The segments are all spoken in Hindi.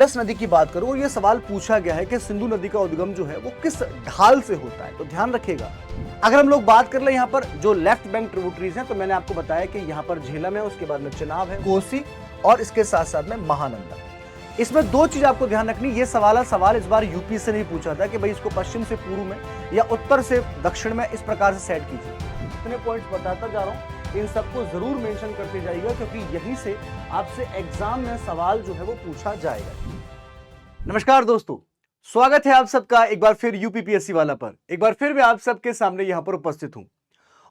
इंडस नदी की बात करूं और ये सवाल पूछा गया है कि सिंधु नदी का उद्गम जो है वो किस ढाल से होता है, तो ध्यान रखिएगा। अगर हम लोग बात कर ले यहाँ पर जो लेफ्ट बैंक ट्रिब्यूटरीज हैं, तो मैंने आपको बताया कि यहाँ पर झेलम है, उसके बाद में चिनाब है, कोसी और इसके साथ साथ में महानंदा। इसमें दो चीज आपको ध्यान रखनी। ये सवाल इस बार यूपी से नहीं पूछा था कि भाई इसको पश्चिम से पूर्व में या उत्तर से दक्षिण में इस प्रकार से सेट कीजिए। इतने पॉइंट्स बताता जा रहा हूं, इन सबको जरूर मेंशन करते जाइएगा क्योंकि यहीं से आपसे एग्जाम में सवाल जो है वो पूछा जाएगा। नमस्कार दोस्तों, स्वागत है आप सबका एक बार फिर यूपीपीएससी वाला पर। एक बार फिर मैं आप सबके सामने यहां पर उपस्थित हूं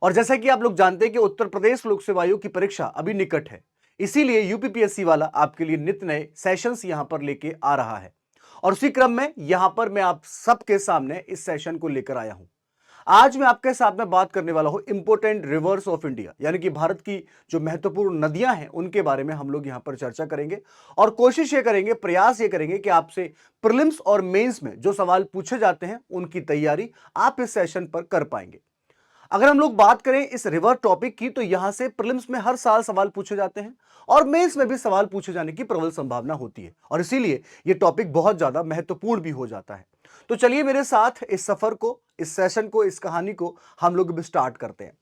और जैसा कि आप लोग जानते हैं कि उत्तर प्रदेश लोक सेवा आयोग की परीक्षा अभी निकट है, इसीलिए यूपीपीएससी वाला आपके लिए नित्य नए सेशंस यहां पर लेके आ रहा है और उसी क्रम में यहां पर मैं आप सबके सामने इस सेशन को लेकर आया हूं। आज मैं आपके साथ में बात करने वाला हूं इंपोर्टेंट रिवर्स ऑफ इंडिया, यानी कि भारत की जो महत्वपूर्ण नदियां हैं उनके बारे में हम लोग यहां पर चर्चा करेंगे और कोशिश ये करेंगे, प्रयास ये करेंगे कि आपसे प्रीलिम्स और मेंस में जो सवाल पूछे जाते हैं उनकी तैयारी आप इस सेशन पर कर पाएंगे। अगर हम लोग बात करें इस रिवर टॉपिक की, तो यहां से प्रीलिम्स में हर साल सवाल पूछे जाते हैं और मेंस में भी सवाल पूछे जाने की प्रबल संभावना होती है और इसीलिए यह टॉपिक बहुत ज्यादा महत्वपूर्ण भी हो जाता है। तो चलिए मेरे साथ इस सफर को, इस सेशन को, इस कहानी को हम लोग भी स्टार्ट करते हैं।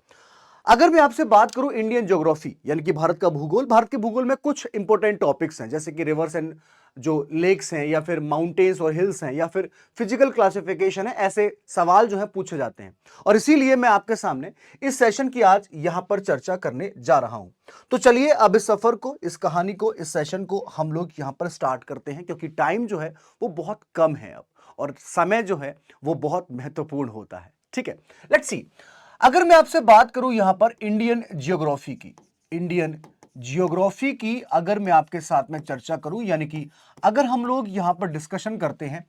अगर मैं आपसे बात करूं इंडियन ज्योग्राफी यानी कि भारत का भूगोल, भारत के भूगोल में कुछ इंपॉर्टेंट टॉपिक्स हैं जैसे कि रिवर्स एंड जो लेक्स हैं या फिर माउंटेन्स और हिल्स हैं या फिर फिजिकल क्लासिफिकेशन है, ऐसे सवाल जो है पूछे जाते हैं और इसीलिए मैं आपके सामने इस सेशन की आज यहां पर चर्चा करने जा रहा हूं। तो चलिए अब इस सफर को, इस कहानी को, इस सेशन को हम लोग यहां पर स्टार्ट करते हैं क्योंकि टाइम जो है वो बहुत कम है अब और समय जो है वो बहुत महत्वपूर्ण होता है। ठीक है, लेट्स सी। अगर मैं आपसे बात करूं यहां पर इंडियन जियोग्राफी की अगर मैं आपके साथ में चर्चा करूं, यानी कि अगर हम लोग यहां पर डिस्कशन करते हैं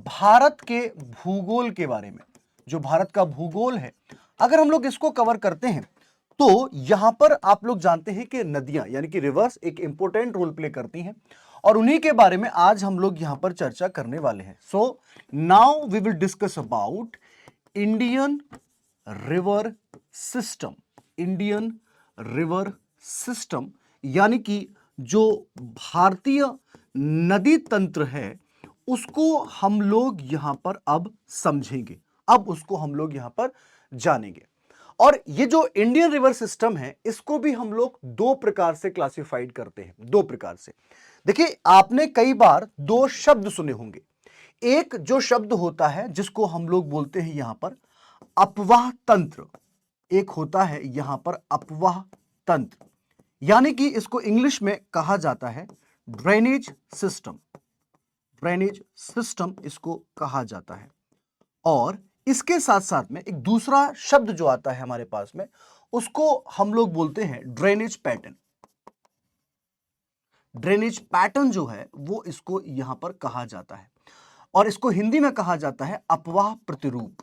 भारत के भूगोल के बारे में, जो भारत का भूगोल है अगर हम लोग इसको कवर करते हैं तो यहां पर आप लोग जानते हैं कि नदियां यानी कि रिवर्स एक इंपॉर्टेंट रोल प्ले करती हैं और उन्हीं के बारे में आज हम लोग यहां पर चर्चा करने वाले हैं। So now we will discuss about Indian river system. Indian river system यानी कि जो भारतीय नदी तंत्र है उसको हम लोग यहां पर अब समझेंगे, अब उसको हम लोग यहां पर जानेंगे। और ये जो इंडियन रिवर सिस्टम है इसको भी हम लोग दो प्रकार से क्लासिफाइड करते हैं, दो प्रकार से। देखिए, आपने कई बार दो शब्द सुने होंगे। एक जो शब्द होता है जिसको हम लोग बोलते हैं यहां पर अपवाह तंत्र, एक होता है यहां पर अपवाह तंत्र, यानी कि इसको इंग्लिश में कहा जाता है ड्रेनेज सिस्टम। ड्रेनेज सिस्टम इसको कहा जाता है और इसके साथ साथ में एक दूसरा शब्द जो आता है हमारे पास में उसको हम लोग बोलते हैं ड्रेनेज पैटर्न। ड्रेनेज पैटर्न जो है वो इसको यहां पर कहा जाता है और इसको हिंदी में कहा जाता है अपवाह प्रतिरूप।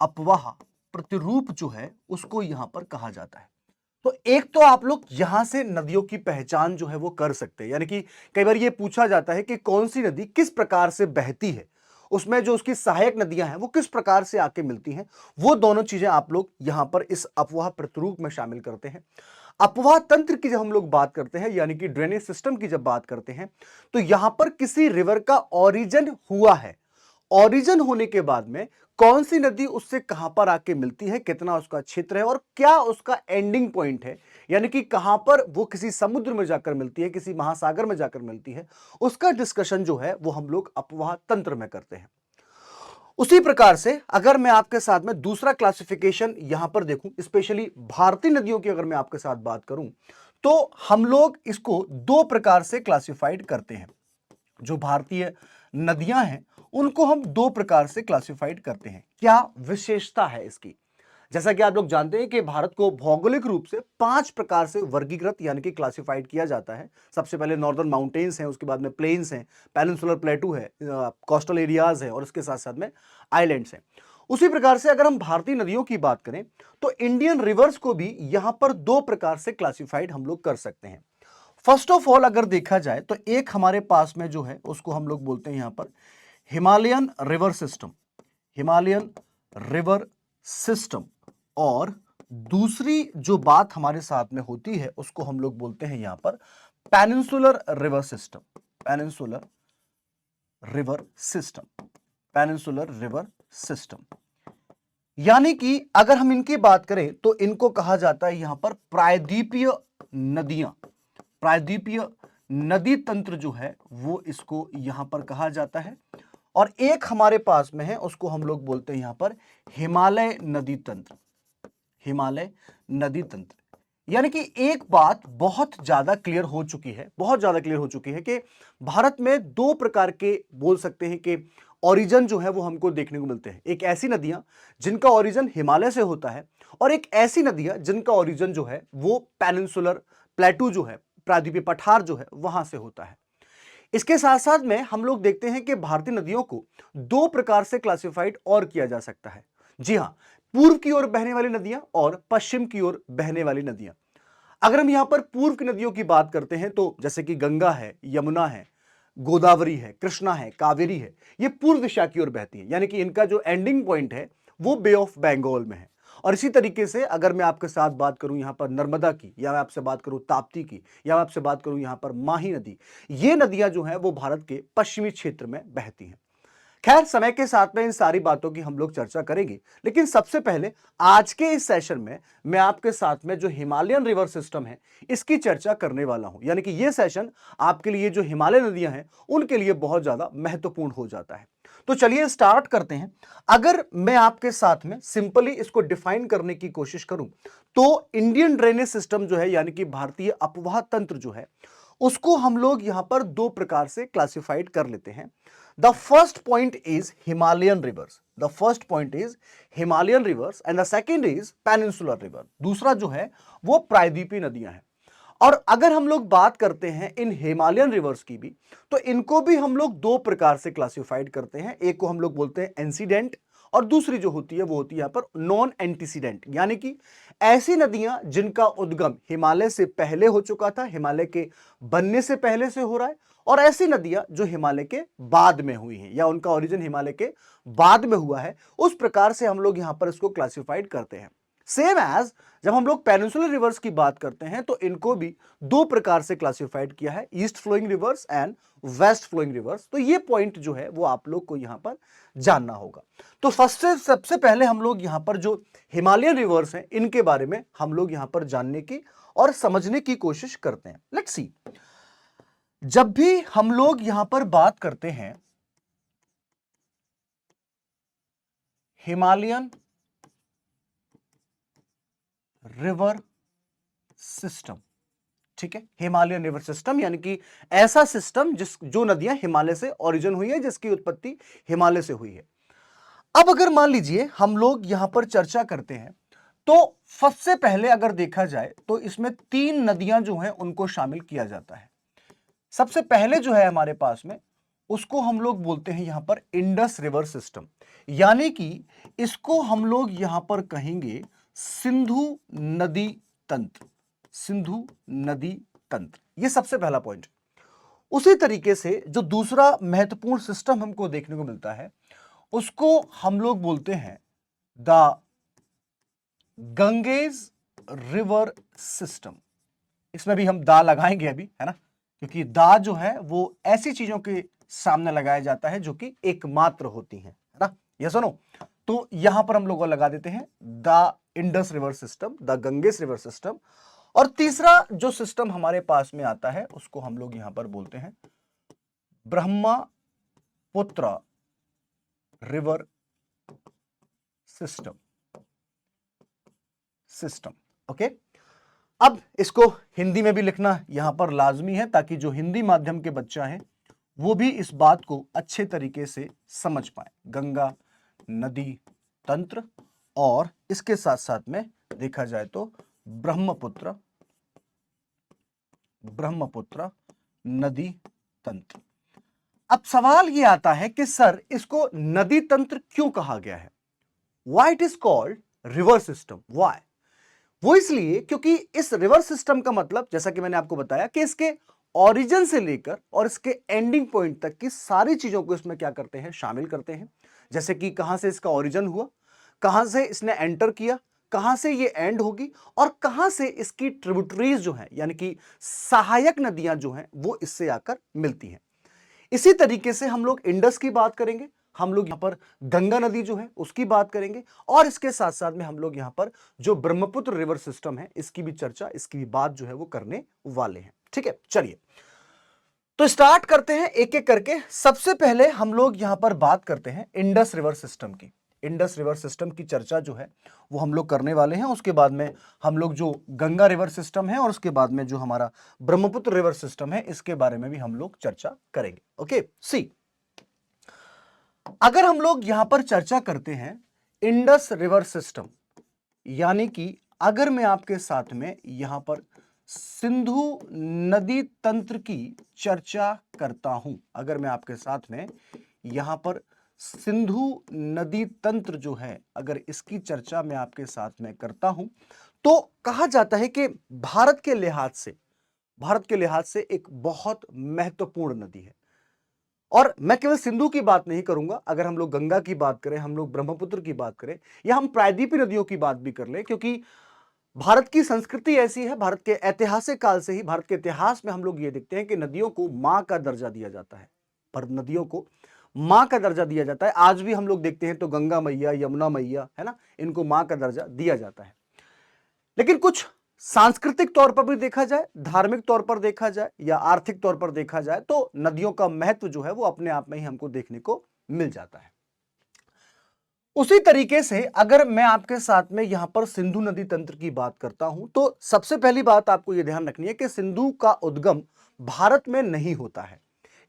अपवाह प्रतिरूप जो है उसको यहां पर कहा जाता है। तो एक तो आप लोग यहां से नदियों की पहचान जो है वो कर सकते हैं, यानी कि कई बार ये पूछा जाता है कि कौन सी नदी किस प्रकार से बहती है, उसमें जो उसकी सहायक नदियां हैं वो किस प्रकार से आके मिलती हैं, वो दोनों चीजें आप लोग यहां पर इस अपवाह प्रतिरूप में शामिल करते हैं। अपवाह तंत्र की जब हम लोग बात करते हैं यानी कि ड्रेनेज सिस्टम की जब बात करते हैं तो यहां पर किसी रिवर का ओरिजिन हुआ है, ओरिजिन होने के बाद में कौन सी नदी उससे कहां पर आके मिलती है, कितना उसका क्षेत्र है और क्या उसका एंडिंग पॉइंट है, यानी कि कहां पर वो किसी समुद्र में जाकर मिलती है, किसी महासागर में जाकर मिलती है, उसका डिस्कशन जो है वो हम लोग अपवाह तंत्र में करते हैं। उसी प्रकार से अगर मैं आपके साथ में दूसरा क्लासिफिकेशन यहां पर देखूं, स्पेशली भारतीय नदियों की अगर मैं आपके साथ बात करूं तो हम लोग इसको दो प्रकार से क्लासिफाइड करते हैं। जो भारतीय नदियां हैं उनको हम दो प्रकार से क्लासिफाइड करते हैं। क्या विशेषता है इसकी? जैसा कि आप लोग जानते हैं कि भारत को भौगोलिक रूप से 5 प्रकार से वर्गीकृत यानी कि क्लासिफाइड किया जाता है। सबसे पहले नॉर्दर्न माउंटेन्स हैं, उसके बाद में प्लेन्स हैं, पेनिनसुलर प्लेटू है, कोस्टल एरियाज है और उसके साथ साथ में आइलैंड्स हैं। उसी प्रकार से अगर हम भारतीय नदियों की बात करें तो इंडियन रिवर्स को भी यहां पर दो प्रकार से क्लासिफाइड हम लोग कर सकते हैं। फर्स्ट ऑफ ऑल अगर देखा जाए तो एक हमारे पास में जो है उसको हम लोग बोलते हैं यहां पर Himalayan river system. Himalayan river system और दूसरी जो बात हमारे साथ में होती है उसको हम लोग बोलते हैं यहां पर peninsular river system. Peninsular river system, peninsular river system. यानी कि अगर हम इनकी बात करें तो इनको कहा जाता है यहां पर प्रायद्वीपीय नदियां, प्रायद्वीपीय नदी तंत्र जो है वो इसको यहां पर कहा जाता है। और एक हमारे पास में है, उसको हम लोग बोलते हैं यहां पर हिमालय नदी तंत्र, हिमालय नदी तंत्र। यानी कि एक बात बहुत ज्यादा क्लियर हो चुकी है, बहुत ज्यादा क्लियर हो चुकी है कि भारत में दो प्रकार के बोल सकते हैं कि ओरिजिन जो है वो हमको देखने को मिलते हैं। एक ऐसी नदियां जिनका ओरिजिन हिमालय से होता है, और एक ऐसी नदियां जिनका ओरिजिन जो है वो पेनिनसुलर प्लेटू जो है, प्रायद्वीपीय पठार जो है वहां से होता है। इसके साथ साथ में हम लोग देखते हैं कि भारतीय नदियों को दो प्रकार से क्लासिफाइड और किया जा सकता है। जी हां, पूर्व की ओर बहने वाली नदियां और पश्चिम की ओर बहने वाली नदियां। अगर हम यहां पर पूर्व की नदियों की बात करते हैं तो जैसे कि गंगा है, यमुना है, गोदावरी है, कृष्णा है, कावेरी है, ये पूर्व दिशा की ओर बहती है। यानी कि इनका जो एंडिंग पॉइंट है वो बे ऑफ बंगाल में है। और इसी तरीके से अगर मैं आपके साथ बात करूं यहां पर नर्मदा की, या मैं आपसे बात करूं ताप्ती की, या मैं आपसे बात करूं यहां पर माही नदी, ये नदियां जो हैं वो भारत के पश्चिमी क्षेत्र में बहती हैं। खैर, समय के साथ में इन सारी बातों की हम लोग चर्चा करेंगे, लेकिन सबसे पहले आज के इस सेशन में मैं आपके साथ में जो हिमालयन रिवर सिस्टम है इसकी चर्चा करने वाला हूं। यानी कि यह सेशन आपके लिए जो हिमालय नदियां हैं उनके लिए बहुत ज्यादा महत्वपूर्ण हो जाता है। तो चलिए स्टार्ट करते हैं। अगर मैं आपके साथ में सिंपली इसको डिफाइन करने की कोशिश करूं तो इंडियन ड्रेनेज सिस्टम जो है, यानी कि भारतीय अपवाह तंत्र जो है, उसको हम लोग यहां पर दो प्रकार से क्लासिफाइड कर लेते हैं। The first point is Himalayan rivers. The first point is Himalayan rivers and the second is Peninsular river. दूसरा जो है वो प्रायद्वीपीय नदियां हैं। और अगर हम लोग बात करते हैं इन हिमालयन रिवर्स की भी, तो इनको भी हम लोग दो प्रकार से क्लासिफाइड करते हैं। एक को हम लोग बोलते हैं एंसीडेंट, और दूसरी जो होती है वो होती है यहां पर नॉन एंटीसीडेंट, यानी कि ऐसी नदियां जिनका उद्गम हिमालय से पहले हो चुका था, हिमालय के बनने से पहले से हो रहा है, और ऐसी नदियां जो हिमालय के बाद में हुई हैं या उनका ओरिजिन हिमालय के बाद में हुआ है, उस प्रकार से हम लोग यहां पर इसको क्लासिफाइड करते हैं। सेम एज जब हम लोग पेनिनसुलर रिवर्स की बात करते हैं तो इनको भी दो प्रकार से क्लासिफाइड किया है, east flowing rivers and west flowing rivers. तो ये पॉइंट जो है वो आप लोग को यहां पर जानना होगा। तो सबसे पहले हम लोग यहां पर जो हिमालयन रिवर्स हैं इनके बारे में हम लोग यहां पर जानने की और समझने की कोशिश करते हैं। लेट्स सी, जब भी हम लोग यहां पर बात करते हैं हिमालयन रिवर सिस्टम, ठीक है, हिमालयन रिवर सिस्टम यानी कि ऐसा सिस्टम जो नदियां हिमालय से ओरिजिन हुई है, जिसकी उत्पत्ति हिमालय से हुई है। अब अगर मान लीजिए हम लोग यहां पर चर्चा करते हैं तो सबसे पहले अगर देखा जाए तो इसमें तीन नदियां जो हैं उनको शामिल किया जाता है। सबसे पहले जो है हमारे पास में उसको हम लोग बोलते हैं यहां पर इंडस रिवर सिस्टम, यानी कि इसको हम लोग यहां पर कहेंगे सिंधु नदी तंत्र, सिंधु नदी तंत्र। ये सबसे पहला पॉइंट। उसी तरीके से जो दूसरा महत्वपूर्ण सिस्टम हमको देखने को मिलता है उसको हम लोग बोलते हैं द गंगेज रिवर सिस्टम। इसमें भी हम दा लगाएंगे अभी, है ना, क्योंकि दा जो है वो ऐसी चीजों के सामने लगाया जाता है जो कि एकमात्र होती हैं, है ना। ये सुनो, तो यहां पर हम लोग लगा देते हैं the Indus river system, the Ganges river system. और तीसरा जो सिस्टम हमारे पास में आता है उसको हम लोग यहां पर बोलते हैं ब्रह्मपुत्र रिवर सिस्टम, ओके। अब इसको हिंदी में भी लिखना यहां पर लाजमी है ताकि जो हिंदी माध्यम के बच्चा हैं वो भी इस बात को अच्छे तरीके से समझ पाए। गंगा नदी तंत्र, और इसके साथ साथ में देखा जाए तो ब्रह्मपुत्र नदी तंत्र। अब सवाल ये आता है कि सर इसको नदी तंत्र क्यों कहा गया है? Why it is called river system? Why? वो इसलिए क्योंकि इस रिवर सिस्टम का मतलब, जैसा कि मैंने आपको बताया, कि इसके ओरिजिन से लेकर और इसके एंडिंग पॉइंट तक की सारी चीजों को इसमें क्या करते हैं, शामिल करते हैं। जैसे कि कहां से इसका ओरिजिन हुआ, कहां से इसने एंटर किया, कहां से ये एंड होगी, और कहां से इसकी ट्रिब्यूटरीज जो है यानी कि सहायक नदियां जो हैं वो इससे आकर मिलती हैं। इसी तरीके से हम लोग इंडस की बात करेंगे, हम लोग यहां पर गंगा नदी जो है उसकी बात करेंगे, और इसके साथ साथ में हम लोग यहां पर जो ब्रह्मपुत्र रिवर सिस्टम है इसकी भी चर्चा, इसकी भी बात जो है वो करने वाले हैं। ठीक है, चलिए तो स्टार्ट करते हैं एक एक करके। सबसे पहले हम लोग यहां पर बात करते हैं इंडस रिवर सिस्टम की। इंडस रिवर सिस्टम की चर्चा जो है वो हम लोग करने वाले हैं। उसके बाद में हम लोग जो गंगा रिवर सिस्टम है और उसके बाद में जो हमारा ब्रह्मपुत्र रिवर सिस्टम है इसके बारे में भी हम लोग चर्चा करेंगे। ओके, सी अगर हम लोग यहां पर चर्चा करते हैं इंडस रिवर सिस्टम, यानी कि अगर मैं आपके साथ में यहां पर सिंधु नदी तंत्र की चर्चा करता हूं, अगर मैं आपके साथ में यहां पर सिंधु नदी तंत्र जो है अगर इसकी चर्चा मैं आपके साथ में करता हूं, तो कहा जाता है कि भारत के लिहाज से एक बहुत महत्वपूर्ण नदी है। और मैं केवल सिंधु की बात नहीं करूंगा, अगर हम लोग गंगा की बात करें, हम लोग ब्रह्मपुत्र की बात करें, या हम प्रायद्वीपीय नदियों की बात भी कर लें, क्योंकि भारत की संस्कृति ऐसी है, भारत के ऐतिहासिक काल से ही भारत के इतिहास में हम लोग ये देखते हैं कि नदियों को मां का दर्जा दिया जाता है। पर नदियों को मां का दर्जा दिया जाता है। आज भी हम लोग देखते हैं तो गंगा मैया, यमुना मैया, है ना, इनको मां का दर्जा दिया जाता है। लेकिन कुछ सांस्कृतिक तौर पर भी देखा जाए, धार्मिक तौर पर देखा जाए, या आर्थिक तौर पर देखा जाए, तो नदियों का महत्व जो है वो अपने आप में ही हमको देखने को मिल जाता है। उसी तरीके से अगर मैं आपके साथ में यहां पर सिंधु नदी तंत्र की बात करता हूं, तो सबसे पहली बात आपको यह ध्यान रखनी है कि सिंधु का उद्गम भारत में नहीं होता है।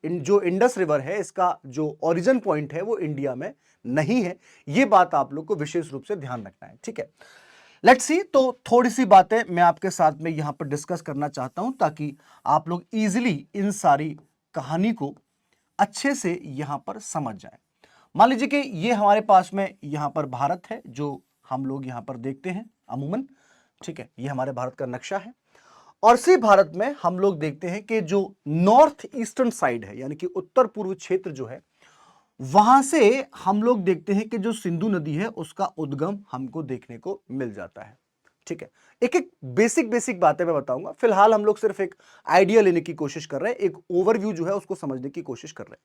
जो इंडस रिवर है इसका जो ओरिजिन पॉइंट है वो इंडिया में नहीं है। यह बात आप लोग को विशेष रूप से ध्यान रखना है। ठीक है, लेट्स सी, तो थोड़ी सी बातें मैं आपके साथ में यहां पर डिस्कस करना चाहता हूं ताकि आप लोग इजीली इन सारी कहानी को अच्छे से यहां पर समझ जाएं। मान लीजिए कि ये हमारे पास में यहां पर भारत है जो हम लोग यहां पर देखते हैं अमूमन। ठीक है, ये हमारे भारत का नक्शा है, और इसी भारत में हम लोग देखते हैं कि जो नॉर्थ ईस्टर्न साइड है, यानी कि उत्तर पूर्व क्षेत्र जो है, वहां से हम लोग देखते हैं कि जो सिंधु नदी है उसका उद्गम हमको देखने को मिल जाता है। ठीक है, एक एक बेसिक बातें मैं बताऊंगा। फिलहाल हम लोग सिर्फ एक आइडिया लेने की कोशिश कर रहे हैं, एक ओवरव्यू जो है उसको समझने की कोशिश कर रहे हैं।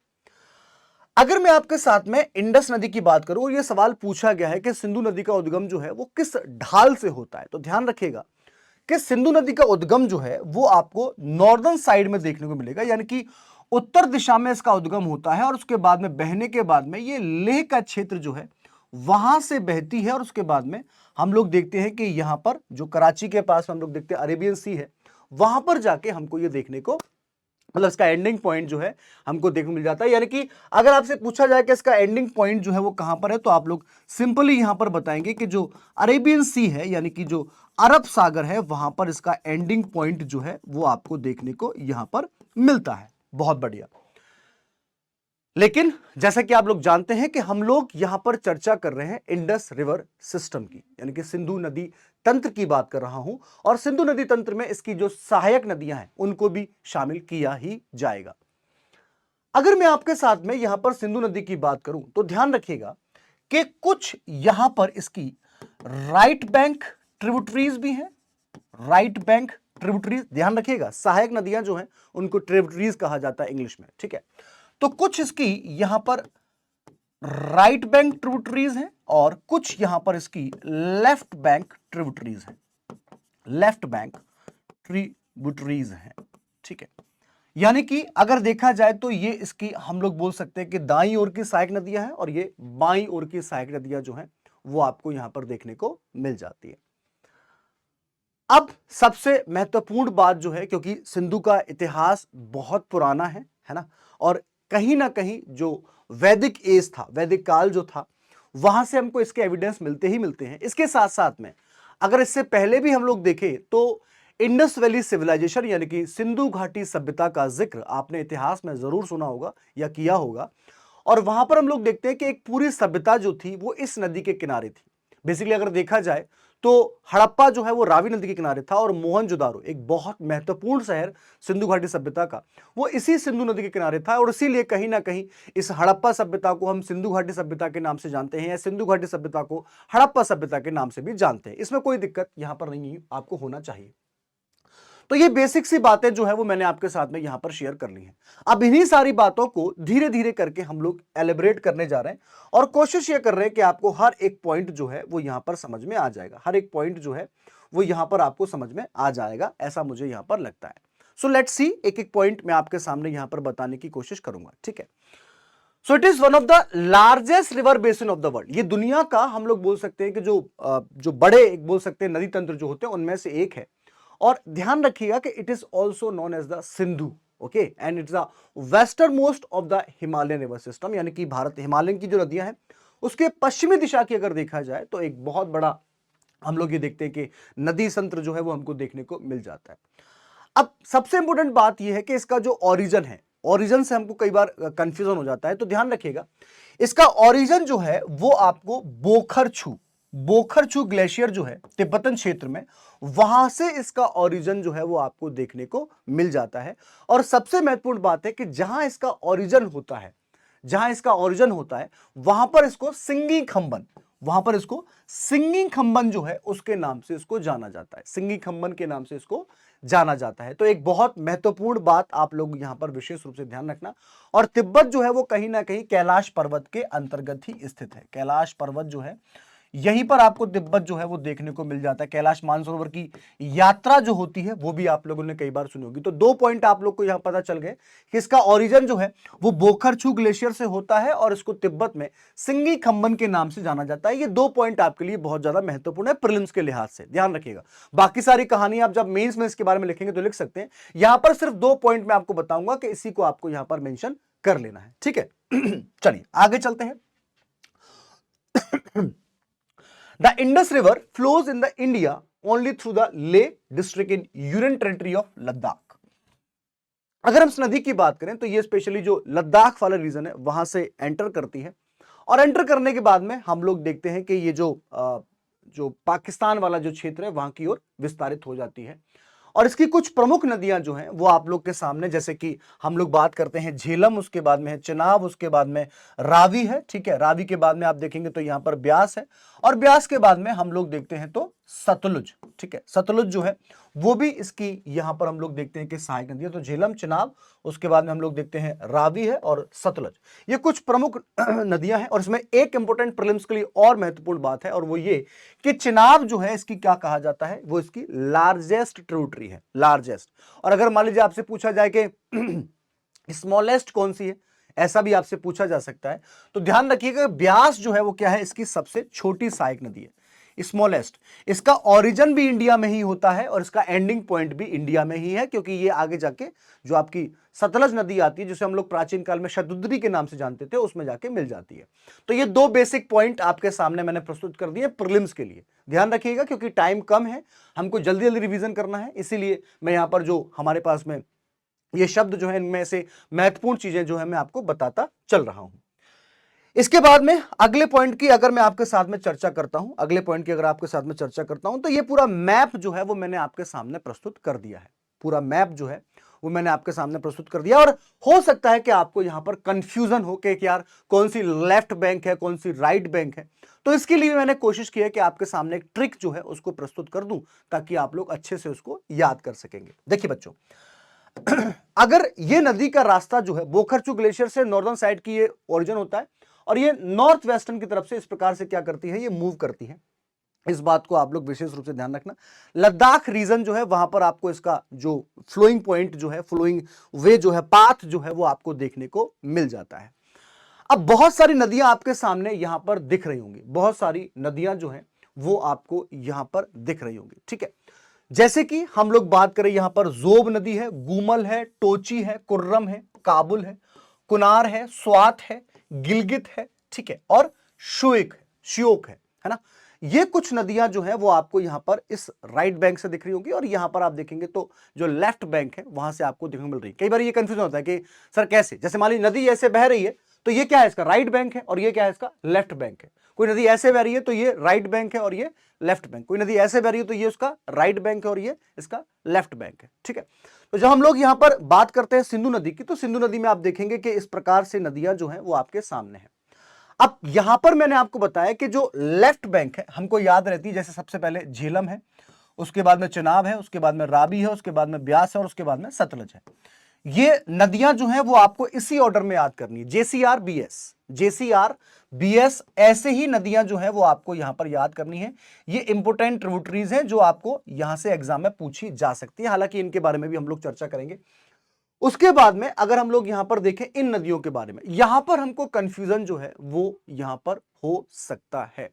अगर मैं आपके साथ में इंडस नदी की बात करूं, और यह सवाल पूछा गया है कि सिंधु नदी का उद्गम जो है वो किस ढाल से होता है, तो ध्यान रखिएगा कि सिंधु नदी का उद्गम जो है वो आपको नॉर्दर्न साइड में देखने को मिलेगा, यानी कि उत्तर दिशा में इसका उद्गम होता है, और उसके बाद में बहने के बाद में ये लेह का क्षेत्र जो है वहां से बहती है, और उसके बाद में हम लोग देखते हैं कि यहां पर जो कराची के पास हम लोग देखते हैं अरेबियन सी है, वहां पर जाके हमको ये देखने को, मतलब इसका एंडिंग पॉइंट जो है हमको देखने को मिल जाता है। यानी कि अगर आपसे पूछा जाए कि इसका एंडिंग पॉइंट जो है वो कहां पर है, तो आप लोग सिंपली यहां पर बताएंगे कि जो अरेबियन सी है, यानी कि जो अरब सागर है, वहां पर इसका एंडिंग पॉइंट जो है वो आपको देखने को यहां पर मिलता है। बहुत बढ़िया। लेकिन जैसा कि आप लोग जानते हैं कि हम लोग यहां पर चर्चा कर रहे हैं इंडस रिवर सिस्टम की, यानी कि सिंधु नदी तंत्र की बात कर रहा हूं, और सिंधु नदी तंत्र में इसकी जो सहायक नदियां हैं उनको भी शामिल किया ही जाएगा। अगर मैं आपके साथ में यहां पर सिंधु नदी की बात करूं, तो ध्यान रखिएगा कि कुछ यहां पर इसकी राइट बैंक ट्रिब्यूटरीज भी हैं। राइट बैंक ट्रिब्यूटरीज, ध्यान रखिएगा, सहायक नदियां जो हैं उनको ट्रिब्यूटरीज कहा जाता है इंग्लिश में। ठीक है, तो कुछ इसकी यहां पर राइट बैंक ट्रिब्यूटरीज हैं, और कुछ यहां पर इसकी लेफ्ट बैंक ट्रिब्यूटरीज हैं। लेफ्ट बैंक ट्रिब्यूटरीज हैं। ठीक है, यानी कि अगर देखा जाए तो ये इसकी हम लोग बोल सकते हैं कि दाईं ओर की सहायक नदियां हैं, और ये बाईं ओर की सहायक नदियां जो हैं वो आपको यहां पर देखने को मिल जाती है। अब सबसे महत्वपूर्ण बात जो है, क्योंकि सिंधु का इतिहास बहुत पुराना है ना, और कहीं ना कहीं जो वैदिक एज था, वैदिक काल जो था, वहां से हमको इसके एविडेंस मिलते ही मिलते हैं। इसके साथ साथ में अगर इससे पहले भी हम लोग देखें तो इंडस वैली सिविलाइजेशन, यानी कि सिंधु घाटी सभ्यता का जिक्र आपने इतिहास में जरूर सुना होगा या किया होगा, और वहां पर हम लोग देखते हैं कि एक पूरी सभ्यता जो थी वो इस नदी के किनारे थी। बेसिकली अगर देखा जाए तो हड़प्पा जो है वो रावी नदी के किनारे था, और मोहनजोदारो एक बहुत महत्वपूर्ण शहर सिंधु घाटी सभ्यता का, वो इसी सिंधु नदी के किनारे था, और इसीलिए कहीं ना कहीं इस हड़प्पा सभ्यता को हम सिंधु घाटी सभ्यता के नाम से जानते हैं, या सिंधु घाटी सभ्यता को हड़प्पा सभ्यता के नाम से भी जानते हैं। इसमें कोई दिक्कत यहां पर नहीं आपको होना चाहिए। तो ये बेसिक सी बातें जो है वो मैंने आपके साथ में यहां पर शेयर कर ली हैं। अब इन्हीं सारी बातों को धीरे धीरे करके हम लोग एलिब्रेट करने जा रहे हैं और कोशिश ये कर रहे हैं कि आपको हर एक पॉइंट जो है वो यहां पर समझ में आ जाएगा, हर एक पॉइंट जो है वो यहां पर आपको समझ में आ जाएगा, ऐसा मुझे यहां पर लगता है। सो लेट्स सी, एक एक पॉइंट मैं आपके सामने यहां पर बताने की कोशिश करूंगा, ठीक है। So it is one of the largest river basin of the world. ये दुनिया का हम लोग बोल सकते हैं कि जो बड़े बोल सकते हैं नदी तंत्र जो होते हैं उनमें से एक है। और ध्यान रखिएगा कि it is also known as the Sindhu, okay, and it's the westernmost of the Himalayan river system, यानी कि भारत हिमालयन की जो नदियां हैं उसके पश्चिमी दिशा की अगर देखा जाए तो एक बहुत बड़ा हम लोग ये देखते हैं कि नदी तंत्र जो है वो हमको देखने को मिल जाता है। अब सबसे इंपॉर्टेंट बात यह है कि इसका जो ओरिजिन है, ओरिजिन से हमको कई बार कंफ्यूजन हो जाता है, तो ध्यान रखिएगा इसका ओरिजिन जो है वो आपको बोखरछू ग्लेशियर जो है तिब्बतन क्षेत्र में, वहां से इसका ओरिजिन जो है वो आपको देखने को मिल जाता है। और सबसे महत्वपूर्ण बात है कि जहां इसका ओरिजिन होता है, वहां पर इसको सिंगिंग खंबन जो है उसके नाम से इसको जाना जाता है, सिंगिंग खंबन के नाम से इसको जाना जाता है। तो एक बहुत महत्वपूर्ण बात आप लोग यहां पर विशेष रूप से ध्यान रखना। और तिब्बत जो है वो कहीं ना कहीं कैलाश पर्वत के अंतर्गत ही स्थित है। कैलाश पर्वत जो है यहीं पर आपको तिब्बत जो है वो देखने को मिल जाता है। कैलाश मानसरोवर की यात्रा जो होती है वो भी आप लोगों ने कई बार सुनी होगी। तो 2 पॉइंट आप लोग को यहां पता चल गए कि इसका ओरिजिन जो है वो बोखरछू ग्लेशियर से होता है और इसको तिब्बत में सिंगी खंबन के नाम से जाना जाता है। ये 2 पॉइंट आपके लिए बहुत ज्यादा महत्वपूर्ण है प्रीलिम्स के लिहाज से, ध्यान रखिएगा। बाकी सारी कहानी आप जब मेंस में इसके बारे में लिखेंगे तो लिख सकते हैं। यहां पर सिर्फ 2 पॉइंट मैं आपको बताऊंगा कि इसी को आपको यहां पर मेंशन कर लेना है, ठीक है। चलिए आगे चलते हैं। The Indus River flows in the India only through the Leh district in Union Territory of Ladakh। अगर हम इस नदी की बात करें तो ये स्पेशली जो लद्दाख वाला रीजन है वहां से एंटर करती है और एंटर करने के बाद में हम लोग देखते हैं कि ये जो पाकिस्तान वाला जो क्षेत्र है वहां की ओर विस्तारित हो जाती है। और इसकी कुछ प्रमुख नदियां जो हैं वो आप लोग के सामने, जैसे कि हम लोग बात करते हैं झेलम, उसके बाद में है चिनाब, उसके बाद में रावी है, ठीक है। रावी के बाद में आप देखेंगे तो यहां पर ब्यास है और ब्यास के बाद में हम लोग देखते हैं तो सतलुज, ठीक है। सतलुज जो है वो भी इसकी यहां पर हम लोग देखते हैं कि सहायक नदी है। तो झेलम, चिनाब, उसके बाद में हम लोग देखते हैं रावी है और सतलुज, ये कुछ प्रमुख नदियां हैं। और इसमें एक इंपॉर्टेंट प्रीलिम्स के लिए और महत्वपूर्ण बात है और वो ये कि चिनाब जो है इसकी क्या कहा जाता है, वो इसकी लार्जेस्ट ट्रिब्यूटरी है, लार्जेस्ट। और अगर मान लीजिए आपसे पूछा जाए कि स्मॉलेस्ट कौन सी है, ऐसा भी आपसे पूछा जा सकता है, तो ध्यान रखिएगा ब्यास जो है वो क्या है, इसकी सबसे छोटी सहायक नदी है, स्मॉलेस्ट। इसका ओरिजिन भी इंडिया में ही होता है और इसका एंडिंग पॉइंट भी इंडिया में ही है, क्योंकि ये आगे जाके जो आपकी सतलज नदी आती है जिसे हम लोग प्राचीन काल में शतुद्री के नाम से जानते थे, उसमें जाके मिल जाती है। तो ये 2 बेसिक पॉइंट आपके सामने मैंने प्रस्तुत कर दिए प्रीलिम्स के लिए। ध्यान रखिएगा क्योंकि टाइम कम है, हमको जल्दी जल्दी रिवीजन करना है, इसीलिए मैं यहां पर जो हमारे पास में ये शब्द जो है इनमें से महत्वपूर्ण चीजें जो है मैं आपको बताता चल रहा हूं। इसके बाद में अगले पॉइंट की अगर मैं आपके साथ में चर्चा करता हूं, तो ये पूरा मैप जो है वो मैंने आपके सामने प्रस्तुत कर दिया है। पूरा मैप जो है वो मैंने आपके सामने प्रस्तुत कर दिया। और हो सकता है कि आपको यहां पर कंफ्यूजन हो कि यार कौन सी लेफ्ट बैंक है, कौन सी राइट बैंक है। तो इसके लिए मैंने कोशिश की है कि आपके सामने एक ट्रिक जो है उसको प्रस्तुत कर दूं ताकि आप लोग अच्छे से उसको याद कर सकेंगे। देखिए बच्चों, अगर ये नदी का रास्ता जो है बोखरछू ग्लेशियर से नॉर्दर्न साइड की ये ओरिजिन होता है और ये नॉर्थ वेस्टर्न की तरफ से इस प्रकार से क्या करती है, ये मूव करती है। इस बात को आप लोग विशेष रूप से ध्यान रखना। लद्दाख रीजन जो है वहां पर आपको इसका जो फ्लोइंग पॉइंट जो है, फ्लोइंग वे जो है, पाथ जो है वो आपको देखने को मिल जाता है। अब बहुत सारी नदियां आपके सामने यहां पर दिख रही होंगी, बहुत सारी नदियां जो है वो आपको यहां पर दिख रही होंगी, ठीक है। जैसे कि हम लोग बात करें, यहां पर जोब नदी है, गूमल है, टोची है, कुर्रम है, काबुल है, कुनार है, स्वात है, गिलगित है, ठीक है, और श्योक है ना। ये कुछ नदियां जो है वो आपको यहां पर इस राइट बैंक से दिख रही होंगी और यहां पर आप देखेंगे तो जो लेफ्ट बैंक है वहां से आपको देखने को मिल रही है। कई बार ये कंफ्यूजन होता है कि सर कैसे, जैसे मान लीजिए नदी ऐसे बह रही है तो ये क्या है, इसका राइट बैंक है और ये क्या है, इसका लेफ्ट बैंक है। कोई नदी ऐसे बह रही है तो ये राइट बैंक है और ये लेफ्ट बैंक, कोई नदी ऐसे बह रही है तो ये उसका राइट बैंक है और ये इसका लेफ्ट बैंक है, ठीक है। तो जब हम लोग यहां पर बात करते हैं सिंधु नदी की, तो सिंधु नदी में आप देखेंगे कि इस प्रकार से नदियां जो हैं वो आपके सामने हैं। अब यहां पर मैंने आपको बताया कि जो लेफ्ट बैंक है हमको याद रहती है, जैसे सबसे पहले झेलम है, उसके बाद में चिनाब है, उसके बाद में रावी है, उसके बाद में ब्यास है और उसके बाद में सतलज है। ये नदियां जो हैं वो आपको इसी ऑर्डर में याद करनी है, जेसीआर बीएस, जेसीआर बीएस, ऐसे ही नदियां जो है वो आपको यहां पर याद करनी है। ये इंपोर्टेंट ट्रिब्यूटरीज हैं जो आपको यहां से एग्जाम में पूछी जा सकती है, हालांकि इनके बारे में भी हम लोग चर्चा करेंगे। उसके बाद में अगर हम लोग यहां पर देखें इन नदियों के बारे में, यहां पर हमको कंफ्यूजन जो है वो यहां पर हो सकता है,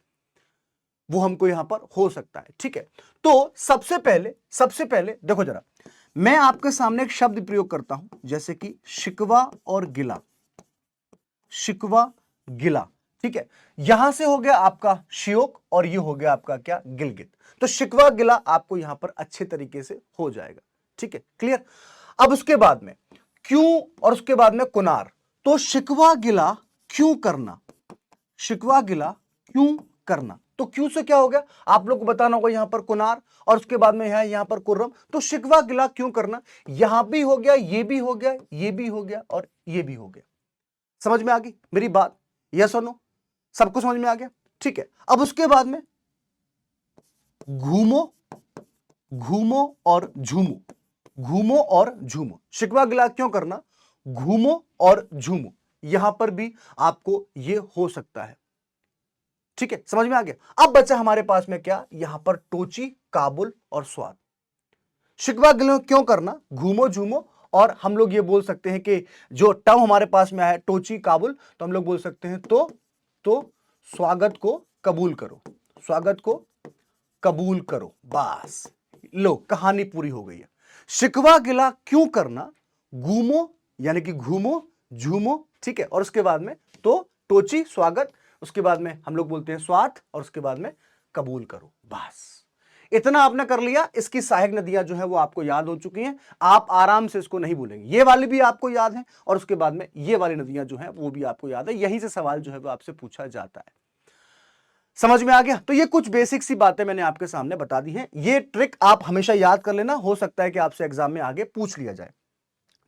वो हमको यहां पर हो सकता है, ठीक है। तो सबसे पहले देखो जरा, मैं आपके सामने एक शब्द प्रयोग करता हूं, जैसे कि शिकवा और गिला, शिकवा गिला, ठीक है। यहां से हो गया आपका श्योक और ये हो गया आपका क्या, गिलगित। तो शिकवा गिला आपको यहां पर अच्छे तरीके से हो जाएगा, ठीक है, क्लियर। अब उसके बाद में क्यों और उसके बाद में कुनार। तो शिकवा गिला क्यों करना, शिकवा गिला क्यों करना, तो क्यों से क्या हो गया आप लोग को बताना होगा, यहां पर कुनार और उसके बाद में यहां पर कुर्रम। तो शिकवा गिला क्यों करना, यहां भी हो गया, ये भी हो गया, ये भी हो गया और ये भी हो गया। समझ में आ गई मेरी बात, यस और नो, सबको समझ में आ गया, ठीक है। अब उसके बाद में घूमो, घूमो और झूमो, घूमो और झूमो। शिकवा गिला क्यों करना, घूमो और झूमो, यहां पर भी आपको ये हो सकता है, ठीक है, समझ में आ गया। अब बचा हमारे पास में क्या, यहां पर टोची, काबुल और स्वाद। शिकवा गिला क्यों करना, घूमो झूमो, और हम लोग ये बोल सकते हैं कि जो टर्म हमारे पास में है टोची काबुल, तो हम लोग बोल सकते हैं तो स्वागत को कबूल करो, स्वागत को कबूल करो, बस लो कहानी पूरी हो गई है। शिकवा गिला क्यों करना, घूमो यानी कि घूमो झूमो, ठीक है, और उसके बाद में तो टोची स्वागत, उसके बाद में हम लोग बोलते हैं स्वाद और उसके बाद में कबूल करो, बस इतना आपने कर लिया। इसकी सहायक नदियां जो है वो आपको याद हो चुकी हैं, आप आराम से इसको नहीं भूलेंगे, ये वाली भी आपको याद है और उसके बाद में ये वाली नदियां जो है वो भी आपको याद है, यहीं से सवाल जो है वो आपसे पूछा जाता है। समझ में आ गया। तो ये कुछ बेसिक सी बातें मैंने आपके सामने बता दी हैं, ये ट्रिक आप हमेशा याद कर लेना, हो सकता है कि आपसे एग्जाम में आगे पूछ लिया जाए।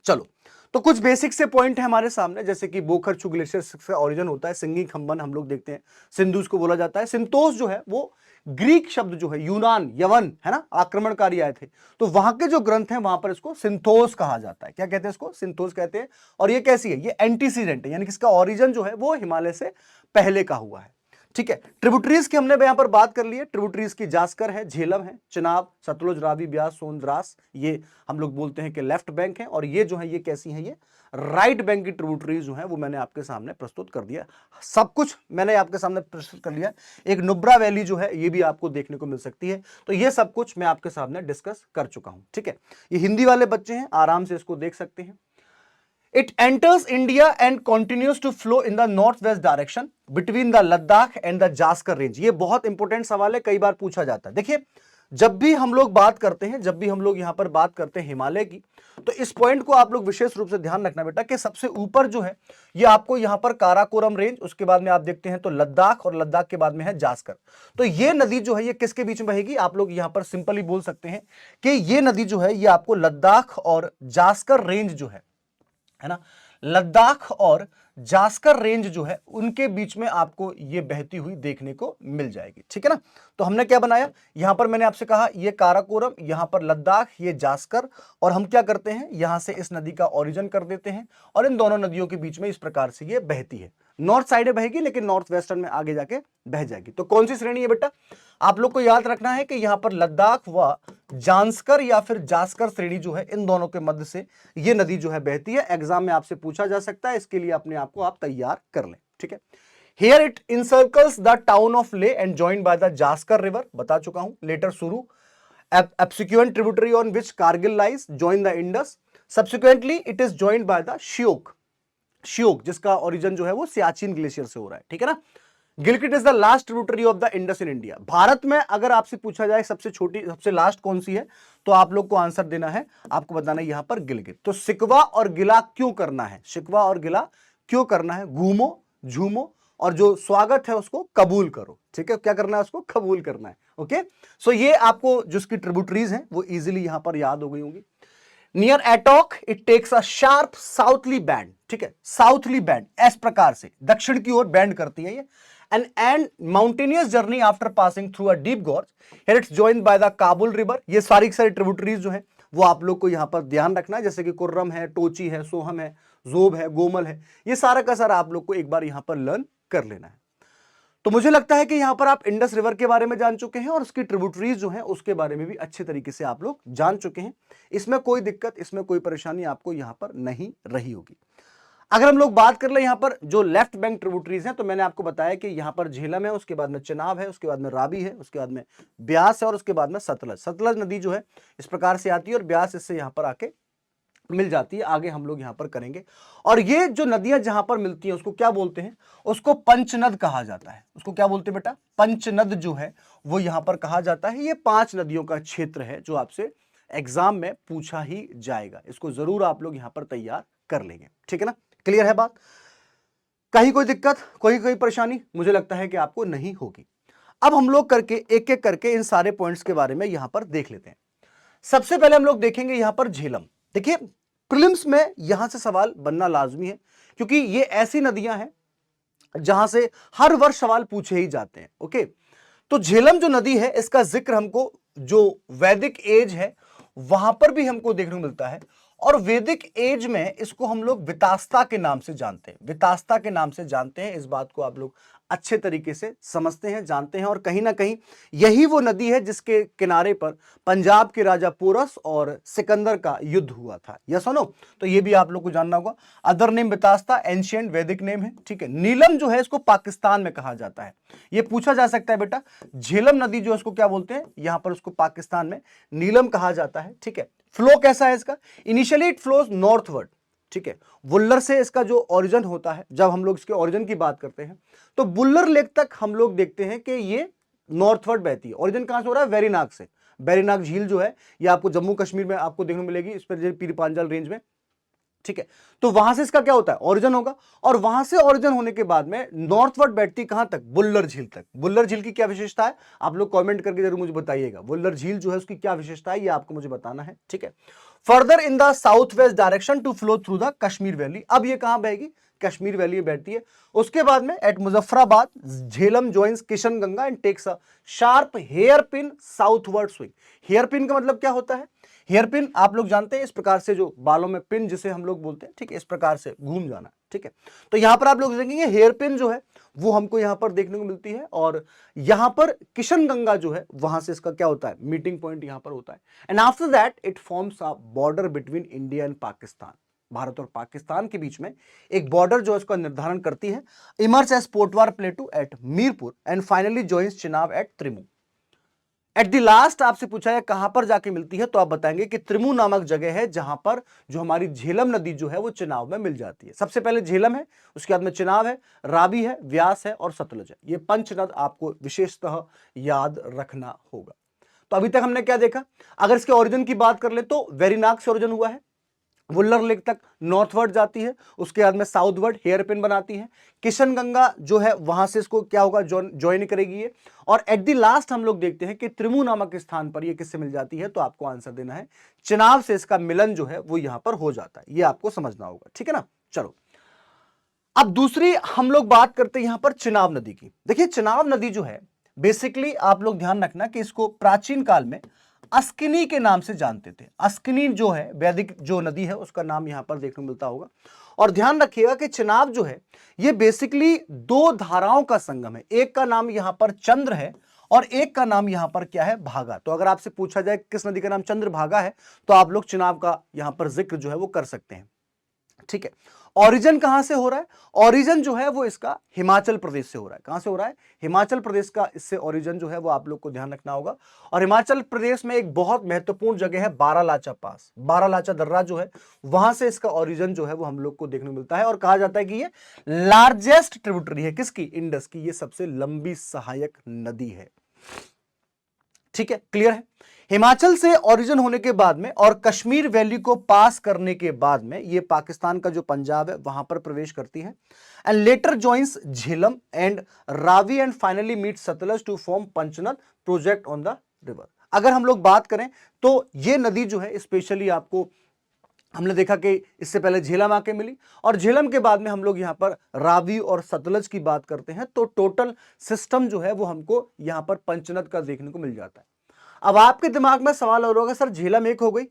चलो, तो कुछ बेसिक से पॉइंट है हमारे सामने, जैसे कि बोखरछु ग्लेशियर से ओरिजिन होता है, सिंगी खंबन हम लोग देखते हैं, सिंधु को बोला जाता है। सिंतोस जो है वो ग्रीक शब्द जो है, यूनान यवन है ना, आक्रमणकारी आए थे, तो वहां के जो ग्रंथ हैं वहां पर इसको सिंथोस कहा जाता है। क्या कहते हैं इसको, सिंथोस कहते हैं। और ये कैसी है, ये एंटीसीडेंट है, यानी कि इसका ओरिजिन जो है वो हिमालय से पहले का हुआ है, ठीक है। ट्रिब्यूटरीज की हमने यहां पर बात कर ली है, ट्रिब्यूटरीज की जास्कर है, झेलम है, चिनाब, सतलुज, रावी, ब्यास, सोन, द्रास, ये हम लोग बोलते हैं कि लेफ्ट बैंक है, और ये जो है ये कैसी है, ये राइट बैंक की ट्रिब्यूटरीज जो है वो मैंने आपके सामने प्रस्तुत कर दिया, सब कुछ मैंने आपके सामने प्रस्तुत कर लिया। एक नुब्रा वैली जो है ये भी आपको देखने को मिल सकती है, तो ये सब कुछ मैं आपके सामने डिस्कस कर चुका हूं, ठीक है। ये हिंदी वाले बच्चे हैं, आराम से इसको देख सकते हैं। It enters India and continues to flow in the northwest direction between the Ladakh and the Jaskar range। ये बहुत इंपॉर्टेंट सवाल है, कई बार पूछा जाता है। देखिए, जब भी हम लोग बात करते हैं, जब भी हम लोग यहां पर बात करते हैं हिमालय की, तो इस पॉइंट को आप लोग विशेष रूप से ध्यान रखना बेटा कि सबसे ऊपर जो है ये आपको यहां पर काराकोरम रेंज, उसके बाद में आप देखते हैं तो लद्दाख, और लद्दाख के बाद में है जास्कर। तो ये नदी जो है ये किसके बीच में बहेगी, आप लोग यहां पर सिंपली बोल सकते हैं कि ये नदी जो है ये आपको लद्दाख और जास्कर रेंज जो है ना, लद्दाख और जास्कर रेंज जो है उनके बीच में आपको ये बहती हुई देखने को मिल जाएगी, ठीक है ना। तो हमने क्या बनाया, यहां पर मैंने आपसे कहा ये काराकोरम, यहां पर लद्दाख, ये जास्कर, और हम क्या करते हैं यहां से इस नदी का ओरिजिन कर देते हैं, और इन दोनों नदियों के बीच में इस प्रकार से ये बहती है, नॉर्थ साइड बहेगी लेकिन नॉर्थ वेस्टर्न में आगे जाके बह जाएगी। तो कौन सी श्रेणी है बेटा, आप लोग को याद रखना है कि यहां पर लद्दाख व जांस्कर या फिर जास्कर श्रेणी जो है, इन दोनों के मध्य से ये नदी जो है बहती है। एग्जाम में आपसे पूछा जा सकता है, इसके लिए अपने आप को आप तैयार कर लें, ठीक है। Here it encircles the town of Leh and joined by the Jaskar river, बता चुका हूं। Later Suru, subsequent tributary on which Kargil lies, join the Indus. Subsequently it is joined by the Shyok, Shyok जिसका ओरिजिन जो है वो सियाचिन ग्लेशियर से हो रहा है, ठीक है ना। Gilgit is the last tributary of the Indus in India. Bharat में अगर आपसे पूछा जाए सबसे छोटी, सबसे लास्ट कौन सी है, तो आप लोग को आंसर देना है, आपको बताना है यहां पर गिलगित। तो शिकवा और गिला क्यों करना है, शिकवा और गिला क्यों करना है, घूमो झूमो और जो स्वागत है उसको कबूल करो, ठीक है। क्या करना है, उसको कबूल करना है, ओके। सो ये आपको जो इसकी ट्रिब्यूटरीज हैं वो इजीली यहां पर याद हो गई होंगी। Near Attock it takes a sharp southerly bend, ठीक है, साउथली बैंड इस प्रकार से दक्षिण की ओर बैंड करती है ये, and mountainous journey after passing through a deep gorge. Here it's joined by the Kabul river. ये सारी ट्रिब्यूटरीज जो है वो आप लोग को यहाँ पर ध्यान रखना है, जैसे कि कुर्रम है, टोची है, सोहम है, जोब है, गोमल है, ये सारा का सारा आप लोग को एक बार यहाँ पर लर्न कर लेना है। तो मुझे लगता है कि यहां पर आप इंडस रिवर के बारे में जान चुके हैं और उसकी ट्रिब्यूटरीज जो हैं उसके बारे में भी अच्छे तरीके से आप लोग जान चुके हैं। इसमें कोई दिक्कत, इसमें कोई परेशानी आपको यहां पर नहीं रही होगी। अगर हम लोग बात कर ले यहां पर जो लेफ्ट बैंक ट्रिब्यूटरीज हैं, तो मैंने आपको बताया कि यहां पर झेलम है, उसके बाद में चिनाब है, उसके बाद में रावी है, उसके बाद में ब्यास है और उसके बाद में सतलज। सतलज नदी जो है इस प्रकार से आती है और ब्यास इससे यहां पर आके मिल जाती है। आगे हम लोग यहां पर करेंगे। और ये जो नदियां जहां पर मिलती हैं उसको क्या बोलते हैं? उसको पंचनद कहा जाता है। उसको क्या बोलते हैं बेटा? पंचनद जो है वो यहां पर कहा जाता है। ये 5 नदियों का क्षेत्र है जो आपसे एग्जाम में पूछा ही जाएगा। इसको जरूर आप लोग यहां पर तैयार कर लेंगे, ठीक है ना? क्लियर है बात? कहीं कोई दिक्कत, कोई परेशानी मुझे लगता है कि आपको नहीं होगी। अब हम लोग करके एक एक करके इन सारे पॉइंट्स के बारे में यहां पर देख लेते हैं। सबसे पहले हम लोग देखेंगे यहां पर झेलम। देखिए, प्रीलिम्स में यहां से सवाल बनना लाजमी है, क्योंकि ये ऐसी नदियां हैं जहां से हर वर्ष सवाल पूछे ही जाते हैं। ओके, तो झेलम जो नदी है इसका जिक्र हमको जो वैदिक एज है वहां पर भी हमको देखने को मिलता है। और वैदिक एज में इसको हम लोग वितास्ता के नाम से जानते हैं। वितास्ता के नाम से जानते हैं, इस बात को आप लोग अच्छे तरीके से समझते हैं, जानते हैं। और कहीं ना कहीं यही वो नदी है जिसके किनारे पर पंजाब के राजा पोरस और सिकंदर का युद्ध हुआ था। यस और नो? तो ये भी आप लोग को जानना होगा। अदर नेम वितास्ता एंशिएंट वैदिक नेम है, ठीक है। नीलम जो है इसको पाकिस्तान में कहा जाता है। ये पूछा जा सकता है बेटा, झेलम नदी जो है इसको क्या बोलते हैं? यहां पर उसको पाकिस्तान में नीलम कहा जाता है, ठीक है। फ्लो कैसा है इसका? इनिशियली इट फ्लोज नॉर्थवर्ड, ठीक है। वुल्लर से इसका जो ओरिजिन होता है, जब हम लोग इसके ओरिजिन की बात करते हैं तो बुल्लर लेक तक हम लोग देखते हैं कि ये नॉर्थवर्ड बहती है। ओरिजिन कहां से हो रहा है? वेरीनाग से। वेरीनाग झील जो है ये आपको जम्मू कश्मीर में आपको देखने को मिलेगी, इस पर पीर पांजाल रेंज में, ठीक है। तो वहां से इसका क्या होता है? ओरिजिन होगा। और वहां से ओरिजिन होने के बाद में नॉर्थवर्ड बैठती कहां तक? बुल्लर झील तक। बुल्लर झील की क्या विशेषता है? आप लोग कमेंट करके जरूर मुझे बताइएगा। बुल्लर झील जो है उसकी क्या विशेषता है, ये आपको मुझे बताना है, ठीक है। Further in the south west direction to flow through the Kashmir valley. अब ये कहां बहेगी? कश्मीर वैली में बैठती है। उसके बाद में at Muzaffarabad Jhelum joins Kishan Ganga and takes a sharp hairpin southward swing. Hairpin का मतलब क्या होता है? हेयर पिन आप लोग जानते हैं, इस प्रकार से जो बालों में पिन जिसे हम लोग बोलते हैं, ठीक है, इस प्रकार से घूम जाना, ठीक है। तो यहां पर आप लोग देखेंगे हेयर पिन जो है वो हमको यहां पर देखने को मिलती है। और यहां पर किशन गंगा जो है वहां से इसका क्या होता है? मीटिंग पॉइंट यहां पर होता है। And after that it forms a border between India and Pakistan. Bharat और पाकिस्तान के बीच में एक बॉर्डर जो है उसका निर्धारण करती है। Emerge as Potwar plateau at Mirpur and finally joins Chenab at Trimmu. At the last आपसे पूछा है कहां पर जाके मिलती है, तो आप बताएंगे कि त्रिमू नामक जगह है जहां पर जो हमारी झेलम नदी जो है वो चिनाब में मिल जाती है। सबसे पहले झेलम है, उसके बाद में चिनाब है, रावी है, व्यास है और सतलज है। ये पंचनद आपको विशेषतः याद रखना होगा। तो अभी तक हमने क्या देखा? अगर इसके ओरिजिन की बात कर ले तो वेरीनाग से ओरिजिन हुआ है, वुल्लर लेक तक नॉर्थवर्ड जाती है, उसके बाद में साउथवर्ड हेयर पिन बनाती है। किशन गंगा जो है वहां से इसको क्या होगा? ज्वाइन करेगी ये। और एट द लास्ट हम लोग देखते हैं कि त्रिमू नामक स्थान पर ये किससे मिल जाती है, तो आपको आंसर देना है चिनाब से इसका मिलन जो है वो यहां पर हो जाता है। ये आपको समझना होगा, ठीक है ना? चलो, अब दूसरी हम लोग बात करते हैं यहां पर चिनाब नदी की। देखिए, चिनाब नदी जो है बेसिकली आप लोग ध्यान रखना कि इसको प्राचीन काल में अस्किनी के नाम से जानते थे। अस्किनी जो है वैदिक जो नदी है उसका नाम यहां पर देखने को मिलता होगा। और ध्यान रखिएगा कि चिनाब जो है ये बेसिकली 2 धाराओं का संगम है। एक का नाम यहां पर चंद्र है और एक का नाम यहां पर क्या है? भागा। तो अगर आपसे पूछा जाए किस नदी का नाम चंद्रभागा है, तो आप लोग चिनाब का यहां पर जिक्र जो है वो कर सकते हैं, ठीक है। ओरिजिन कहां से हो रहा है? ओरिजिन जो है वो इसका हिमाचल प्रदेश से हो रहा है। कहां से हो रहा है? हिमाचल प्रदेश का इससे ओरिजिन जो है वो आप लोग को ध्यान रखना होगा। और हिमाचल प्रदेश में एक बहुत महत्वपूर्ण जगह है बारालाचा पास, बारालाचा दर्रा जो है वहां से इसका ओरिजिन जो है वो हम लोग को देखने को मिलता है। और कहा जाता है कि ये लार्जेस्ट ट्रिब्यूटरी है किसकी? इंडस की। ये सबसे लंबी सहायक नदी है, ठीक है। क्लियर है? हिमाचल से ओरिजिन होने के बाद में और कश्मीर वैली को पास करने के बाद में ये पाकिस्तान का जो पंजाब है वहां पर प्रवेश करती है। And later joins Jhelum and Ravi and finally meet Sutlej to form Panchnad project on the river. अगर हम लोग बात करें तो ये नदी जो है स्पेशली आपको हमने देखा कि इससे पहले झेलम आके मिली, और झेलम के बाद में हम लोग यहाँ पर रावी और सतलज की बात करते हैं, तो टोटल सिस्टम जो है वो हमको यहाँ पर पंचनद का देखने को मिल जाता है। अब आपके दिमाग में सवाल और होगा, सर झेलम एक हो गई,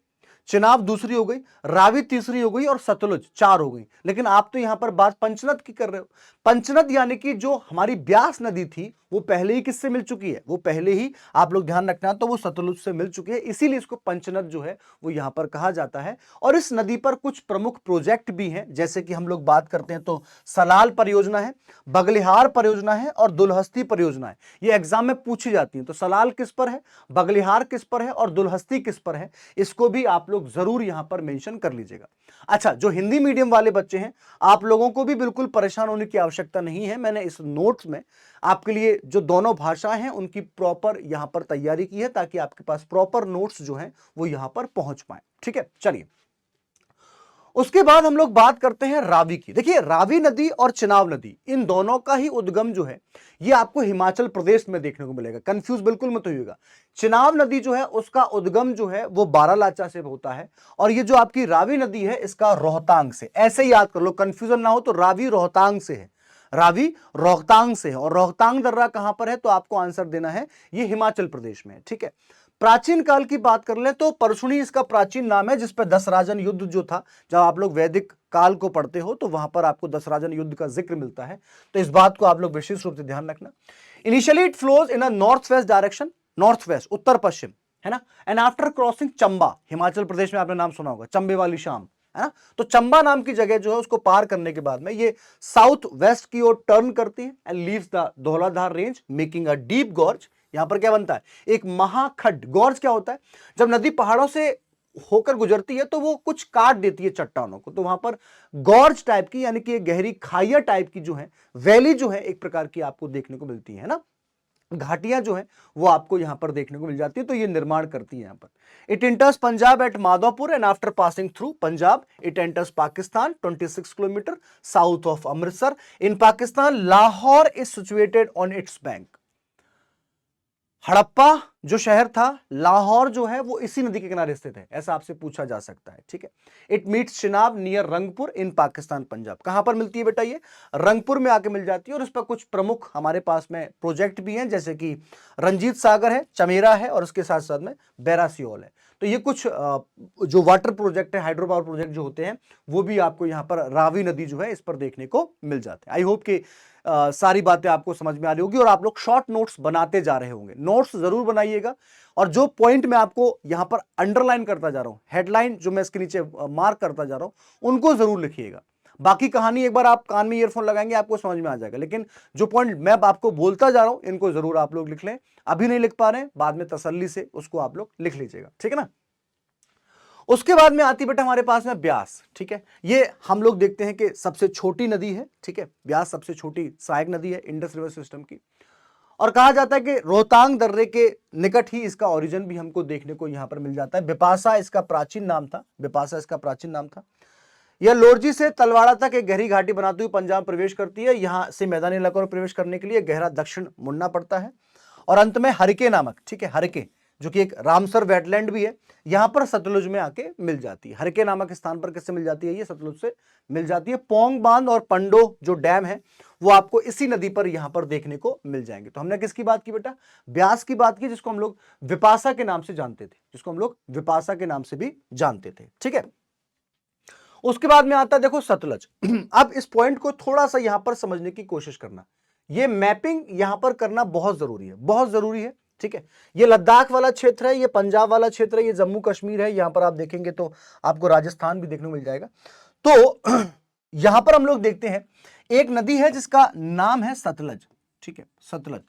चिनाब दूसरी हो गई, रावी तीसरी हो गई और सतलुज चार हो गई, लेकिन आप तो यहां पर बात पंचनद की कर रहे हो। पंचनद यानी कि जो हमारी ब्यास नदी थी वो पहले ही किससे मिल चुकी है, वो पहले ही आप लोग ध्यान रखना, तो वो सतलुज से मिल चुकी है, इसीलिए इसको पंचनद जो है वो यहां पर कहा जाता है। और इस नदी पर कुछ प्रमुख प्रोजेक्ट भी हैं, जैसे कि हम लोग बात करते हैं तो सलाल परियोजना है, बगलिहार परियोजना है और दुलहस्ती परियोजना है। ये एग्जाम में पूछी जाती है, तो सलाल किस पर है, बगलिहार किस पर है और दुलहस्ती किस पर है, इसको भी आप लोग जरूर यहां पर मेंशन कर लीजिएगा। अच्छा, जो हिंदी मीडियम वाले बच्चे हैं, आप लोगों को भी बिल्कुल परेशान होने की आवश्यकता नहीं है। मैंने इस नोट्स में आपके लिए जो दोनों भाषाएं हैं उनकी प्रॉपर यहां पर तैयारी की है, ताकि आपके पास प्रॉपर नोट्स जो हैं वो यहां पर पहुंच पाए। ठीक है, चलिए उसके बाद हम लोग बात करते हैं रावी की। देखिए, रावी नदी और चिनाब नदी, इन दोनों का ही उद्गम जो है ये आपको हिमाचल प्रदेश में देखने को मिलेगा, कंफ्यूज बिल्कुल मत होइएगा। चिनाब नदी जो है उसका उद्गम जो है वो बारालाचा से होता है, और ये जो आपकी रावी नदी है इसका रोहतांग से। ऐसे ही याद कर लो, कंफ्यूजन ना हो, तो रावी रोहतांग से है, रावी रोहतांग से है, और रोहतांग दर्रा कहां पर है, तो आपको आंसर देना है ये हिमाचल प्रदेश में है। ठीक है, प्राचीन काल की बात कर लें तो परशुनी इसका प्राचीन नाम है, जिस पर दसराजन युद्ध जो था, जब आप लोग वैदिक काल को पढ़ते हो तो वहां पर आपको दसराजन युद्ध का जिक्र मिलता है, तो इस बात को आप लोग विशेष रूप से ध्यान रखना। Initially it flows in a north west direction, north west उत्तर पश्चिम, है ना, and after crossing Chamba, Himachal Pradesh में आपने नाम सुना होगा चंबे वाली शाम, है ना, तो चंबा नाम की जगह जो है उसको पार करने के बाद में ये साउथ वेस्ट की ओर टर्न करती है and leaves the Dhauladhar range making a deep gorge. यहां पर क्या बनता है, एक महाखड्ड। गॉर्ज क्या होता है, जब नदी पहाड़ों से होकर गुजरती है तो वो कुछ काट देती है चट्टानों को, तो वहां पर गॉर्ज टाइप की, यानी कि गहरी खाइया टाइप की जो है वैली जो है एक प्रकार की आपको देखने को मिलती है ना, घाटियां जो है वो आपको यहां पर देखने को मिल जाती है, तो ये निर्माण करती है यहां पर। It enters Punjab at Madhopur and after passing through Punjab it enters Pakistan 26 kilometre south of Amritsar in Pakistan. Lahore is situated on its bank. Harappa जो शहर था, लाहौर जो है वो इसी नदी के किनारे स्थित है, ऐसा आपसे पूछा जा सकता है। ठीक है, it meets Chenab near Rangpur in Pakistan Punjab. कहां पर मिलती है बेटा, ये रंगपुर में आके मिल जाती है, और इस पर कुछ प्रमुख हमारे पास में प्रोजेक्ट भी हैं, जैसे कि रंजीत सागर है, चमेरा है, और उसके साथ साथ में बैरासियोल है। तो ये कुछ जो वाटर प्रोजेक्ट है, हाइड्रो पावर प्रोजेक्ट जो होते हैं, वो भी आपको यहाँ पर रावी नदी जो है इस पर देखने को मिल जाते हैं। आई होप कि सारी बातें आपको समझ में आ रही होगी, और आप लोग शॉर्ट नोट्स बनाते जा रहे होंगे। नोट्स जरूर बनाइएगा, और जो पॉइंट मैं आपको यहां पर अंडरलाइन करता जा रहा हूं, हेडलाइन जो मैं इसके नीचे मार्क करता जा रहा हूं, उनको जरूर लिखिएगा। बाकी कहानी एक बार आप कान में ईयरफोन लगाएंगे आपको समझ में आ जाएगा, लेकिन जो पॉइंट मैं आपको बोलता जा रहा हूं इनको जरूर आप लोग लिख लें। अभी नहीं लिख पा रहे हैं, बाद में तसल्ली से उसको आप लोग लिख लीजिएगा, ठीक है ना। उसके बाद में आती बेटा हमारे पास में ब्यास। ठीक है, ये हम लोग देखते हैं कि सबसे छोटी नदी है। ठीक है, ब्यास सबसे छोटी सहायक नदी है इंडस रिवर सिस्टम की, और कहा जाता है कि रोहतांग दर्रे के निकट ही इसका ओरिजिन भी हमको देखने को यहां पर मिल जाता है। बिपाशा इसका प्राचीन नाम था, बिपाशा इसका प्राचीन नाम था। यह लोरजी से तलवाड़ा तक एक गहरी घाटी बनाती हुई पंजाब प्रवेश करती है। यहां से मैदानी इलाकों में प्रवेश करने के लिए गहरा दक्षिण मुड़ना पड़ता है, और अंत में हरिके नामक, ठीक है, हरिके जो कि एक रामसर वेटलैंड भी है, यहां पर सतलुज में आके मिल जाती है। हरिके नामक स्थान पर किससे मिल जाती है, ये सतलुज से मिल जाती है। पोंग बांध और पंडो जो डैम है वो आपको इसी नदी पर यहां पर देखने को मिल जाएंगे। तो हमने किसकी बात की बेटा, ब्यास की बात की, जिसको हम लोग विपाशा के नाम से जानते थे, जिसको हम लोग विपाशा के नाम से भी जानते थे। ठीक है, उसके बाद में आता है देखो सतलज। अब इस पॉइंट को थोड़ा सा यहां पर समझने की कोशिश करना, ये मैपिंग यहां पर करना बहुत जरूरी है, बहुत जरूरी है। ठीक है, ये लद्दाख वाला क्षेत्र है, ये पंजाब वाला क्षेत्र है, ये जम्मू कश्मीर है, यहां पर आप देखेंगे तो आपको राजस्थान भी देखने को मिल जाएगा। तो यहां पर हम लोग देखते हैं एक नदी है जिसका नाम है सतलज। ठीक है, सतलज,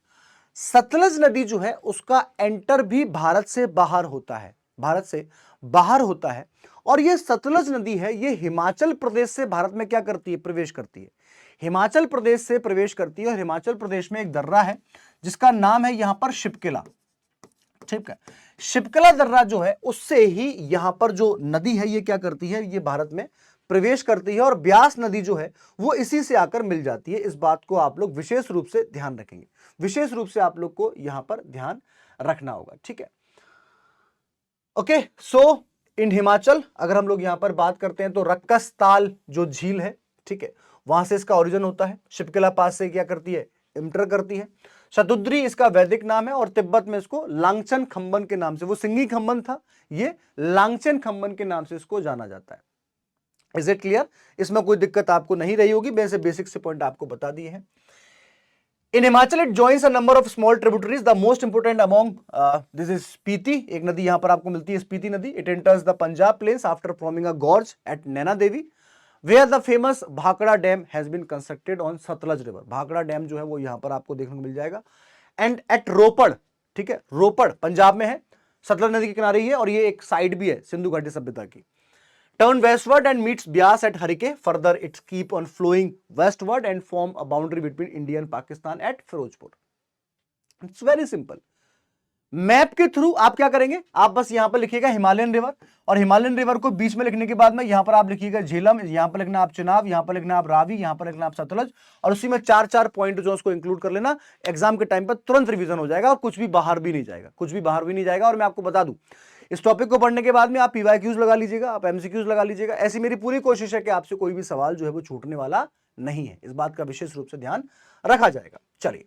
सतलज नदी जो है उसका एंटर भी भारत से बाहर होता है, भारत से बाहर होता है। और ये सतलज नदी है, ये हिमाचल प्रदेश से भारत में क्या करती है, प्रवेश करती है, हिमाचल प्रदेश से प्रवेश करती है। और हिमाचल प्रदेश में एक दर्रा है जिसका नाम है यहां पर शिपकिला। ठीक है, शिपकिला दर्रा जो है उससे ही यहां पर जो नदी है ये क्या करती है, ये भारत में प्रवेश करती है। और ब्यास नदी जो है वो इसी से आकर मिल जाती है। इस बात को आप लोग विशेष रूप से ध्यान रखेंगे, विशेष रूप से आप लोग को यहां पर ध्यान रखना होगा। ठीक है, ओके, सो इन हिमाचल अगर हम लोग यहां पर बात करते हैं तो रक्कसताल जो झील है, ठीक है, वहां से इसका ओरिजिन होता है। शिपकिला पास से क्या करती है, इंटर करती है। शतुद्री इसका वैदिक नाम है और तिब्बत में इसको लांगचन खंबन के नाम से, वो सिंगी खंबन था, ये लांगचन खंबन के नाम से इसको जाना जाता है। Is it clear? इसमें कोई दिक्कत आपको नहीं रही होगी, मैं से बेसिक से पॉइंट आपको बता दिए हैं। In Himachal, it joins a number of small tributaries. The most important among this is Spiti. एक नदी यहाँ पर आपको मिलती है, स्पीति नदी. It enters the Punjab plains after forming a gorge at Naina Devi, where the famous Bhakra Dam has been constructed on Satluj River. Bhakra dam जो है वो यहाँ पर आपको देखने को मिल जाएगा. And at रोपड़, ठीक है, रोपड़ पंजाब में है, सतलज नदी के किनारे ही है और ये एक साइड भी है सिंधु घाटी सभ्यता की. Turn westward and meets Bias at Harike. Further, it keep on flowing westward and form a boundary between India and Pakistan at Firozpur. It's very simple. Map के थ्रू आप क्या करेंगे, आप बस यहां पर लिखिएगा हिमालयन रिवर, और हिमालयन रिवर को बीच में लिखने के बाद में यहां पर आप लिखिएगा झेलम, यहां पर लिखना आप चिनाब, यहां पर लिखना आप रावी, यहां पर लिखना आप सतलज, और उसी में 4-4 पॉइंट जो उसको इंक्लूड कर लेना. एग्जाम के टाइम पर तुरंत रिवीजन हो जाएगा और कुछ भी बाहर भी नहीं जाएगा, कुछ भी बाहर भी नहीं जाएगा. और मैं आपको बता दूं, इस टॉपिक को पढ़ने के बाद में आप पीवाईक्यूज लगा लीजिएगा, आप एमसीक्यूज लगा लीजिएगा. ऐसी मेरी पूरी कोशिश है कि आपसे कोई भी सवाल जो है वो छूटने वाला नहीं है. इस बात का विशेष रूप से ध्यान रखा जाएगा. चलिए,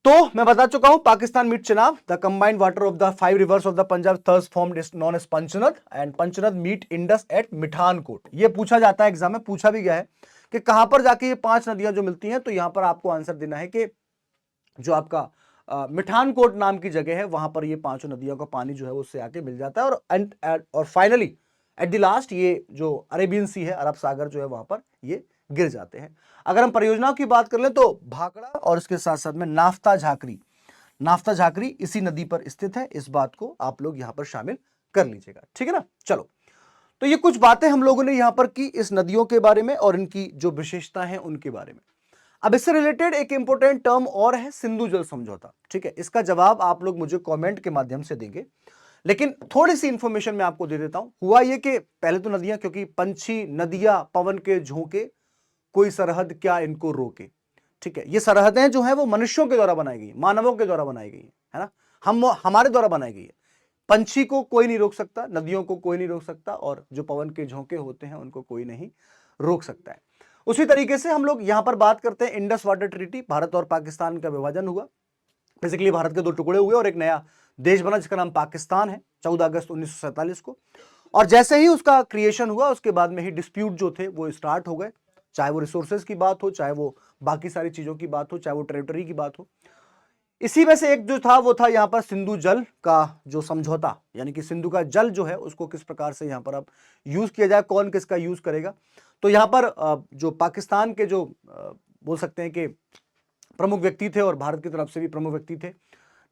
तो मैं बता चुका हूं, Pakistan meet Chenab, the combined water of the 5 rivers of the Punjab thus formed is known as Panchnad, and Panchnad meet Indus at Mithankot. ये पूछा जाता है एग्जाम में, पूछा भी गया है कि कहां पर जाके ये 5 नदियां जो मिलती हैं. तो यहां पर आपको आंसर देना है कि जो आपका मिठानकोट नाम की जगह है, वहां पर ये 5 नदियों का पानी जो है उससे आके मिल जाता है. और फाइनली एट द लास्ट ये जो अरेबियन सी है, अरब सागर जो है, वहां पर ये गिर जाते हैं. अगर हम परियोजनाओं की बात कर ले तो भाखड़ा और इसके साथ साथ में नाफ्ता झाकरी इसी नदी पर स्थित है. इस बात को आप लोग यहां पर शामिल कर लीजिएगा, ठीक है ना. चलो, तो ये कुछ बातें हम लोगों ने यहां पर की इस नदियों के बारे में और इनकी जो विशेषता है उनके बारे में. अब इससे रिलेटेड एक इंपॉर्टेंट टर्म और है, सिंधु जल समझौता. ठीक है, इसका जवाब आप लोग मुझे कमेंट के माध्यम से देंगे, लेकिन थोड़ी सी इंफॉर्मेशन मैं आपको दे देता हूं. हुआ ये कि पहले तो नदियां, क्योंकि पंछी नदियां पवन के झोंके, कोई सरहद क्या इनको रोके. ठीक है, ये सरहदें जो है वो मनुष्यों के द्वारा बनाई गई, मानवों के द्वारा बनाई गई है ना, हमारे द्वारा बनाई गई है. पंछी को कोई नहीं रोक सकता, नदियों को कोई नहीं रोक सकता, और जो पवन के झोंके होते हैं उनको कोई नहीं रोक सकता है. उसी तरीके से हम लोग यहां पर बात करते हैं इंडस वाटर ट्रीटी. भारत और पाकिस्तान का विभाजन हुआ, बेसिकली भारत के 2 टुकड़े हुए और एक नया देश बना जिसका नाम पाकिस्तान है 14 अगस्त 1947 को. और जैसे ही उसका क्रिएशन हुआ उसके बाद में ही डिस्प्यूट जो थे वो स्टार्ट हो गए, चाहे वो रिसोर्सेज की बात हो, चाहे वो बाकी सारी चीजों की बात हो, चाहे वो टेरिटरी की बात हो. इसी में से एक जो था वो था यहाँ पर सिंधु जल का जो समझौता, यानी कि सिंधु का जल जो है उसको किस प्रकार से यहाँ पर अब यूज किया जाए, कौन किसका यूज करेगा. तो यहाँ पर जो पाकिस्तान के जो बोल सकते हैं कि प्रमुख व्यक्ति थे और भारत की तरफ से भी प्रमुख व्यक्ति थे,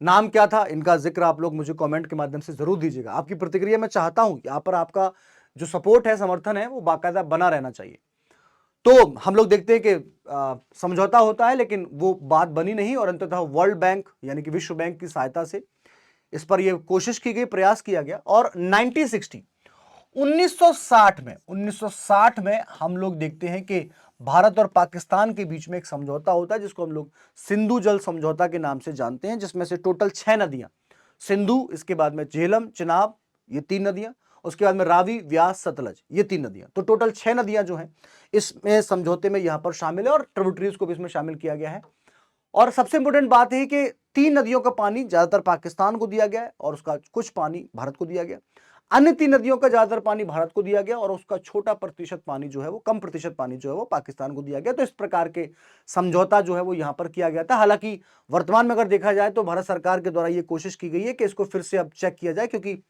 नाम क्या था, इनका जिक्र आप लोग मुझे कमेंट के माध्यम से जरूर दीजिएगा. आपकी प्रतिक्रिया मैं चाहता हूं, यहाँ पर आपका जो सपोर्ट है, समर्थन है, वो बाकायदा बना रहना चाहिए. तो हम लोग देखते हैं कि समझौता होता है लेकिन वो बात बनी नहीं, और अंततः वर्ल्ड बैंक यानी कि विश्व बैंक की सहायता से इस पर यह कोशिश की गई, प्रयास किया गया. और 1960 में हम लोग देखते हैं कि भारत और पाकिस्तान के बीच में एक समझौता होता है जिसको हम लोग सिंधु जल समझौता के नाम से जानते हैं, जिसमें से टोटल 6 नदियां, सिंधु, इसके बाद में झेलम, चिनाब, ये 3 नदियां, उसके बाद में रावी, व्यास, सतलज, ये 3 नदियां. तो टोटल 6 नदियां जो हैं इसमें समझौते में यहां पर शामिल है, और ट्रिब्यूटरीज को भी इसमें शामिल किया गया है. और सबसे इंपॉर्टेंट बात है कि 3 नदियों का पानी ज्यादातर पाकिस्तान को दिया गया है और उसका कुछ पानी भारत को दिया गया. अन्य 3 नदियों का ज्यादातर पानी भारत को दिया गया और उसका छोटा प्रतिशत पानी जो है वो, कम प्रतिशत पानी जो है वो पाकिस्तान को दिया गया. तो इस प्रकार के समझौता जो है वो यहां पर किया गया था. हालांकि वर्तमान में अगर देखा जाए तो भारत सरकार के द्वारा ये कोशिश की गई है कि इसको फिर से अब चेक किया जाए, क्योंकि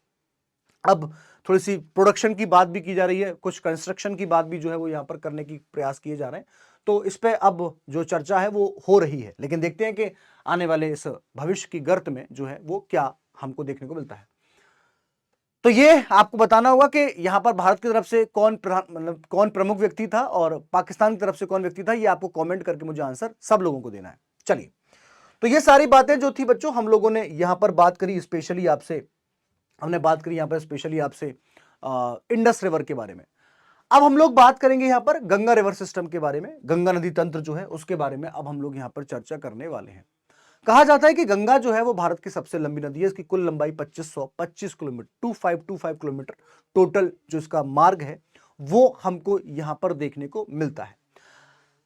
अब थोड़ी सी प्रोडक्शन की बात भी की जा रही है, कुछ कंस्ट्रक्शन की बात भी जो है वो यहाँ पर करने की प्रयास किए जा रहे हैं. तो इस पे अब जो चर्चा है वो हो रही है, लेकिन देखते हैं कि आने वाले इस भविष्य की गर्त में जो है वो क्या हमको देखने को मिलता है. तो ये आपको बताना होगा कि यहाँ पर भारत की तरफ से कौन कौन प्रमुख व्यक्ति था और पाकिस्तान की तरफ से कौन व्यक्ति था, ये आपको कमेंट करके मुझे आंसर सब लोगों को देना है. चलिए, तो ये सारी बातें जो थी बच्चों हम लोगों ने यहाँ पर बात करी, स्पेशली आपसे हमने बात करी यहाँ पर स्पेशली आपसे इंडस रिवर के बारे में. अब हम लोग बात करेंगे यहाँ पर गंगा रिवर सिस्टम के बारे में, गंगा नदी तंत्र जो है उसके बारे में अब हम लोग यहाँ पर चर्चा करने वाले हैं. कहा जाता है कि गंगा जो है वो भारत की सबसे लंबी नदी है। इसकी कुल लंबाई 2525 किलोमीटर 2525 किलोमीटर टोटल जो इसका मार्ग है वो हमको यहां पर देखने को मिलता है।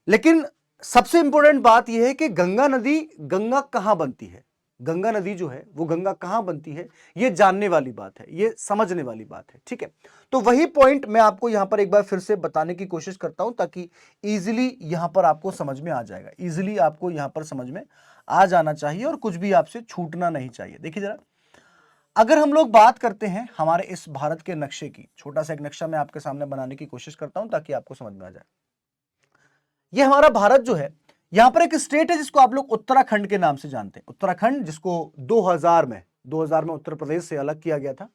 लेकिन सबसे इंपॉर्टेंट बात यह है कि गंगा कहां बनती है, गंगा नदी जो है वो गंगा कहां बनती है, ये जानने वाली बात है, ये समझने वाली बात है। ठीक है, तो वही पॉइंट मैं आपको यहां पर एक बार फिर से बताने की कोशिश करता हूं ताकि इजीली यहां पर आपको समझ में आ जाएगा, इजीली आपको यहां पर समझ में आ जाना चाहिए और कुछ भी आपसे छूटना नहीं चाहिए। देखिए जरा, अगर हम लोग बात करते हैं हमारे इस भारत के नक्शे की, छोटा सा एक नक्शा मैं आपके सामने बनाने की कोशिश करता हूं ताकि आपको समझ में आ जाए। ये हमारा भारत जो है, यहां पर एक स्टेट है जिसको आप लोग उत्तराखंड के नाम से जानते हैं। उत्तराखंड जिसको 2000 में उत्तर प्रदेश से अलग किया गया था।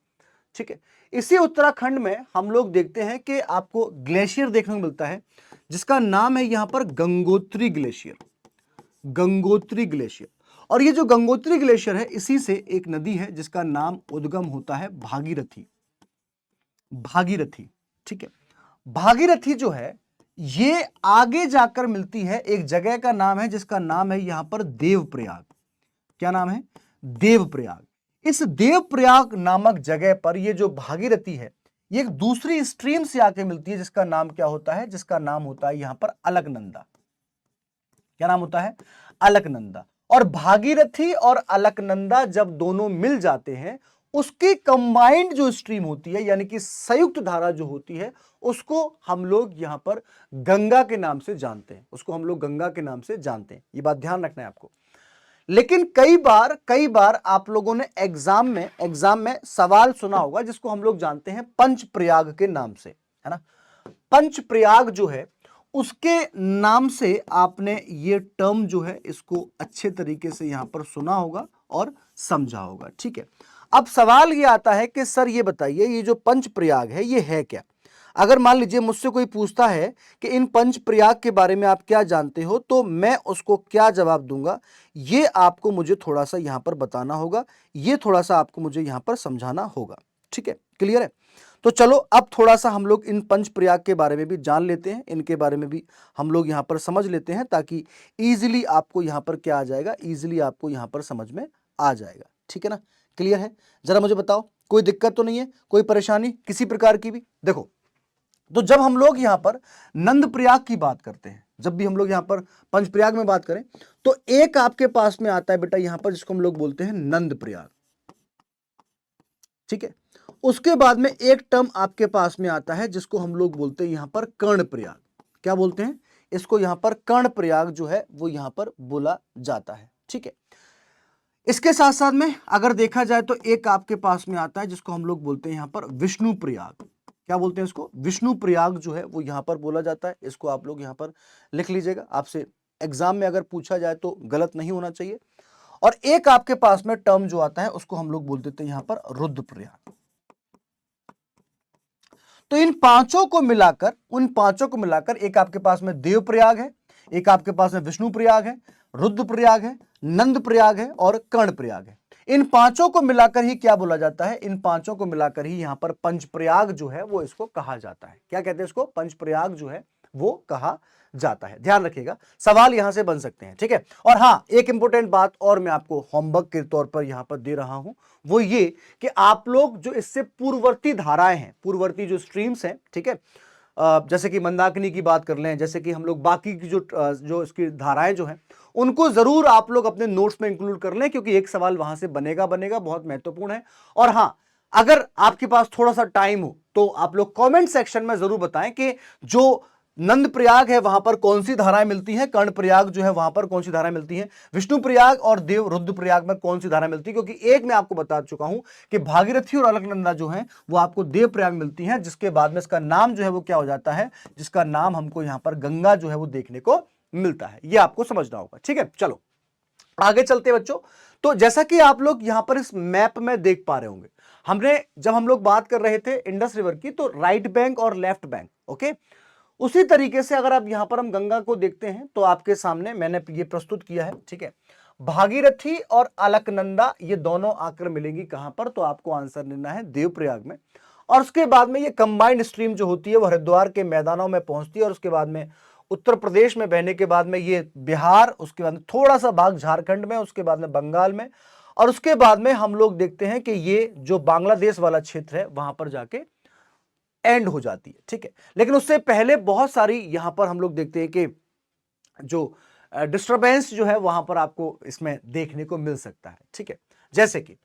ठीक है, इसी उत्तराखंड में हम लोग देखते हैं कि आपको ग्लेशियर देखने को मिलता है जिसका नाम है यहां पर गंगोत्री ग्लेशियर, गंगोत्री ग्लेशियर। और ये जो गंगोत्री ग्लेशियर है इसी से एक नदी है जिसका नाम उद्गम होता है भागीरथी, भागीरथी। ठीक है, भागीरथी जो है ये आगे जाकर मिलती है एक जगह का नाम है जिसका नाम है यहां पर देवप्रयाग। क्या नाम है? देवप्रयाग। इस देवप्रयाग नामक जगह पर ये जो भागीरथी है ये एक दूसरी स्ट्रीम से आके मिलती है जिसका नाम क्या होता है? जिसका नाम होता है यहां पर अलकनंदा। क्या नाम होता है? अलकनंदा। और भागीरथी और अलकनंदा जब दोनों मिल जाते हैं उसकी कंबाइंड जो स्ट्रीम होती है यानी कि संयुक्त धारा जो होती है उसको हम लोग यहां पर गंगा के नाम से जानते हैं, उसको हम लोग गंगा के नाम से जानते हैं। ये बात ध्यान रखना है आपको। लेकिन कई बार आप लोगों ने एग्जाम में सवाल सुना होगा जिसको हम लोग जानते हैं पंचप्रयाग के नाम से, है ना। पंचप्रयाग जो है उसके नाम से आपने ये टर्म जो है इसको अच्छे तरीके से यहां पर सुना होगा और समझा होगा। ठीक है, अब सवाल ये आता है कि सर ये बताइए ये जो पंचप्रयाग है ये है क्या? अगर मान लीजिए मुझसे कोई पूछता है कि इन पंचप्रयाग के बारे में आप क्या जानते हो तो मैं उसको क्या जवाब दूंगा, ये आपको मुझे थोड़ा सा यहां पर बताना होगा, ये थोड़ा सा आपको मुझे यहां पर समझाना होगा। ठीक है, क्लियर है? तो चलो अब थोड़ा सा हम लोग इन पंचप्रयाग के बारे में भी जान लेते हैं, इनके बारे में भी हम लोग यहां पर समझ लेते हैं ताकि इजीली आपको यहां पर क्या आ जाएगा, इजीली आपको यहां पर समझ में आ जाएगा। ठीक है ना, क्लियर है? जरा मुझे बताओ कोई दिक्कत तो नहीं है, कोई परेशानी किसी प्रकार की भी? देखो, तो जब हम लोग यहां पर नंदप्रयाग की बात करते हैं, जब भी हम लोग यहां पर पंचप्रयाग में बात करें तो एक आपके पास में आता है बेटा यहां पर जिसको हम लोग बोलते हैं नंदप्रयाग। ठीक है, उसके बाद में एक टर्म आपके पास में आता है जिसको हम लोग बोलते हैं यहां पर कर्णप्रयाग। क्या बोलते हैं इसको? यहां पर कर्णप्रयाग जो है वो यहां पर बोला जाता है। ठीक है, इसके साथ साथ में अगर देखा जाए तो एक आपके पास में आता है जिसको हम लोग बोलते हैं यहां पर विष्णुप्रयाग। क्या बोलते हैं इसको? विष्णुप्रयाग जो है वो यहां पर बोला जाता है। इसको आप लोग यहां पर लिख लीजिएगा, आपसे एग्जाम में अगर पूछा जाए तो गलत नहीं होना चाहिए। और एक आपके पास में टर्म जो आता है उसको हम लोग बोल देते हैं यहां पर रुद्रप्रयाग। तो इन पांचों को मिलाकर एक आपके पास में देवप्रयाग है, एक आपके पास में विष्णुप्रयाग है, रुद्रप्रयाग है, नंदप्रयाग है और कर्णप्रयाग है। इन पांचों को मिलाकर ही क्या बोला जाता है? इन पांचों को मिलाकर ही यहां पर पंचप्रयाग जो है वो इसको कहा जाता है। क्या कहते हैं इसको? पंचप्रयाग जो है वो कहा जाता है। ध्यान रखिएगा, सवाल यहां से बन सकते हैं। ठीक है, और हां, एक इंपॉर्टेंट बात और मैं आपको होमवर्क के तौर पर यहां पर दे रहा हूं, वो ये कि आप लोग जो इससे पूर्ववर्ती धाराएं हैं, पूर्ववर्ती जो स्ट्रीम्स हैं, ठीक है, जैसे कि मंदाकिनी की बात कर लें, जैसे कि हम लोग बाकी की जो इसकी धाराएं जो हैं उनको जरूर आप लोग अपने नोट्स में इंक्लूड कर लें क्योंकि एक सवाल वहां से बनेगा, बहुत महत्वपूर्ण है। और हां, अगर आपके पास थोड़ा सा टाइम हो तो आप लोग कमेंट सेक्शन में जरूर बताएं कि जो नंद प्रयाग है वहां पर कौन सी धाराएं मिलती हैं, कर्ण प्रयाग जो है वहां पर कौन सी धाराएं मिलती हैं, विष्णु प्रयाग और देव रुद्र प्रयाग में कौन सी धारा मिलती है। क्योंकि एक मैं आपको बता चुका हूं कि भागीरथी और अलकनंदा जो है वो आपको देव प्रयाग मिलती हैं, जिसके बाद में इसका नाम जो है वो क्या हो जाता है, जिसका नाम हमको यहां पर गंगा जो है वो देखने को मिलता है। ये आपको समझना होगा। ठीक है, चलो आगे चलते हैं बच्चों। तो जैसा कि आप लोग यहां पर इस मैप में देख पा रहे होंगे, जब हम लोग बात कर रहे थे इंडस रिवर की तो राइट बैंक और लेफ्ट बैंक, ओके, उसी तरीके से अगर आप यहां पर हम गंगा को देखते हैं तो आपके सामने मैंने ये प्रस्तुत किया है। ठीक है, भागीरथी और अलकनंदा ये दोनों आकर मिलेंगी कहां पर, तो आपको आंसर देना है देवप्रयाग में। और उसके बाद में ये कंबाइंड स्ट्रीम जो होती है वो हरिद्वार के मैदानों में पहुंचती है और उसके बाद में उत्तर प्रदेश में बहने के बाद में ये बिहार, उसके बाद में थोड़ा सा भाग झारखंड में, उसके बाद में बंगाल में, और उसके बाद में हम लोग देखते हैं कि ये जो बांग्लादेश वाला क्षेत्र है वहां पर जाके एंड हो जाती है। ठीक है, लेकिन उससे पहले बहुत सारी यहां पर हम लोग देखते हैं कि जो डिस्टरबेंस जो है वहां पर आपको इसमें देखने को मिल सकता है। ठीक है, जैसे कि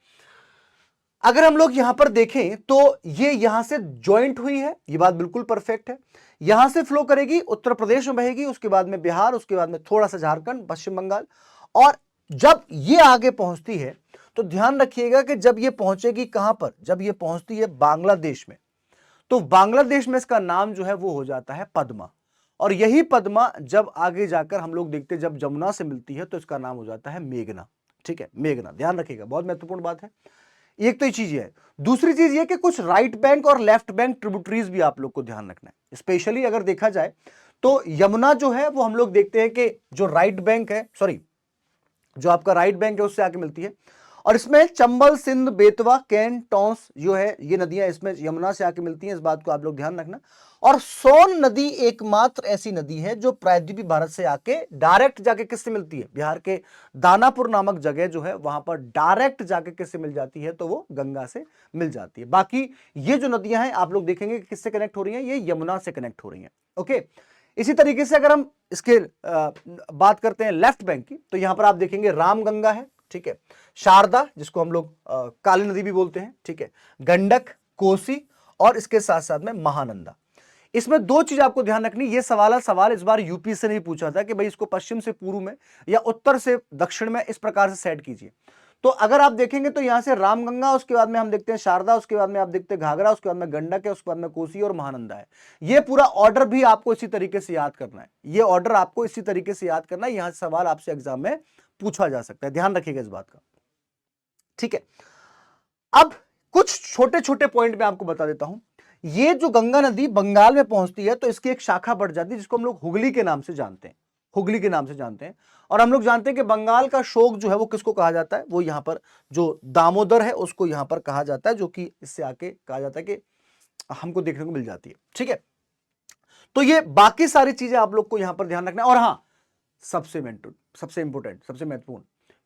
अगर हम लोग यहां पर देखें तो ये यहां से ज्वाइंट हुई है, ये बात बिल्कुल परफेक्ट है। यहां से फ्लो करेगी, उत्तर प्रदेश में बहेगी, उसके बाद में बिहार, उसके बाद में थोड़ा सा झारखंड, पश्चिम बंगाल, और जब ये आगे पहुंचती है तो ध्यान रखिएगा कि जब ये पहुंचेगी कहां पर, जब ये पहुंचती है बांग्लादेश में, तो बांग्लादेश में इसका नाम जो है वो हो जाता है पद्मा। और यही पद्मा जब आगे जाकर हम लोग देखते हैं जब जमुना से मिलती है तो इसका नाम हो जाता है मेघना। ठीक है, मेघना, ध्यान रखिएगा, बहुत महत्वपूर्ण बात है। एक तो ये चीज है, दूसरी चीज ये कि कुछ राइट बैंक और लेफ्ट बैंक ट्रिब्यूटरीज भी आप लोग को ध्यान रखना है। स्पेशली अगर देखा जाए तो यमुना जो है वो हम लोग देखते हैं कि जो राइट बैंक है, सॉरी, जो आपका राइट बैंक है उससे आके मिलती है, और इसमें चंबल, सिंध, बेतवा, कैन, टॉन्स जो है ये नदियां इसमें यमुना से आके मिलती हैं, इस बात को आप लोग ध्यान रखना। और सोन नदी एकमात्र ऐसी नदी है जो प्रायद्वीपीय भारत से आके डायरेक्ट जाके किससे मिलती है, बिहार के दानापुर नामक जगह जो है वहां पर डायरेक्ट जाके किससे मिल जाती है, तो वो गंगा से मिल जाती है। बाकी ये जो नदियां हैं आप लोग देखेंगे किससे कनेक्ट हो रही हैं, ये यमुना से कनेक्ट हो रही हैं। ओके, इसी तरीके से अगर हम इसके बात करते हैं लेफ्ट बैंक की, तो यहां पर आप देखेंगे रामगंगा है, ठीक है, शारदा जिसको हम लोग काली नदी भी बोलते हैं, ठीक है, गंडक, कोसी, और इसके साथ साथ में महानंदा। इसमें दो चीज आपको ध्यान रखनी, ये सवाल इस बार यूपी से नहीं पूछा था कि भाई इसको पश्चिम से पूर्व में या उत्तर से दक्षिण में इस प्रकार से सेट कीजिए। तो अगर आप देखेंगे तो यहां से रामगंगा, उसके बाद में हम देखते हैं शारदा, उसके बाद में आप देखते हैं घाघरा, उसके बाद में गंडक है, उसके बाद में कोसी और महानंदा है। ये पूरा ऑर्डर भी आपको इसी तरीके से याद करना है, ये ऑर्डर आपको इसी तरीके से याद करना है, यहां सवाल आपसे एग्जाम में पूछा जा सकता है, ध्यान रखिएगा इस बात का। ठीक है, अब कुछ छोटे छोटे पॉइंट मैं आपको बता देता हूं। ये जो गंगा नदी बंगाल में पहुंचती है तो इसकी एक शाखा बढ़ जाती है जिसको हम लोग हुगली के नाम से जानते हैं, हुगली के नाम से जानते हैं। और हम लोग जानते हैं कि बंगाल का शोक जो है वो किसको कहा जाता है, वो यहां पर जो दामोदर है उसको यहां पर कहा जाता है, जो कि इससे आके कहा जाता है कि हमको देखने को मिल जाती है। ठीक है, तो ये बाकी सारी चीजें आप लोग को यहां पर ध्यान रखना है। और हां, सबसे इंपोर्टेंट, सबसे महत्वपूर्ण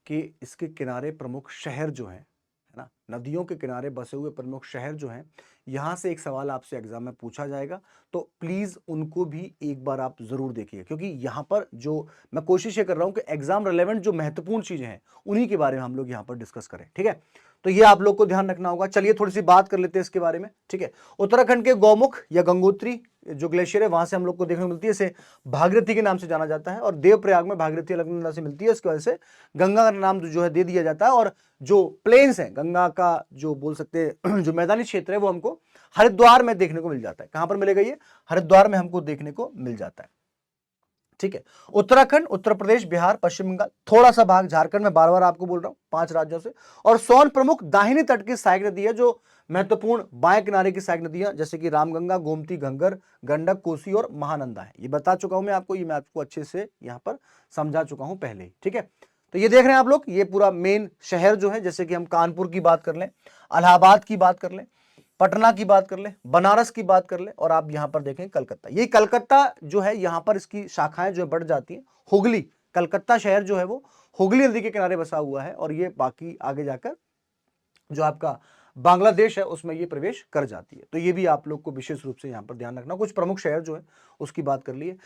कि इसके किनारे प्रमुख शहर जो हैं, है ना, नदियों के किनारे बसे हुए प्रमुख शहर जो हैं, यहां से एक सवाल आपसे एग्जाम में पूछा जाएगा, तो प्लीज उनको भी एक बार आप जरूर देखिए, क्योंकि यहां पर जो मैं कोशिश ये कर रहा हूं कि एग्जाम रिलेवेंट जो महत्वपूर्ण चीजें हैं उन्हीं के बारे में हम लोग यहां पर डिस्कस करें। ठीक है, तो ये आप लोग को ध्यान रखना होगा। चलिए थोड़ी सी बात कर लेते हैं इसके बारे में। ठीक है, उत्तराखंड के गौमुख या गंगोत्री जो ग्लेशियर है वहां से हम लोग को देखने को मिलती है, इसे भागीरथी के नाम से जाना जाता है, और देवप्रयाग में भागीरथी अलकनंदा से मिलती है, इसकी वजह से गंगा का नाम जो है दे दिया जाता है। और जो प्लेन्स है गंगा का, जो बोल सकते हैं जो मैदानी क्षेत्र है, वो हमको हरिद्वार में देखने को मिल जाता है। कहां पर मिलेगा ये, हरिद्वार में हमको देखने को मिल जाता है। ठीक है, उत्तराखंड, उत्तर प्रदेश, बिहार, पश्चिम बंगाल, थोड़ा सा भाग झारखंड में, बार बार आपको बोल रहा हूं 5 राज्यों से। और सोन प्रमुख दाहिनी तट की सहायक नदी है, जो महत्वपूर्ण बाएं किनारे की सहायक नदियां जैसे कि रामगंगा, गोमती, घंगर, गंडक, कोसी और महानंदा है। ये बता चुका हूं मैं आपको, ये मैं आपको अच्छे से यहां पर समझा चुका हूं पहले ही। ठीक है, तो ये देख रहे हैं आप लोग, ये पूरा मेन शहर जो है, जैसे कि हम कानपुर की बात कर लें, इलाहाबाद की बात कर लें, पटना की बात कर ले, बनारस की बात कर ले, और आप यहां पर देखें कलकत्ता। ये कलकत्ता जो है यहां पर इसकी शाखाएं जो बढ़ जाती हैं। हुगली, कलकत्ता शहर जो है वो हुगली नदी के किनारे बसा हुआ है, और ये बाकी आगे जाकर जो आपका बांग्लादेश है उसमें ये प्रवेश कर जाती है। तो ये भी आप लोग को विशेष रूप से यहां पर ध्यान रखना। कुछ प्रमुख शहर जो है उसकी बात कर लिए।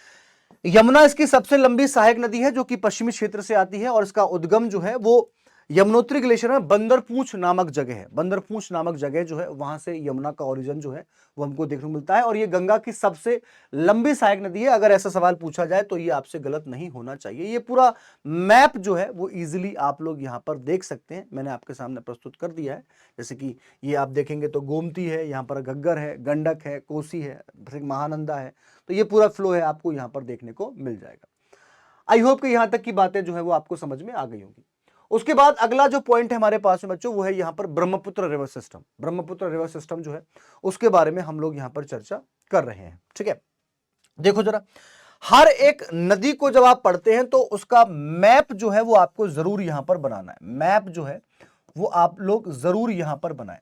यमुना इसकी सबसे लंबी सहायक नदी है, जो कि पश्चिमी क्षेत्र से आती है, और इसका उद्गम जो है वो यमुनोत्री ग्लेशियर में बंदरपूंछ नामक जगह है। बंदरपूंछ नामक जगह जो है वहां से यमुना का ओरिजिन जो है वो हमको देखने को मिलता है, और ये गंगा की सबसे लंबी सहायक नदी है। अगर ऐसा सवाल पूछा जाए तो ये आपसे गलत नहीं होना चाहिए। ये पूरा मैप जो है वो इजीली आप लोग यहाँ पर देख सकते हैं, मैंने आपके सामने प्रस्तुत कर दिया है। जैसे कि ये आप देखेंगे तो गोमती है, यहाँ पर घग्गर है, गंडक है, कोसी है, महानंदा है, तो ये पूरा फ्लो है आपको यहाँ पर देखने को मिल जाएगा। आई होप कि यहाँ तक की बातें जो है वो आपको समझ में आ गई होंगी। उसके बाद अगला जो पॉइंट है हमारे पास में बच्चों, वो है यहाँ पर Brahmaputra river system. Brahmaputra river system जो है उसके बारे में हम लोग यहाँ पर चर्चा कर रहे हैं। ठीक है, देखो जरा, हर एक नदी को जब आप पढ़ते हैं तो उसका मैप जो है वो आपको जरूर यहां पर बनाना है। मैप जो है वो आप लोग जरूर यहां पर बनाएं।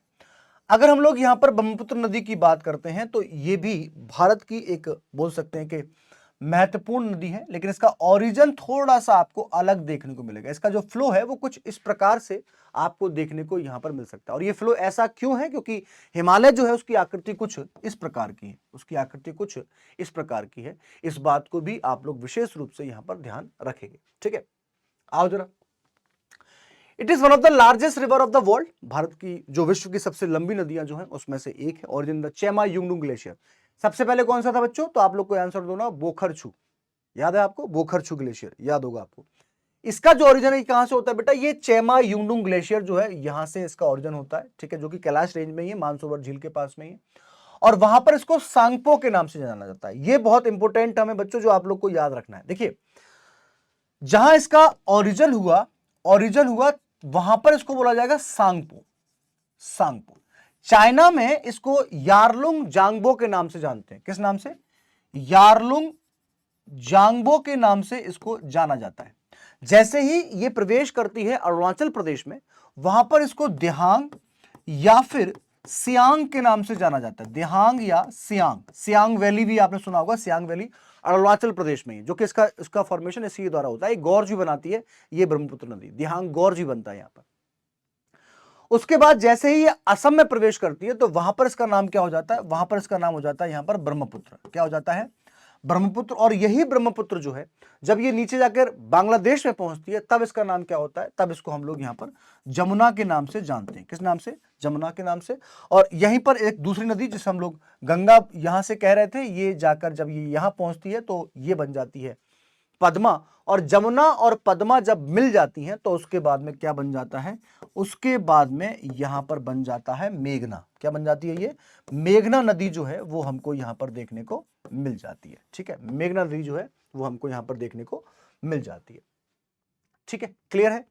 अगर हम लोग यहां पर ब्रह्मपुत्र नदी की बात करते हैं तो ये भी भारत की एक, बोल सकते हैं कि महत्वपूर्ण नदी है, लेकिन इसका ओरिजिन थोड़ा सा आपको अलग देखने को मिलेगा। इसका जो फ्लो है वो कुछ इस प्रकार से आपको देखने को यहां पर मिल सकता है। और ये फ्लो ऐसा क्यों है? क्योंकि हिमालय जो है उसकी आकृति कुछ इस प्रकार की है, उसकी आकृति कुछ इस प्रकार की है। इस बात को भी आप लोग विशेष रूप से यहां पर ध्यान रखेंगे। ठीक है, आओ जरा। It is one of the largest river of the world. Bharat की जो विश्व की सबसे लंबी नदियां जो हैं उसमें से एक है, origin the Chema Yungdung glacier. सबसे पहले कौन सा था बच्चों? तो आप लोग को आंसर दो ना, बोखरछू। याद है आपको? बोखरछू ग्लेशियर याद होगा आपको। इसका जो ओरिजिन है कहां से होता है बेटा? ये चेमा युंगडुंग ग्लेशियर जो है यहां से इसका ओरिजिन होता है। ठीक है, जो कि कैलाश रेंज में ही है, मानसरोवर झील के पास में ही है। और वहां पर इसको सांगपो के नाम से जाना जाता है। ये बहुत इंपॉर्टेंट टर्म है बच्चों, जो आप लोग को याद रखना है। देखिए, जहां इसका ओरिजिन हुआ वहां पर इसको बोला जाएगा सांगपो। सांगपो। चाइना में इसको यारलुंग जांगबो के नाम से जानते हैं। किस नाम से? यारलुंग जांगबो के नाम से इसको जाना जाता है। जैसे ही ये प्रवेश करती है अरुणाचल प्रदेश में, वहां पर इसको दिहांग या फिर सियांग के नाम से जाना जाता है। दिहांग या सियांग। सियांग वैली भी आपने सुना होगा, सियांग वैली अरुणाचल प्रदेश में ही, जो कि इसका फॉर्मेशन इसी द्वारा होता है। एक गॉर्ज भी बनाती है ये ब्रह्मपुत्र नदी, दिहांग गॉर्ज भी बनता है यहां पर। उसके बाद जैसे ही ये असम में प्रवेश करती है तो वहां पर इसका नाम क्या हो जाता है? वहां पर इसका नाम हो जाता है यहां पर ब्रह्मपुत्र। क्या हो जाता है? ब्रह्मपुत्र। और यही ब्रह्मपुत्र जो है जब ये नीचे जाकर बांग्लादेश में पहुंचती है तब इसका नाम क्या होता है? तब इसको हम लोग यहां पर जमुना के नाम से जानते हैं। किस नाम से? जमुना के नाम से। और यहीं पर एक दूसरी नदी जिसे हम लोग गंगा यहां से कह रहे थे, ये जाकर जब ये यहां पहुंचती है तो ये बन जाती है पद्मा। और जमुना और पद्मा जब मिल जाती हैं तो उसके बाद में क्या बन जाता है? उसके बाद में यहां पर बन जाता है मेघना। क्या बन जाती है? ये मेघना नदी जो है वो हमको यहां पर देखने को मिल जाती है। ठीक है, मेघना नदी जो है वो हमको यहां पर देखने को मिल जाती है। ठीक है, क्लियर है?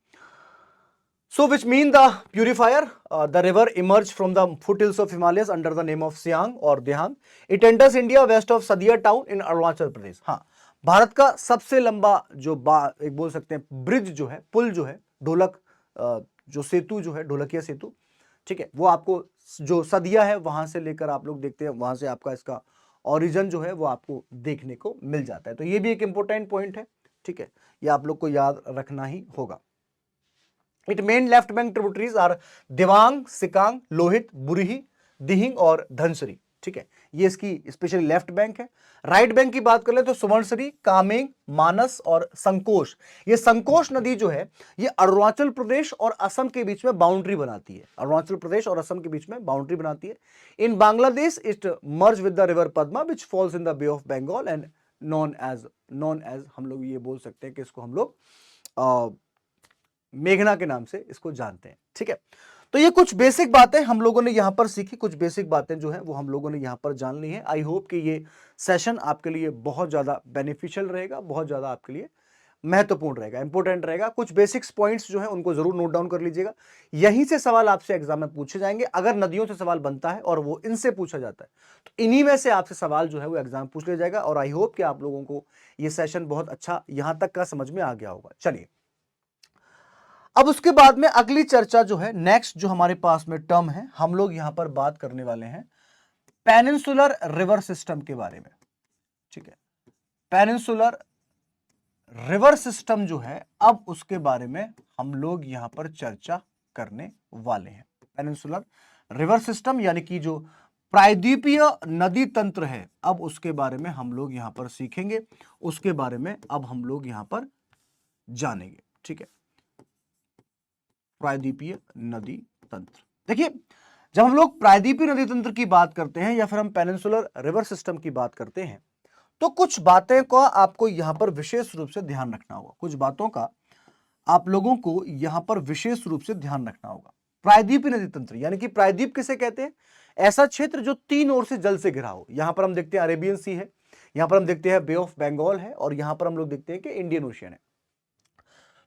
So which mean the purifier, the river emerged from the foothills of Himalayas under the name of Siang or Dihang. It enters India west of Sadia town in Arunachal Pradesh. हाँ, भारत का सबसे लंबा जो एक बोल सकते हैं ब्रिज जो है, पुल जो है, ढोलक जो सेतु जो है, ढोलकिया सेतु, ठीक है, वो आपको जो सदिया है वहां से लेकर आप लोग देखते हैं, वहां से आपका इसका ओरिजिन जो है वो आपको देखने को मिल जाता है। तो ये भी एक इंपॉर्टेंट पॉइंट है। ठीक है, ये आप लोग को याद रखना ही होगा। It main left bank tributaries are Dibang, Sikang, Lohit, Burhi, Dihing और धनसरी। ठीक है, ये इसकी स्पेशली लेफ्ट बैंक है। राइट बैंक की बात कर ले तो सुवर्णसरी, कामेंग, मानस और संकोश। ये संकोश नदी जो है ये अरुणाचल प्रदेश और असम के बीच में बाउंड्री बनाती है। अरुणाचल प्रदेश और असम के बीच में बाउंड्री बनाती है। In Bangladesh it merge with the river Padma which falls in the bay of Bengal and known as हम लोग ये बोल सकते हैं कि इसको हम लोग मेघना के नाम से इसको जानते हैं। ठीक है, तो ये कुछ बेसिक बातें हम लोगों ने यहां पर सीखी, कुछ बेसिक बातें जो है वो हम लोगों ने यहां पर जान ली है। आई होप कि ये सेशन आपके लिए बहुत ज्यादा बेनिफिशियल रहेगा, बहुत ज्यादा आपके लिए महत्वपूर्ण रहेगा, इंपॉर्टेंट रहेगा। कुछ बेसिक्स पॉइंट्स जो है उनको जरूर नोट डाउन कर लीजिएगा। यहीं से सवाल आपसे एग्जाम में पूछे जाएंगे। अगर नदियों से सवाल बनता है और वो इनसे पूछा जाता है तो इन्हीं में से आपसे सवाल जो है वो एग्जाम पूछ लिया जाएगा। और आई होप कि आप लोगों को ये सेशन बहुत अच्छा यहां तक का समझ में आ गया होगा। चलिए, अब उसके बाद में अगली चर्चा जो है, नेक्स्ट जो हमारे पास में टर्म है, हम लोग यहां पर बात करने वाले हैं पेनिनसुलर रिवर सिस्टम के बारे में। ठीक है, पेनिनसुलर रिवर सिस्टम जो है अब उसके बारे में हम लोग यहां पर चर्चा करने वाले हैं। पेनिनसुलर रिवर सिस्टम यानी कि जो प्रायद्वीपीय नदी तंत्र है, अब उसके बारे में हम लोग यहां पर सीखेंगे, उसके बारे में अब हम लोग यहां पर जानेंगे। ठीक है, प्रायद्वीपीय नदी तंत्र। देखिए, जब हम लोग प्रायद्वीपीय नदी तंत्र की बात करते हैं या फिर हम पेनिनसुलर रिवर सिस्टम की बात करते हैं तो कुछ बातें का आपको यहां पर विशेष रूप से ध्यान रखना होगा। कुछ बातों का आप लोगों को यहां पर विशेष रूप से ध्यान रखना होगा। प्रायद्वीपीय नदी तंत्र यानी कि प्रायद्वीप किसे कहते हैं? ऐसा क्षेत्र जो तीन ओर से जल से घिरा हो। यहां पर हम देखते हैं अरेबियन सी है, यहां पर हम देखते हैं बे ऑफ बंगाल है, और यहां पर हम लोग देखते हैं कि इंडियन ओशियन है।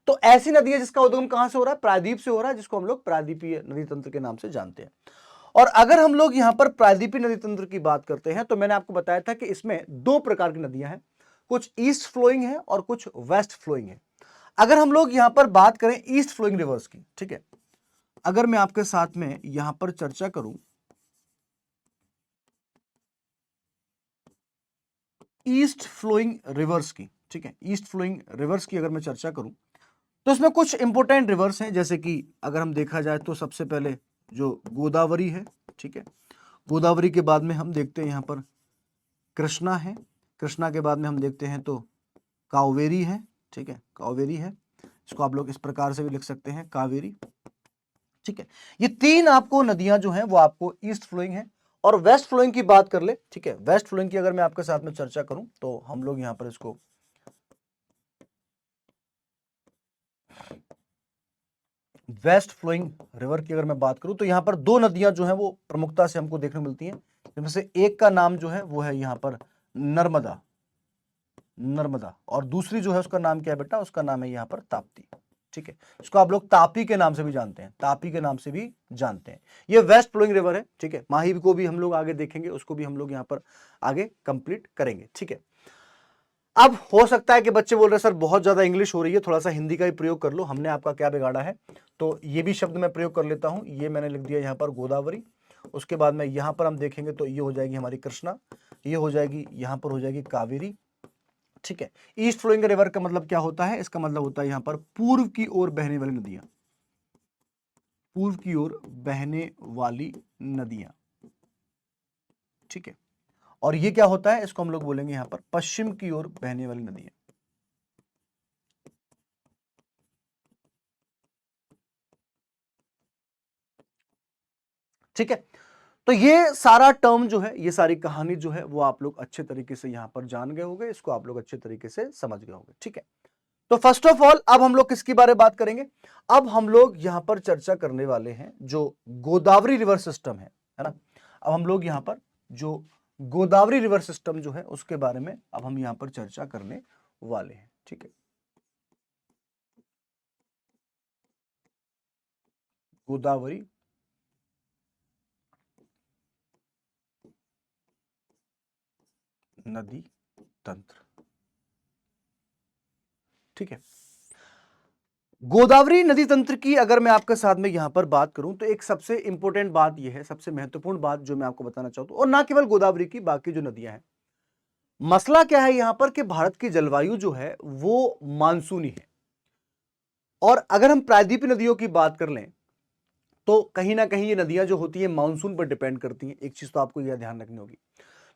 तो ऐसी नदी है जिसका उद्गम कहां से हो रहा है? प्रायद्वीप से हो रहा है, जिसको हम लोग प्रायद्वीपीय नदी तंत्र के नाम से जानते हैं। और अगर हम लोग यहां पर प्रायद्वीपीय नदी तंत्र की बात करते हैं तो मैंने आपको बताया था कि इसमें दो प्रकार की नदियां हैं, कुछ ईस्ट फ्लोइंग है और कुछ वेस्ट फ्लोइंग है। अगर हम लोग यहां पर बात करें ईस्ट फ्लोइंग रिवर्स की, ठीक है, अगर मैं आपके साथ में यहां पर चर्चा करूं ईस्ट फ्लोइंग रिवर्स की, ठीक है, ईस्ट फ्लोइंग रिवर्स की अगर मैं चर्चा करूं तो इसमें कुछ इंपॉर्टेंट रिवर्स हैं, जैसे कि अगर हम देखा जाए तो सबसे पहले जो गोदावरी है, ठीक है, गोदावरी के बाद में हम देखते हैं यहाँ पर कृष्णा है, कृष्णा के बाद में हम देखते हैं तो कावेरी है, ठीक है, कावेरी है, इसको आप लोग इस प्रकार से भी लिख सकते हैं कावेरी, ठीक है। ये तीन आपको नदियां जो हैं वो आपको ईस्ट फ्लोइंग है। और वेस्ट फ्लोइंग की बात कर ले, ठीक है, वेस्ट फ्लोइंग की अगर मैं आपके साथ में चर्चा करूं तो हम लोग यहां पर इसको वेस्ट फ्लोइंग रिवर की अगर मैं बात करूं तो यहां पर दो नदियां जो हैं वो प्रमुखता से हमको देखने मिलती हैं, जिनमें से एक का नाम जो है वो है यहां पर नर्मदा, नर्मदा, और दूसरी जो है उसका नाम क्या है बेटा, उसका नाम है यहां पर ताप्ती, ठीक है, इसको आप लोग तापी के नाम से भी जानते हैं, तापी के नाम से भी जानते हैं। ये वेस्ट फ्लोइंग रिवर है, ठीक है, माही को भी हम लोग आगे देखेंगे, उसको भी हम लोग यहां पर आगे कंप्लीट करेंगे, ठीक है। अब हो सकता है कि बच्चे बोल रहे हैं सर बहुत ज्यादा इंग्लिश हो रही है, थोड़ा सा हिंदी का ही प्रयोग कर लो, हमने आपका क्या बिगाड़ा है, तो ये भी शब्द मैं प्रयोग कर लेता हूं। ये मैंने लिख दिया यहां पर गोदावरी, उसके बाद में यहां पर हम देखेंगे तो ये हो जाएगी हमारी कृष्णा, ये हो जाएगी यहां पर हो जाएगी कावेरी, ठीक है। ईस्ट फ्लोइंग रिवर का मतलब क्या होता है, इसका मतलब होता है यहां पर पूर्व की ओर बहने वाली नदियां, पूर्व की ओर बहने वाली नदियां, ठीक है। और ये क्या होता है, इसको हम लोग बोलेंगे यहां पर पश्चिम की ओर बहने वाली नदियां, ठीक है। तो ये सारा टर्म जो है, ये सारी कहानी जो है वो आप लोग अच्छे तरीके से यहां पर जान गए होंगे, इसको आप लोग अच्छे तरीके से समझ गए होंगे, ठीक है। तो फर्स्ट ऑफ ऑल अब हम लोग किसकी बारे में बात करेंगे, अब हम लोग यहां पर चर्चा करने वाले हैं जो गोदावरी रिवर सिस्टम है ना। अब हम लोग यहां पर जो गोदावरी रिवर सिस्टम जो है उसके बारे में अब हम यहां पर चर्चा करने वाले हैं, ठीक है। गोदावरी नदी तंत्र, ठीक है। गोदावरी नदी तंत्र की अगर मैं आपके साथ में यहां पर बात करूं तो एक सबसे इंपॉर्टेंट बात यह है, सबसे महत्वपूर्ण बात जो मैं आपको बताना चाहता हूं, और ना केवल गोदावरी की, बाकी जो नदियां हैं, मसला क्या है यहां पर कि भारत की जलवायु जो है वो मानसूनी है। और अगर हम प्रायद्वीपीय नदियों की बात कर लें तो कहीं ना कहीं ये नदियां जो होती है मानसून पर डिपेंड करती हैं, एक चीज तो आपको यह ध्यान रखनी होगी।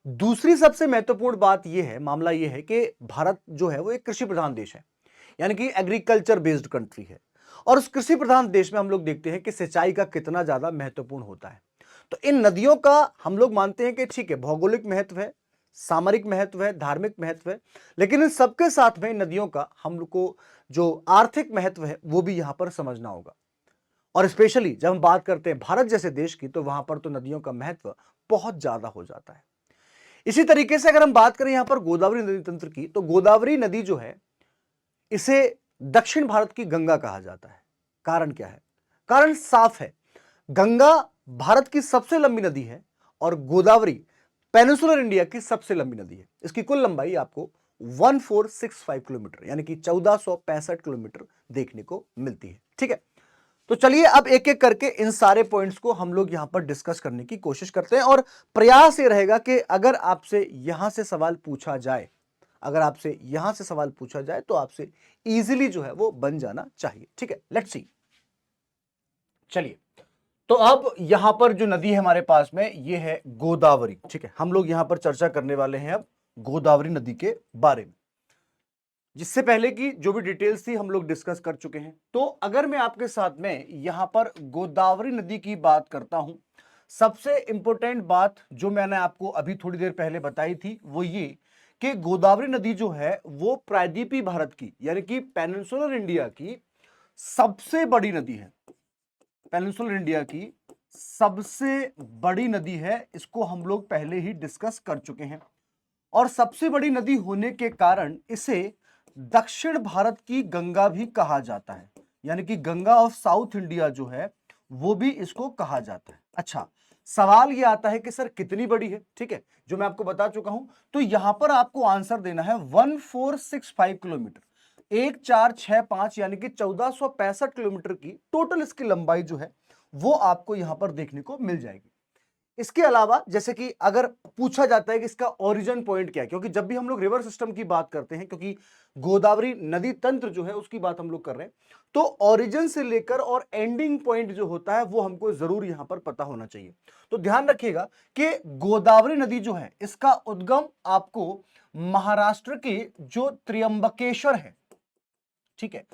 दूसरी सबसे महत्वपूर्ण बात यह है, मामला यह है कि भारत जो है वो एक कृषि प्रधान देश है, यानी कि एग्रीकल्चर बेस्ड कंट्री है। और उस कृषि प्रधान देश में हम लोग देखते हैं कि सिंचाई का कितना ज्यादा महत्वपूर्ण होता है। तो इन नदियों का हम लोग मानते हैं कि ठीक है, भौगोलिक महत्व है, सामरिक महत्व है, धार्मिक महत्व है, लेकिन इन सबके साथ में नदियों का हम लोग को जो आर्थिक महत्व है वो भी यहां पर समझना होगा। और स्पेशली जब हम बात करते हैं भारत जैसे देश की, तो वहां पर तो नदियों का महत्व बहुत ज्यादा हो जाता है। इसी तरीके से अगर हम बात करें यहां पर गोदावरी नदी तंत्र की, तो गोदावरी नदी जो है इसे दक्षिण भारत की गंगा कहा जाता है। कारण क्या है, कारण साफ है, गंगा भारत की सबसे लंबी नदी है और गोदावरी पेनिनसुलर इंडिया की सबसे लंबी नदी है। इसकी कुल लंबाई आपको 1465 किलोमीटर यानी कि 1465 किलोमीटर देखने को मिलती है, ठीक है। तो चलिए अब एक एक करके इन सारे पॉइंट्स को हम लोग यहां पर डिस्कस करने की कोशिश करते हैं, और प्रयास ये रहेगा कि अगर आपसे यहां से सवाल पूछा जाए, अगर आपसे यहां से सवाल पूछा जाए तो आपसे इजीली जो है वो बन जाना चाहिए, ठीक है। लेट्स सी, चलिए। तो अब यहां पर जो नदी है हमारे पास में ये है गोदावरी, ठीक है। हम लोग यहां पर चर्चा करने वाले हैं अब गोदावरी नदी के बारे में, जिससे पहले की जो भी डिटेल्स थी हम लोग डिस्कस कर चुके हैं। तो अगर मैं आपके साथ में यहां पर गोदावरी नदी की बात करता हूं, सबसे इंपॉर्टेंट बात जो मैंने आपको अभी थोड़ी देर पहले बताई थी वो ये कि गोदावरी नदी जो है वो प्रायद्वीपीय भारत की यानी कि पेनिनसुलर इंडिया की सबसे बड़ी नदी है। पेनिनसुलर इंडिया की सबसे बड़ी नदी है, इसको हम लोग पहले ही डिस्कस कर चुके हैं। और सबसे बड़ी नदी होने के कारण इसे दक्षिण भारत की गंगा भी कहा जाता है, यानी कि गंगा ऑफ साउथ इंडिया जो है वो भी इसको कहा जाता है। अच्छा, सवाल ये आता है कि सर कितनी बड़ी है, ठीक है, जो मैं आपको बता चुका हूं। तो यहां पर आपको आंसर देना है 1465 किलोमीटर, 1465 यानी कि 1465 किलोमीटर की टोटल इसकी लंबाई जो है वो आपको यहां पर देखने को मिल जाएगी। इसके अलावा जैसे कि अगर पूछा जाता है कि इसका ओरिजिन पॉइंट क्या है, क्योंकि जब भी हम लोग रिवर सिस्टम की बात करते हैं, क्योंकि गोदावरी नदी तंत्र जो है उसकी बात हम लोग कर रहे हैं, तो ओरिजिन से लेकर और एंडिंग पॉइंट जो होता है वो हमको जरूर यहां पर पता होना चाहिए। तो ध्यान रखिएगा कि गोदावरी नदी जो है इसका उद्गम आपको महाराष्ट्र के जो त्र्यंबकेश्वर है, ठीक है,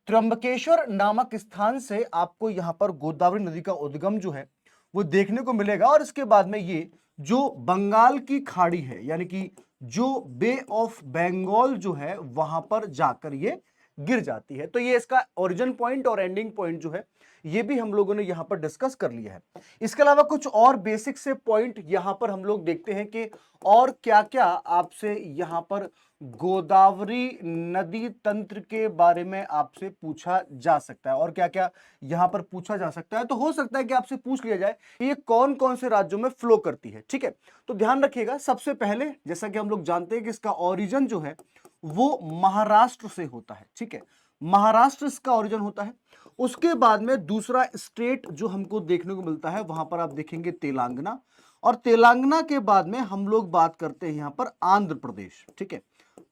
त्र्यंबकेश्वर नामक स्थान से आपको यहां पर गोदावरी नदी का उद्गम जो है वो देखने को मिलेगा। और इसके बाद में ये जो बंगाल की खाड़ी है, यानी कि जो बे ऑफ बंगाल जो है वहां पर जाकर ये गिर जाती है। तो ये इसका ओरिजिन पॉइंट और एंडिंग पॉइंट जो है ये भी हम लोगों ने यहां पर डिस्कस कर लिया है। इसके अलावा कुछ और बेसिक से पॉइंट यहां पर हम लोग देखते हैं कि और क्या क्या आपसे यहां पर गोदावरी नदी तंत्र के बारे में आपसे पूछा जा सकता है, और क्या क्या यहां पर पूछा जा सकता है। तो हो सकता है कि आपसे पूछ लिया जाए ये कौन कौन से राज्यों में फ्लो करती है, ठीक है। तो ध्यान रखिएगा, सबसे पहले जैसा कि हम लोग जानते हैं कि इसका ओरिजिन जो है वो महाराष्ट्र से होता है, ठीक है, महाराष्ट्र इसका ओरिजिन होता है। उसके बाद में दूसरा स्टेट जो हमको देखने को मिलता है वहां पर आप देखेंगे तेलंगाना, और तेलंगाना के बाद में हम लोग बात करते हैं यहां पर आंध्र प्रदेश, ठीक है।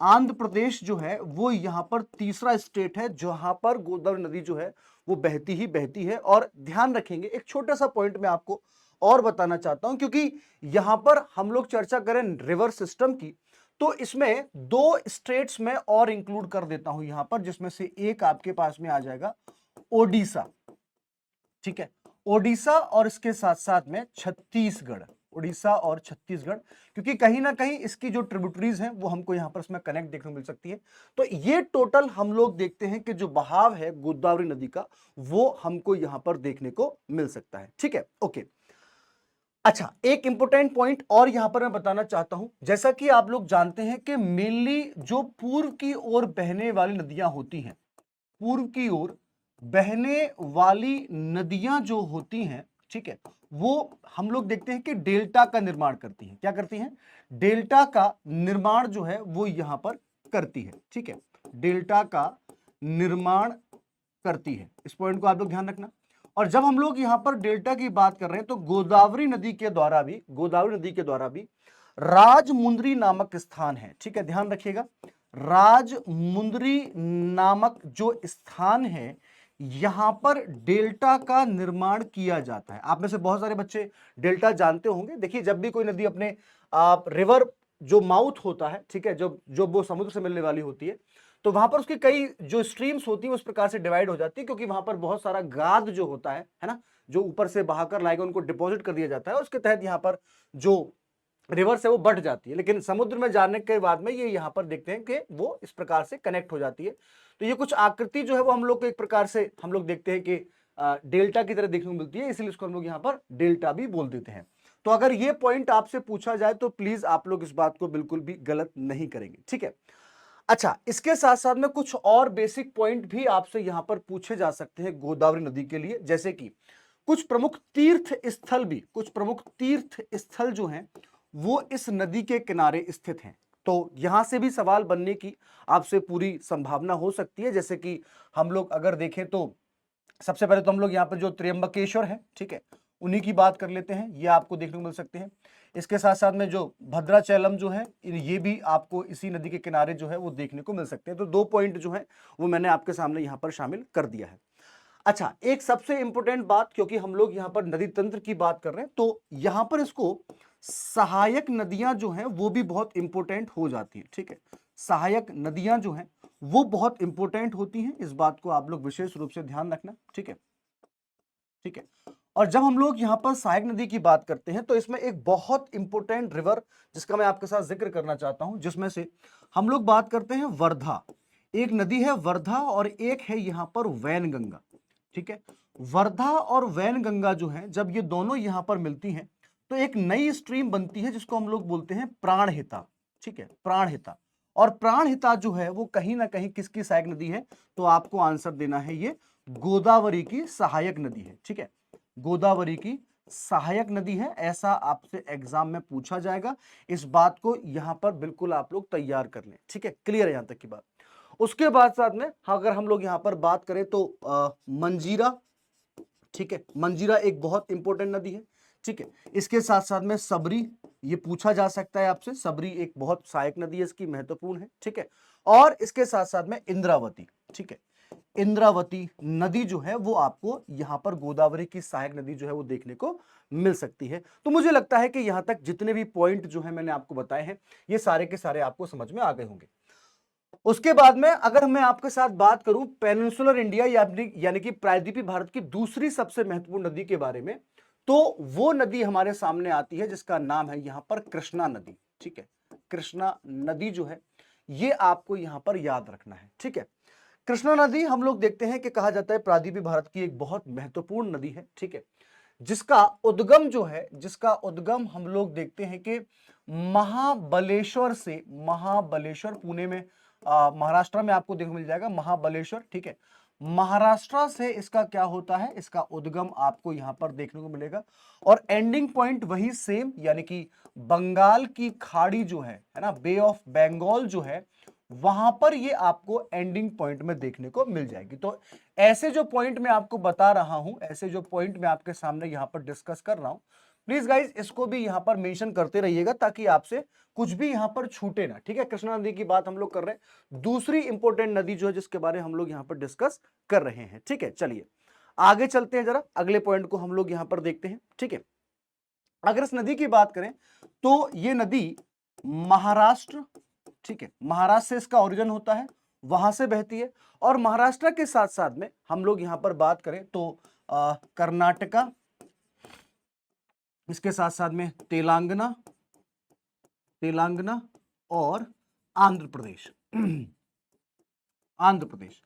आंध्र प्रदेश जो है वो यहां पर तीसरा स्टेट है जहां पर गोदावरी नदी जो है वो बहती ही बहती है। और ध्यान रखेंगे, एक छोटा सा पॉइंट मैं आपको और बताना चाहता हूं, क्योंकि यहां पर हम लोग चर्चा करें रिवर सिस्टम की, तो इसमें दो स्टेट्स में और इंक्लूड कर देता हूं यहां पर, जिसमें से एक आपके पास में आ जाएगा ओडिशा, ठीक है, ओडिशा, और इसके साथ साथ में छत्तीसगढ़, उड़ीसा और छत्तीसगढ़, क्योंकि कहीं ना कहीं इसकी जो ट्रिब्यूटरीज हैं वो हमको यहां पर इसमें कनेक्ट देखने को मिल सकती है। तो ये टोटल हम लोग देखते हैं कि जो बहाव है गोदावरी नदी का वो हमको यहां पर देखने को मिल सकता है, ठीक है, ओके। अच्छा, एक इंपॉर्टेंट पॉइंट और यहां पर मैं बताना चाहता हूं, जैसा कि आप लोग जानते हैं कि मेनली जो पूर्व की ओर बहने वाली नदियां होती हैं, पूर्व की ओर बहने वाली नदियां जो होती हैं, ठीक है, वो हम लोग देखते हैं कि डेल्टा का निर्माण करती हैं। क्या करती हैं? डेल्टा का निर्माण जो है वो यहां पर करती है, ठीक है, डेल्टा का निर्माण करती है। इस पॉइंट को आप लोग ध्यान रखना। और जब हम लोग यहां पर डेल्टा की बात कर रहे हैं तो गोदावरी नदी के द्वारा भी राजमुंद्री नामक स्थान है, ठीक है, ध्यान रखिएगा, राजमुंद्री नामक जो स्थान है यहां पर डेल्टा का निर्माण किया जाता है। आप में से बहुत सारे बच्चे डेल्टा जानते होंगे। देखिए, जब भी कोई नदी अपने रिवर जो माउथ होता है, ठीक है, जो जो वो समुद्र से मिलने वाली होती है, तो वहां पर उसकी कई जो स्ट्रीम्स होती है उस प्रकार से डिवाइड हो जाती है, क्योंकि वहां पर बहुत सारा गाद जो होता है ना, जो ऊपर से बहाकर लाएगा उनको डिपॉजिट कर दिया जाता है, उसके तहत यहाँ पर जो रिवर से वो बढ़ जाती है। लेकिन समुद्र में जाने के बाद में ये यहाँ पर देखते हैं कि वो इस प्रकार से कनेक्ट हो जाती है। तो ये कुछ आकृति जो है वो हम लोग को एक प्रकार से हम लोग देखते हैं कि डेल्टा की तरह देखने को मिलती है, इसलिए इसको हम लोग यहाँ पर डेल्टा भी बोल देते हैं। तो अगर ये पॉइंट आपसे पूछा जाए तो प्लीज आप लोग इस बात को बिल्कुल भी गलत नहीं करेंगे, ठीक है। अच्छा, इसके साथ साथ में कुछ और बेसिक पॉइंट भी आपसे यहां पर पूछे जा सकते हैं गोदावरी नदी के लिए, जैसे कि कुछ प्रमुख तीर्थ स्थल जो हैं वो इस नदी के किनारे स्थित हैं। तो यहां से भी सवाल बनने की आपसे पूरी संभावना हो सकती है। जैसे कि हम लोग अगर देखें तो सबसे पहले तो हम लोग यहाँ पर जो त्र्यंबकेश्वर है, ठीक है, उन्हीं की बात कर लेते हैं, ये आपको देखने को मिल सकते हैं। इसके साथ साथ में जो भद्राचलम जो है ये भी आपको इसी नदी के किनारे जो है वो देखने को मिल सकते हैं। तो दो पॉइंट जो है वो मैंने आपके सामने यहाँ पर शामिल कर दिया है। अच्छा, एक सबसे इंपॉर्टेंट बात, क्योंकि हम लोग यहाँ पर नदी तंत्र की बात कर रहे हैं तो यहाँ पर इसको सहायक नदियां जो हैं वो भी बहुत इंपॉर्टेंट हो जाती है, ठीक है, सहायक नदियां जो हैं वो बहुत इंपॉर्टेंट होती हैं। इस बात को आप लोग विशेष रूप से ध्यान रखना, ठीक है, ठीक है। और जब हम लोग यहाँ पर सहायक नदी की बात करते हैं तो इसमें एक बहुत इंपॉर्टेंट रिवर जिसका मैं आपके साथ जिक्र करना चाहता हूं, जिसमें से हम लोग बात करते हैं वर्धा। एक नदी है वर्धा और एक है यहाँ पर वैनगंगा, ठीक है। वर्धा और वैनगंगा जो है जब ये दोनों यहाँ पर मिलती हैं तो एक नई स्ट्रीम बनती है जिसको हम लोग बोलते हैं प्राणहिता, ठीक है, प्राणहिता। और प्राणहिता जो है वो कहीं ना कहीं किसकी सहायक नदी है? तो आपको आंसर देना है ये गोदावरी की सहायक नदी है, ठीक है, गोदावरी की सहायक नदी है, ऐसा आपसे एग्जाम में पूछा जाएगा। इस बात को यहां पर बिल्कुल आप लोग तैयार कर लें, ठीक है, क्लियर है यहां तक की बात। उसके बाद साथ में अगर हम लोग यहां पर बात करें तो मंजीरा, ठीक है, मंजीरा एक बहुत इंपॉर्टेंट नदी है, ठीक है। इसके साथ साथ में सबरी, ये पूछा जा सकता है आपसे, सबरी एक बहुत सहायक नदी है, इसकी महत्वपूर्ण है, ठीक है। और इसके साथ साथ में इंद्रावती, ठीक है, इंद्रावती नदी जो है वो आपको यहां पर गोदावरी की सहायक नदी जो है वो देखने को मिल सकती है। तो मुझे लगता है कि यहां तक जितने भी पॉइंट जो है मैंने आपको बताए हैं ये सारे के सारे आपको समझ में आ गए होंगे। उसके बाद में अगर मैं आपके साथ बात करूं पेनिनसुलर इंडिया यानी कि प्रायद्वीपीय भारत की दूसरी सबसे महत्वपूर्ण नदी के बारे में, तो वो नदी हमारे सामने आती है जिसका नाम है यहां पर कृष्णा नदी, ठीक है। कृष्णा नदी जो है ये आपको यहां पर याद रखना है, ठीक है। कृष्णा नदी हम लोग देखते हैं कि कहा जाता है प्रायद्वीपीय भारत की एक बहुत महत्वपूर्ण नदी है, ठीक है, जिसका उद्गम जो है, जिसका उद्गम हम लोग देखते हैं कि महाबलेश्वर से, महाबलेश्वर पुणे में, महाराष्ट्र में आपको देखने मिल जाएगा महाबलेश्वर, ठीक है। महाराष्ट्र से इसका क्या होता है, इसका उद्गम आपको यहां पर देखने को मिलेगा और एंडिंग पॉइंट वही सेम, यानी कि बंगाल की खाड़ी जो है ना, बे ऑफ बंगाल जो है, वहां पर ये आपको एंडिंग पॉइंट में देखने को मिल जाएगी। तो ऐसे जो पॉइंट मैं आपको बता रहा हूं, ऐसे जो पॉइंट मैं आपके सामने यहां पर डिस्कस कर रहा हूं, प्लीज गाइज इसको भी यहां पर मेंशन करते रहिएगा ताकि आपसे कुछ भी यहां पर छूटे ना, ठीक है। कृष्णा नदी की बात हम लोग कर रहे हैं, दूसरी इंपॉर्टेंट नदी जो है जिसके बारे में हम लोग यहां पर डिस्कस कर रहे हैं, ठीक है। चलिए आगे चलते हैं, जरा अगले पॉइंट को हम लोग यहां पर देखते हैं, ठीक है। अगर इस नदी की बात करें तो ये नदी महाराष्ट्र, ठीक है, महाराष्ट्र से इसका ओरिजिन होता है, वहां से बहती है और महाराष्ट्र के साथ साथ में हम लोग यहां पर बात करें तो कर्नाटका, इसके साथ साथ में तेलंगाना, तेलंगाना और आंध्र प्रदेश आंध्र प्रदेश,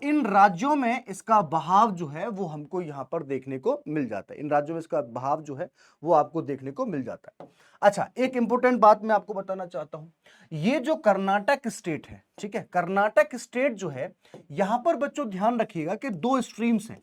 इन राज्यों में इसका बहाव जो है वो हमको यहां पर देखने को मिल जाता है, इन राज्यों में इसका बहाव जो है वो आपको देखने को मिल जाता है। अच्छा, एक इंपॉर्टेंट बात मैं आपको बताना चाहता हूं, ये जो कर्नाटक स्टेट है, ठीक है, कर्नाटक स्टेट जो है, यहां पर बच्चों ध्यान रखिएगा कि दो स्ट्रीम्स हैं,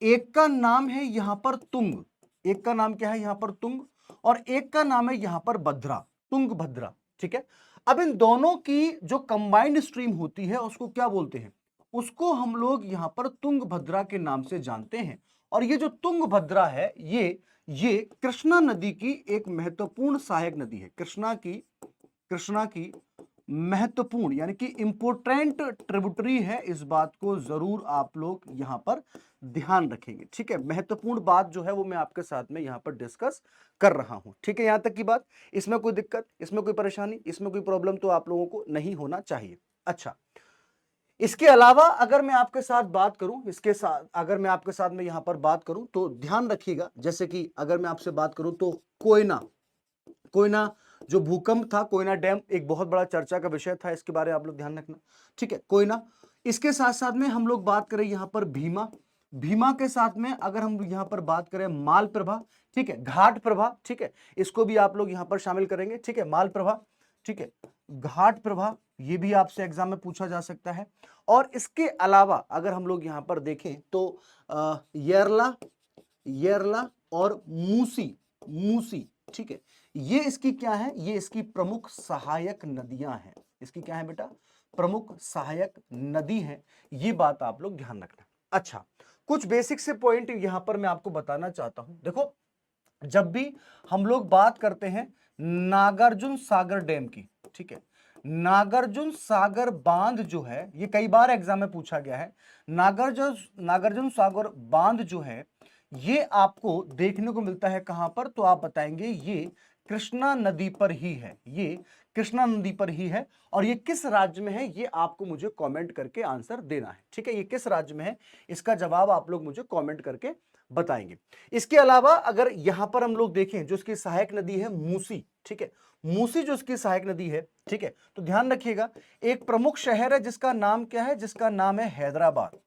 एक का नाम है यहां पर तुंग, एक का नाम क्या है यहां पर तुंग, और एक का नाम है यहां पर भद्रा, तुंगभद्रा, ठीक है। अब इन दोनों की जो कंबाइंड स्ट्रीम होती है उसको क्या बोलते हैं, उसको हम लोग यहां पर तुंगभद्रा के नाम से जानते हैं। और ये जो तुंगभद्रा है ये कृष्णा नदी की एक महत्वपूर्ण सहायक नदी है, कृष्णा की महत्वपूर्ण यानी कि इंपोर्टेंट ट्रिब्यूटरी है, इस बात को जरूर आप लोग यहां पर ध्यान रखेंगे, ठीक है। महत्वपूर्ण बात जो है वो मैं आपके साथ में यहां पर डिस्कस कर रहा हूं, ठीक है। यहां तक की बात, इसमें कोई दिक्कत, इसमें कोई परेशानी, इसमें कोई प्रॉब्लम तो आप लोगों को नहीं होना चाहिए। अच्छा, इसके अलावा अगर मैं आपके साथ बात करूं, इसके साथ अगर मैं आपके साथ में यहां पर बात करूं तो ध्यान रखिएगा, जैसे कि अगर मैं आपसे बात करूं तो कोयना जो भूकंप था, कोयना डैम एक बहुत बड़ा चर्चा का विषय था, इसके बारे में आप लोग ध्यान रखना, ठीक है, कोयना। इसके साथ साथ में हम लोग बात करें यहां पर भीमा के साथ में अगर हम यहां पर बात करें मालप्रभा, ठीक है, घाट प्रभा, ठीक है, इसको भी आप लोग यहां पर शामिल करेंगे, ठीक है, मालप्रभा, ठीक है, घाट प्रभा, ये भी आपसे एग्जाम में पूछा जा सकता है। और इसके अलावा अगर हम लोग यहां पर देखें तो येरला और मूसी, ठीक है, ये इसकी क्या है, ये इसकी प्रमुख सहायक नदियां हैं, इसकी क्या है बेटा, प्रमुख सहायक नदी है, ये बात आप लोग ध्यान रखना। अच्छा, कुछ बेसिक से पॉइंट यहां पर मैं आपको बताना चाहता हूं। देखो, जब भी हम लोग बात करते हैं नागार्जुन सागर डैम की, ठीक है, नागार्जुन सागर बांध जो है, ये कई बार एग्जाम में पूछा गया है, नागार्जुन सागर बांध जो है ये आपको देखने को मिलता है कहां पर, तो आप बताएंगे ये कृष्णा नदी पर ही है, ये कृष्णा नदी पर ही है। और ये किस राज्य में है ये आपको मुझे कमेंट करके आंसर देना है, ठीक है, ये किस राज्य में है इसका जवाब आप लोग मुझे कमेंट करके बताएंगे। इसके अलावा अगर यहां पर हम लोग देखें, जो इसकी सहायक नदी है मूसी, ठीक है, मूसी जो इसकी सहायक नदी है, ठीक है, तो ध्यान रखिएगा एक प्रमुख शहर है जिसका नाम क्या है, जिसका नाम है हैदराबाद,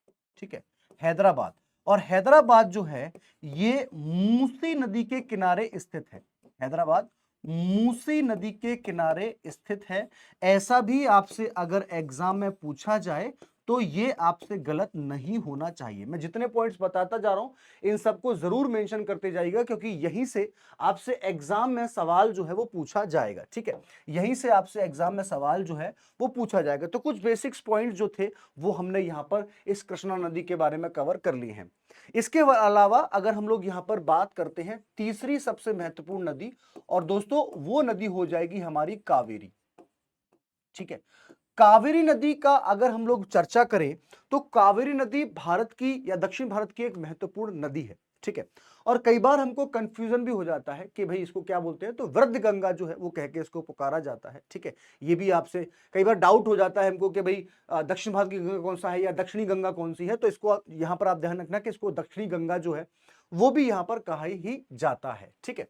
ठीक है, हैदराबाद। और हैदराबाद जो है ये मूसी नदी के किनारे स्थित है, हैदराबाद मूसी नदी के किनारे स्थित है। ऐसा भी आपसे अगर एग्जाम में पूछा जाए तो ये आपसे गलत नहीं होना चाहिए। मैं जितने पॉइंट्स बताता जा रहा हूं इन सबको जरूर मेंशन करते जाइएगा, क्योंकि यहीं से आपसे एग्जाम में सवाल जो है वो पूछा जाएगा। ठीक है, यहीं से आपसे एग्जाम में सवाल जो है वो पूछा जाएगा। तो कुछ बेसिक्स पॉइंट जो थे वो हमने यहां पर इस कृष्णा नदी के बारे में कवर कर लिए हैं। इसके अलावा अगर हम लोग यहां पर बात करते हैं तीसरी सबसे महत्वपूर्ण नदी, और दोस्तों वो नदी हो जाएगी हमारी कावेरी। ठीक है, कावेरी नदी का अगर हम लोग चर्चा करें तो कावेरी नदी भारत की या दक्षिण भारत की एक महत्वपूर्ण नदी है। ठीक है, और कई बार हमको कंफ्यूजन भी हो जाता है कि भाई इसको क्या बोलते हैं, तो वृद्ध गंगा जो है वो कह के इसको पुकारा जाता है। ठीक है, ये भी आपसे कई बार डाउट हो जाता है हमको कि भाई दक्षिण भारत की गंगा कौन सा है या दक्षिणी गंगा कौन सी है, तो इसको यहां पर आप ध्यान रखना कि इसको दक्षिणी गंगा जो है वो भी यहां पर कहा ही जाता है। ठीक है,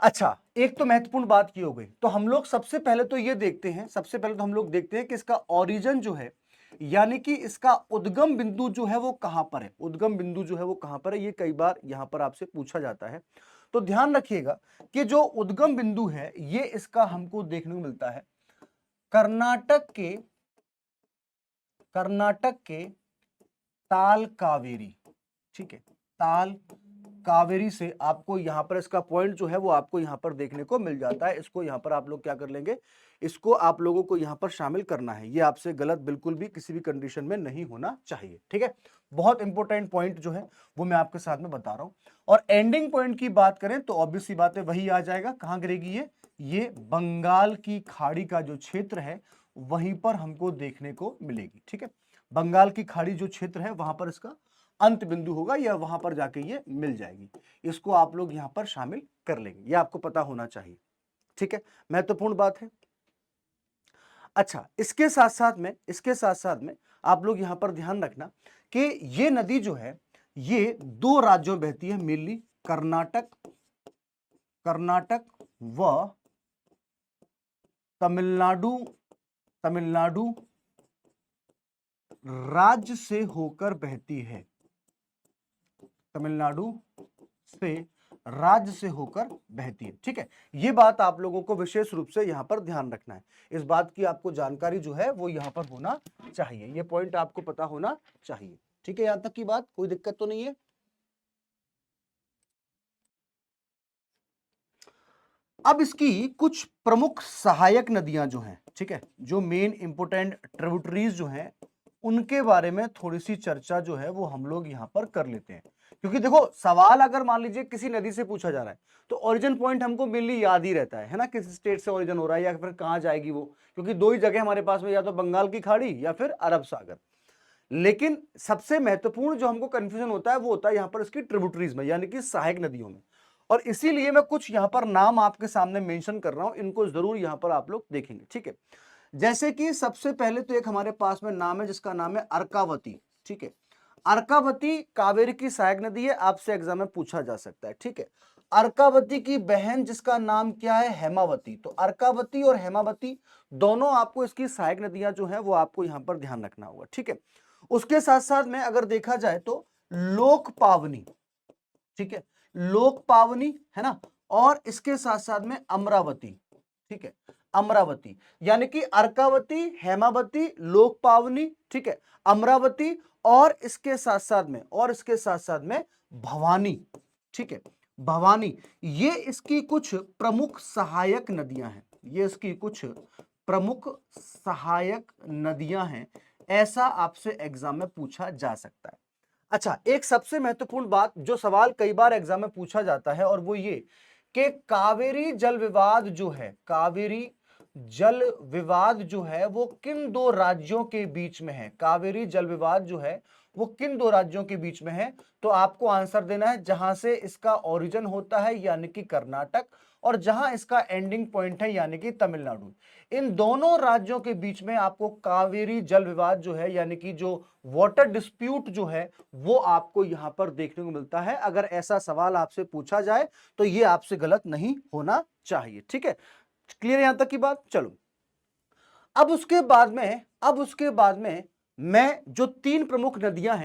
अच्छा, एक तो महत्वपूर्ण बात की हो गई। तो हम लोग सबसे पहले तो ये देखते हैं, सबसे पहले तो हम लोग देखते हैं कि इसका ओरिजिन जो है, यानी कि इसका उद्गम बिंदु जो है वो कहां पर है। उद्गम बिंदु जो है वो कहां पर है, ये कई बार यहां पर आपसे पूछा जाता है। तो ध्यान रखिएगा कि जो उद्गम बिंदु है ये इसका हमको देखने को मिलता है कर्नाटक के ताल कावेरी। ठीक है, ताल कावेरी से आपको यहां पर इसका पॉइंट जो है वो आपको यहां पर देखने को मिल जाता है। इसको यहां पर आप लोग क्या कर लेंगे, इसको आप लोगों को यहां पर शामिल करना है। ये आपसे गलत बिल्कुल भी किसी भी कंडीशन में नहीं होना चाहिए। ठीक है, बहुत इंपॉर्टेंट पॉइंट जो है वो मैं आपके साथ में बता रहा हूं। और एंडिंग पॉइंट की बात करें तो ऑब्वियस सी बात है वही आ जाएगा। कहां गिरेगी ये बंगाल की खाड़ी का जो क्षेत्र है वहीं पर हमको देखने को मिलेगी। ठीक है, बंगाल की खाड़ी जो क्षेत्र है वहां पर इसका अंत बिंदु होगा, या वहां पर जाके ये मिल जाएगी। इसको आप लोग यहां पर शामिल कर लेंगे, ये आपको पता होना चाहिए। ठीक है, महत्वपूर्ण बात है। अच्छा, इसके साथ साथ में आप लोग यहां पर ध्यान रखना कि ये नदी जो है ये दो राज्यों में बहती है मेनली, कर्नाटक व तमिलनाडु राज्य से होकर बहती है। तमिलनाडु से राज्य से होकर बहती है। ठीक है, ये बात आप लोगों को विशेष रूप से यहां पर ध्यान रखना है। इस बात की आपको जानकारी जो है वो यहां पर होना चाहिए, ये पॉइंट आपको पता होना चाहिए। ठीक है, यहां तक की बात कोई दिक्कत तो नहीं है। अब इसकी कुछ प्रमुख सहायक नदियां जो हैं, ठीक है, जो मेन इंपोर्टेंट ट्रिब्यूटरीज जो हैं उनके बारे में थोड़ी सी चर्चा जो है वो हम लोग यहां पर कर लेते हैं। क्योंकि देखो सवाल अगर मान लीजिए किसी नदी से पूछा जा रहा है तो ओरिजिन पॉइंट हमको मेनली याद ही रहता है ना, किस स्टेट से ओरिजिन हो रहा है या फिर कहां जाएगी वो, क्योंकि दो ही जगह हमारे पास में, या तो बंगाल की खाड़ी या फिर अरब सागर। लेकिन सबसे महत्वपूर्ण जो हमको कंफ्यूजन होता है वो होता है यहां पर इसकी ट्रिब्यूटरीज में, यानी कि सहायक नदियों में। और इसीलिए मैं कुछ यहां पर नाम आपके सामने मेंशन कर रहा हूं, इनको जरूर यहां पर आप लोग देखेंगे। ठीक है, जैसे कि सबसे पहले तो एक हमारे पास में नाम है जिसका नाम है अर्कावती। ठीक है, अर्कावती कावेरी की सहायक नदी है, आपसे एग्जाम में पूछा जा सकता है। ठीक है, अर्कावती की बहन जिसका नाम क्या है, हेमावती। तो अर्कावती और हेमावती दोनों आपको इसकी सहायक नदियां जो है वो आपको यहां पर ध्यान रखना होगा। ठीक है, उसके साथ साथ में अगर देखा जाए तो लोक पावनी, ठीक है, लोक पावनी है ना, और इसके साथ साथ में अमरावती। ठीक है, अमरावती, यानी कि अर्कावती, हेमावती, लोक पावनी, ठीक है, अमरावती, और इसके साथ साथ में भवानी। ठीक है, भवानी, ये इसकी कुछ प्रमुख सहायक नदियां हैं, ये इसकी कुछ प्रमुख सहायक नदियां हैं, ऐसा आपसे एग्जाम में पूछा जा सकता है। अच्छा, एक सबसे महत्वपूर्ण बात जो सवाल कई बार एग्जाम में पूछा जाता है और वो ये कि कावेरी जल विवाद जो है, कावेरी जल विवाद जो है वो किन दो राज्यों के बीच में है, कावेरी जल विवाद जो है वो किन दो राज्यों के बीच में है। तो आपको आंसर देना है जहां से इसका ओरिजिन होता है यानी कि कर्नाटक, और जहां इसका एंडिंग पॉइंट है यानी कि तमिलनाडु। इन दोनों राज्यों के बीच में आपको कावेरी जल विवाद जो है यानी कि जो वाटर डिस्प्यूट जो है वो आपको यहां पर देखने को मिलता है। अगर ऐसा सवाल आपसे पूछा जाए तो ये आपसे गलत नहीं होना चाहिए। ठीक है, क्लियर यहां तक की बात। चलो, अब उसके बाद में मैं जो तीन प्रमुख नदियां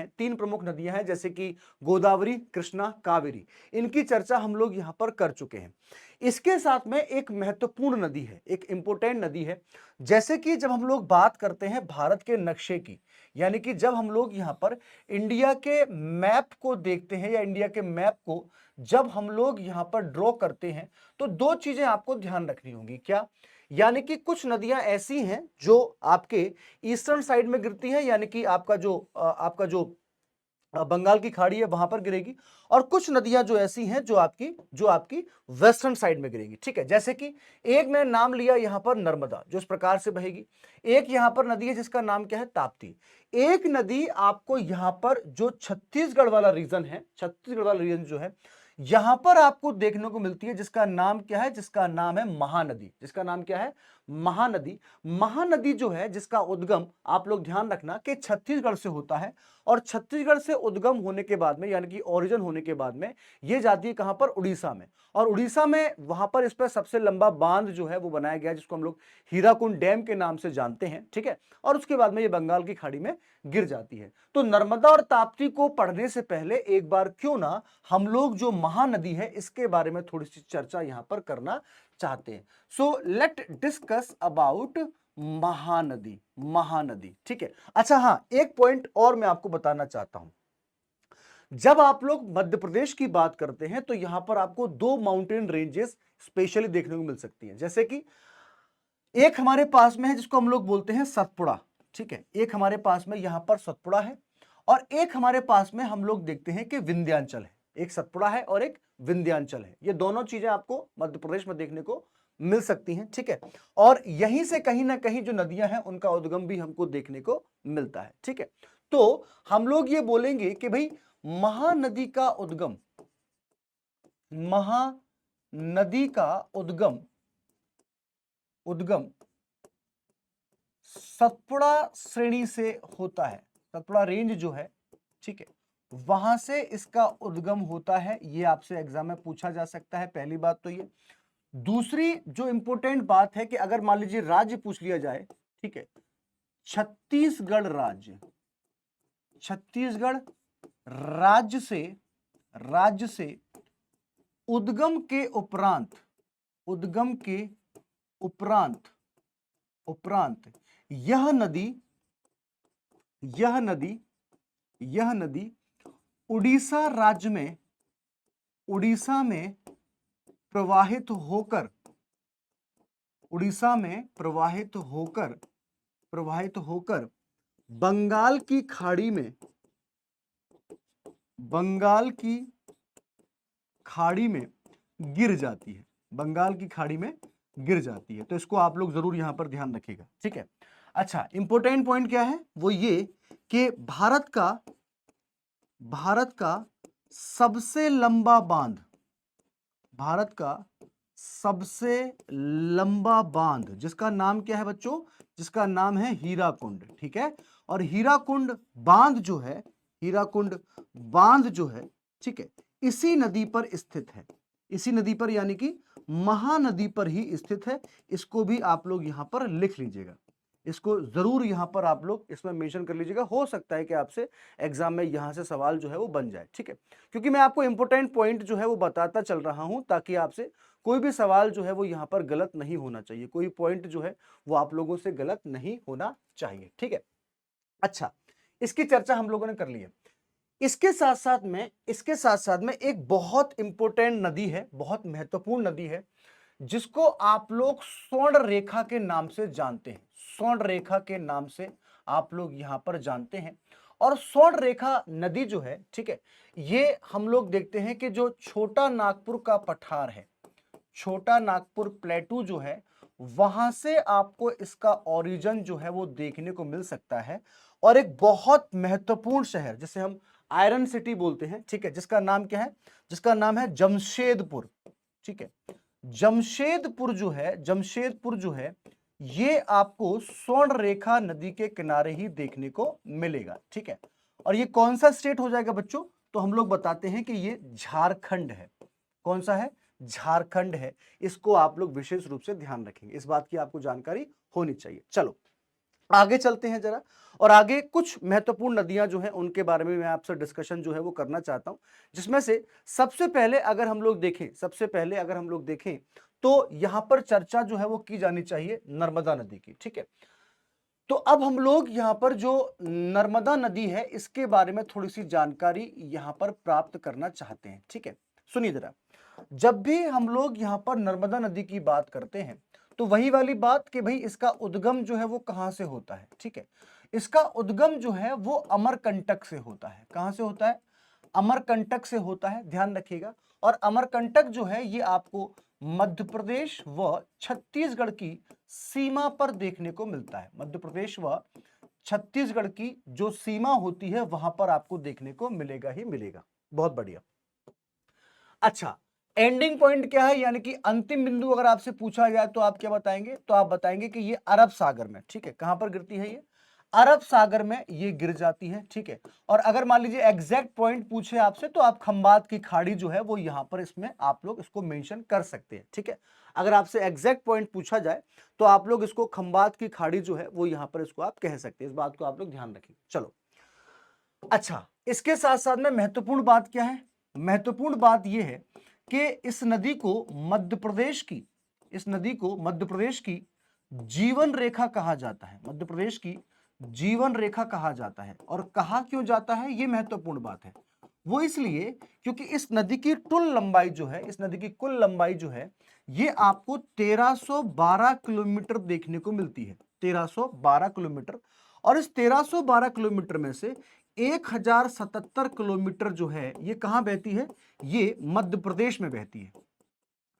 हैं जैसे कि गोदावरी, कृष्णा, कावेरी, इनकी चर्चा हम लोग यहां पर कर चुके हैं। इसके साथ में एक महत्वपूर्ण नदी है, एक इंपोर्टेंट नदी है। जैसे कि जब हम लोग बात करते हैं भारत के नक्शे की, यानी कि जब हम लोग यहां पर इंडिया के मैप को देखते हैं या इंडिया के मैप को जब हम लोग यहां पर ड्रॉ करते हैं, तो दो चीजें आपको ध्यान रखनी होंगी। क्या? यानी कि कुछ नदियां ऐसी हैं जो आपके ईस्टर्न साइड में गिरती है, यानी कि आपका जो बंगाल की खाड़ी है वहां पर गिरेगी, और कुछ नदियां जो ऐसी हैं जो आपकी वेस्टर्न साइड में गिरेगी। ठीक है, जैसे कि एक मैंने नाम लिया यहां पर नर्मदा, जो इस प्रकार से बहेगी। एक यहां पर नदी है जिसका नाम क्या है? ताप्ती। एक नदी आपको यहां पर जो छत्तीसगढ़ वाला रीजन है, छत्तीसगढ़ वाला रीजन जो है यहां पर आपको देखने को मिलती है, जिसका नाम क्या है? जिसका नाम है महानदी। जिसका नाम क्या है? महानदी। महानदी जो है जिसका उद्गम आप लोग ध्यान रखना कि छत्तीसगढ़ से होता है, और छत्तीसगढ़ से उद्गम होने के बाद में, यानी कि ओरिजिन होने के बाद में, ये जाती है कहां पर? उड़ीसा में। और उड़ीसा में वहां पर इस पर सबसे लंबा बांध जो है वो बनाया गया है, जिसको हम लोग हीराकुंड डैम के नाम से जानते हैं। ठीक है, और उसके बाद में ये बंगाल की खाड़ी में गिर जाती है। तो नर्मदा और ताप्ती को पढ़ने से पहले एक बार क्यों ना हम लोग जो महानदी है इसके बारे में थोड़ी सी चर्चा यहां पर करना चाहते हैं। So let discuss about Mahanadi. Mahanadi, ठीक है। अच्छा, हाँ, एक पॉइंट और मैं आपको बताना चाहता हूं। जब आप लोग मध्य प्रदेश की बात करते हैं तो यहां पर आपको दो माउंटेन रेंजेस स्पेशली देखने को मिल सकती हैं। जैसे कि एक हमारे पास में है जिसको हम लोग बोलते हैं सतपुड़ा। ठीक है, एक हमारे पास में यहां पर सतपुड़ा है, और एक हमारे पास में हम लोग देखते हैं कि विंध्याचल है। एक सतपुड़ा है और एक विंध्याचल है। ये दोनों चीजें आपको मध्य प्रदेश में देखने को मिल सकती हैं। ठीक है, और यहीं से कहीं ना कहीं जो नदियां हैं उनका उद्गम भी हमको देखने को मिलता है। ठीक है, तो हम लोग ये बोलेंगे कि भाई महानदी का उद्गम, महानदी का उद्गम सतपुड़ा श्रेणी से होता है। सतपुड़ा रेंज जो है, ठीक है, वहां से इसका उद्गम होता है। ये आपसे एग्जाम में पूछा जा सकता है, पहली बात तो ये। दूसरी जो इंपॉर्टेंट बात है कि अगर मान लीजिए राज्य पूछ लिया जाए, ठीक है, छत्तीसगढ़ राज्य, छत्तीसगढ़ राज्य से उद्गम के उपरांत, उद्गम के उपरांत यह नदी उड़ीसा राज्य में, उड़ीसा में प्रवाहित होकर, उड़ीसा में प्रवाहित होकर बंगाल की खाड़ी में, बंगाल की खाड़ी में गिर जाती है। बंगाल की खाड़ी में गिर जाती है। तो इसको आप लोग जरूर यहां पर ध्यान रखिएगा। ठीक है, अच्छा, इंपॉर्टेंट पॉइंट क्या है? वो ये कि भारत का सबसे लंबा बांध, भारत का सबसे लंबा बांध, जिसका नाम क्या है बच्चों? जिसका नाम है हीराकुंड। ठीक है, और हीराकुंड बांध जो है, हीराकुंड बांध जो है, ठीक है, इसी नदी पर स्थित है। इसी नदी पर, यानी कि महानदी पर ही स्थित है। इसको भी आप लोग यहां पर लिख लीजिएगा। इसको जरूर यहां पर आप लोग इसमें मेंशन कर लीजिएगा। हो सकता है कि आपसे एग्जाम में यहां से सवाल जो है वो बन जाए। ठीक है, क्योंकि मैं आपको इंपॉर्टेंट पॉइंट जो है वो बताता चल रहा हूं, ताकि आपसे कोई भी सवाल जो है वो यहां पर गलत नहीं होना चाहिए। कोई पॉइंट जो है वो आप लोगों से गलत नहीं होना चाहिए। ठीक है, अच्छा, इसकी चर्चा हम लोगों ने कर ली है। इसके साथ साथ में एक बहुत इंपॉर्टेंट नदी है, बहुत महत्वपूर्ण नदी है, जिसको आप लोग स्वर्ण रेखा के नाम से जानते हैं। स्वर्ण रेखा के नाम से आप लोग यहां पर जानते हैं। और स्वर्ण रेखा नदी जो है, ठीक है, ये हम लोग देखते हैं कि जो छोटा नागपुर का पठार है, छोटा नागपुर प्लेटू जो है, वहां से आपको इसका ओरिजिन जो है वो देखने को मिल सकता है। और एक बहुत महत्वपूर्ण शहर जिसे हम आयरन सिटी बोलते हैं, ठीक है, जिसका नाम क्या है? जिसका नाम है जमशेदपुर। ठीक है, जमशेदपुर जो है ये आपको स्वर्ण रेखा नदी के किनारे ही देखने को मिलेगा। ठीक है, और ये कौन सा स्टेट हो जाएगा बच्चों? तो हम लोग बताते हैं कि ये झारखंड है। कौन सा है? झारखंड है। इसको आप लोग विशेष रूप से ध्यान रखेंगे, इस बात की आपको जानकारी होनी चाहिए। चलो आगे चलते हैं जरा, और आगे कुछ महत्वपूर्ण नदियां जो हैं उनके बारे में मैं आपसे डिस्कशन जो है वो करना चाहता हूं, जिसमें से सबसे पहले अगर हम लोग देखें तो यहां पर चर्चा जो है वो की जानी चाहिए नर्मदा नदी की। ठीक है, तो अब हम लोग यहां पर जो नर्मदा नदी है इसके बारे में थोड़ी सी जानकारी यहां पर प्राप्त करना चाहते हैं। ठीक है, सुनिए जरा, जब भी हम लोग यहां पर नर्मदा नदी की बात करते हैं तो वही वाली बात कि भाई इसका उद्गम जो है वो कहां से होता है। ठीक है, इसका उद्गम जो है वो अमरकंटक से होता है। कहां से होता है? अमरकंटक से होता है, ध्यान रखिएगा। और अमरकंटक जो है ये आपको मध्य प्रदेश व छत्तीसगढ़ की सीमा पर देखने को मिलता है। मध्य प्रदेश व छत्तीसगढ़ की जो सीमा होती है वहां पर आपको देखने को मिलेगा ही मिलेगा। बहुत बढ़िया। अच्छा, एंडिंग पॉइंट क्या है, यानी कि अंतिम बिंदु अगर आपसे पूछा जाए तो आप क्या बताएंगे? तो आप बताएंगे कि ये अरब सागर में। ठीक है, कहां पर गिरती है ये? अरब सागर में ये गिर जाती है। ठीक है, और अगर मान लीजिए एग्जैक्ट पॉइंट पूछे आपसे तो आप खंबात की खाड़ी जो है वो यहां पर इसमें आप लोग इसको मेंशन कर सकते हैं। ठीक है, अगर आपसे एग्जैक्ट पॉइंट पूछा जाए तो आप लोग इसको खंबात की खाड़ी जो है वो यहां पर इसको आप कह सकते हैं। इस बात को आप लोग ध्यान रखें। चलो, अच्छा, इसके साथ साथ में महत्वपूर्ण बात क्या है? महत्वपूर्ण बात यह है कि इस नदी को मध्य प्रदेश की जीवन रेखा कहा जाता है। मध्य प्रदेश की जीवन रेखा कहा जाता है। और कहा क्यों जाता है, यह महत्वपूर्ण बात है। वो इसलिए क्योंकि इस नदी की कुल लंबाई जो है ये आपको 1312 किलोमीटर देखने को मिलती है। 1312 किलोमीटर। और इस 1312 किलोमीटर में से 1077 किलोमीटर जो है ये कहां बहती है? ये मध्य प्रदेश में बहती है।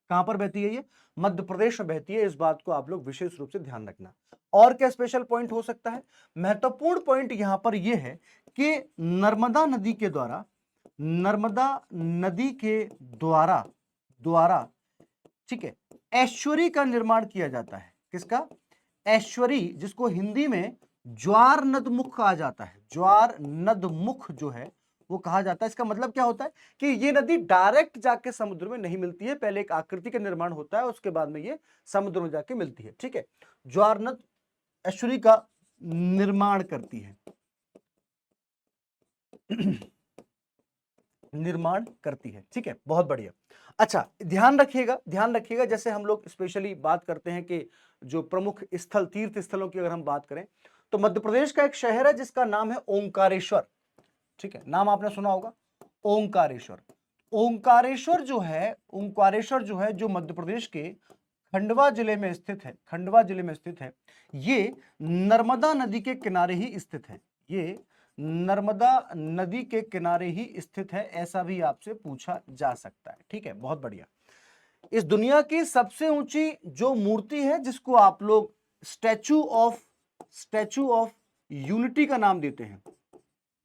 कहां पर बहती है? ये मध्य प्रदेश में बहती है। इस बात को आप लोग विशेष रूप से ध्यान रखना। और क्या स्पेशल पॉइंट हो सकता है? महत्वपूर्ण पॉइंट यहां पर यह है कि नर्मदा नदी के द्वारा ठीक है, ऐश्वरी का निर्माण किया जाता है। किसका? ऐश्वरी, जिसको हिंदी में ज्वार नदमुख कहा जाता है। ज्वार नदमुख जो है वो कहा जाता है। इसका मतलब क्या होता है कि ये नदी डायरेक्ट जाके समुद्र में नहीं मिलती है, पहले एक आकृति का निर्माण होता है, उसके बाद में ये समुद्र में जाके मिलती है। ठीक है, ज्वार नद ऐश्वरी का निर्माण करती है निर्माण करती है। ठीक है, बहुत बढ़िया। अच्छा, ध्यान रखिएगा, जैसे हम लोग स्पेशली बात करते हैं कि जो प्रमुख स्थल, तीर्थ स्थलों की अगर हम बात करें तो मध्य प्रदेश का एक शहर है जिसका नाम है ओंकारेश्वर। ठीक है, नाम आपने सुना होगा, ओंकारेश्वर। ओंकारेश्वर जो है जो मध्य प्रदेश के खंडवा जिले में स्थित है। ये नर्मदा नदी के किनारे ही स्थित है। ये नर्मदा नदी के किनारे ही स्थित है, ऐसा भी आपसे पूछा जा सकता है। ठीक है, बहुत बढ़िया। इस दुनिया की सबसे ऊंची जो मूर्ति है जिसको आप लोग स्टैचू ऑफ यूनिटी का नाम देते हैं,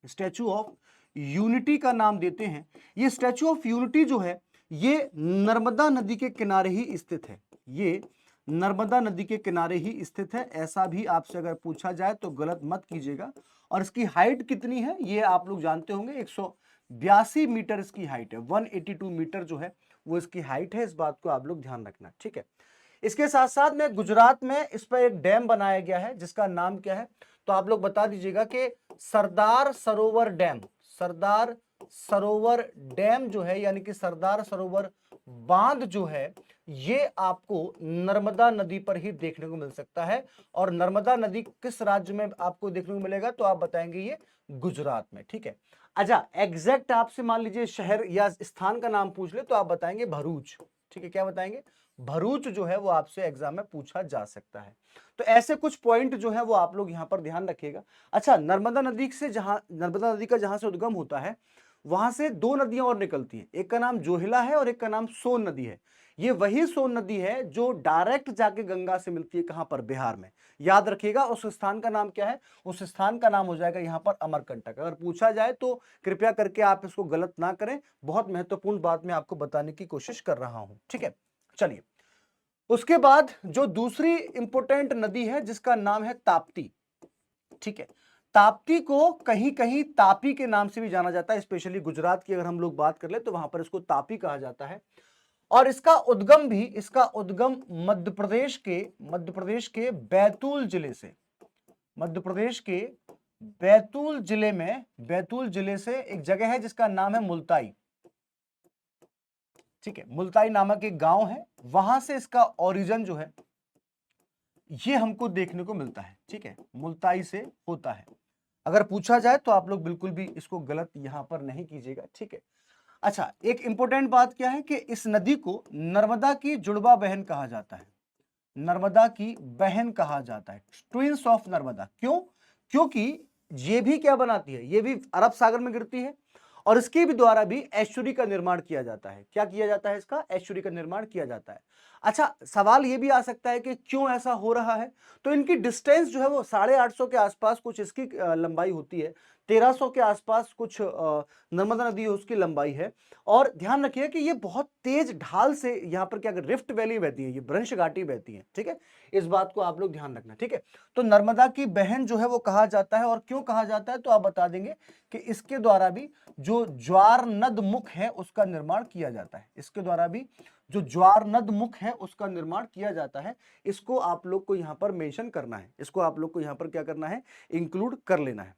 स्टैचू ऑफ यूनिटी का नाम देते हैं, ये स्टैचू ऑफ यूनिटी जो है ये नर्मदा नदी के किनारे ही स्थित है। ये नर्मदा नदी के किनारे ही स्थित है, ऐसा भी आपसे अगर पूछा जाए तो गलत मत कीजिएगा। और इसकी हाइट कितनी है ये आप लोग जानते होंगे, 182 मीटर इसकी हाइट है। 182 मीटर जो है वो इसकी हाइट है। इस बात को आप लोग ध्यान रखना। ठीक है, इसके साथ साथ में गुजरात में इस पर एक डैम बनाया गया है जिसका नाम क्या है, तो आप लोग बता दीजिएगा कि सरदार सरोवर डैम जो है, यानी कि सरदार सरोवर बांध जो है ये आपको नर्मदा नदी पर ही देखने को मिल सकता है। और नर्मदा नदी किस राज्य में आपको देखने को मिलेगा, तो आप बताएंगे ये गुजरात में। ठीक है, अच्छा, एग्जैक्ट आपसे मान लीजिए शहर या स्थान का नाम पूछ ले तो आप बताएंगे भरूच। ठीक है, क्या बताएंगे? भरूच जो है वो आपसे एग्जाम में पूछा जा सकता है। तो ऐसे कुछ पॉइंट जो है वो आप लोग यहां पर ध्यान रखिएगा। अच्छा, नर्मदा नदी का जहां से उद्गम होता है वहां से दो नदियां और निकलती हैं, एक का नाम जोहिला है और एक का नाम सोन नदी है। ये वही सोन नदी है जो डायरेक्ट जाके गंगा से मिलती है। कहां पर? बिहार में। याद रखिएगा उस स्थान का नाम क्या है, उस स्थान का नाम हो जाएगा यहां पर अमरकंटक। अगर पूछा जाए तो कृपया करके आप इसको गलत ना करें, बहुत महत्वपूर्ण बात मैं आपको बताने की कोशिश कर रहा हूं। ठीक है, चलिए, उसके बाद जो दूसरी इंपोर्टेंट नदी है जिसका नाम है ताप्ती। ठीक है, ताप्ती को कहीं कहीं तापी के नाम से भी जाना जाता है, स्पेशली गुजरात की अगर हम लोग बात कर ले तो वहां पर इसको तापी कहा जाता है। और इसका उद्गम मध्य प्रदेश के बैतूल जिले से, मध्य प्रदेश के बैतूल जिले से एक जगह है जिसका नाम है मुल्ताई। ठीक है, मुल्ताई नामक एक गांव है, वहां से इसका ओरिजिन जो है ये हमको देखने को मिलता है। ठीक है, मुल्ताई से होता है। अगर पूछा जाए तो आप लोग बिल्कुल भी इसको गलत यहां पर नहीं कीजिएगा। ठीक है, अच्छा, एक इंपॉर्टेंट बात क्या है कि इस नदी को नर्मदा की जुड़वा बहन कहा जाता है। नर्मदा की बहन कहा जाता है, ट्विंस ऑफ नर्मदा। क्यों? क्योंकि ये भी क्या बनाती है, ये भी अरब सागर में गिरती है और इसके भी द्वारा भी एस्चुरी का निर्माण किया जाता है। क्या किया जाता है? इसका एस्चुरी का निर्माण किया जाता है। अच्छा, सवाल ये भी आ सकता है कि क्यों ऐसा हो रहा है। तो इनकी डिस्टेंस जो है वो 850 के आसपास कुछ इसकी लंबाई होती है, 1300 के आसपास कुछ नर्मदा नदी है उसकी लंबाई है। और ध्यान रखिए कि ये बहुत तेज ढाल से यहाँ पर क्या रिफ्ट वैली बहती है, ये भ्रंश घाटी बहती है। ठीक है, इस बात को आप लोग ध्यान रखना। ठीक है, तो नर्मदा की बहन जो है वो कहा जाता है। और क्यों कहा जाता है तो आप बता देंगे कि इसके द्वारा भी जो ज्वार नद मुख है उसका निर्माण किया जाता है। इसके द्वारा भी जो ज्वार नद मुख है उसका निर्माण किया जाता है। इसको आप लोग को यहां पर मेंशन करना है, इसको आप लोग को यहां पर क्या करना है, इंक्लूड कर लेना है।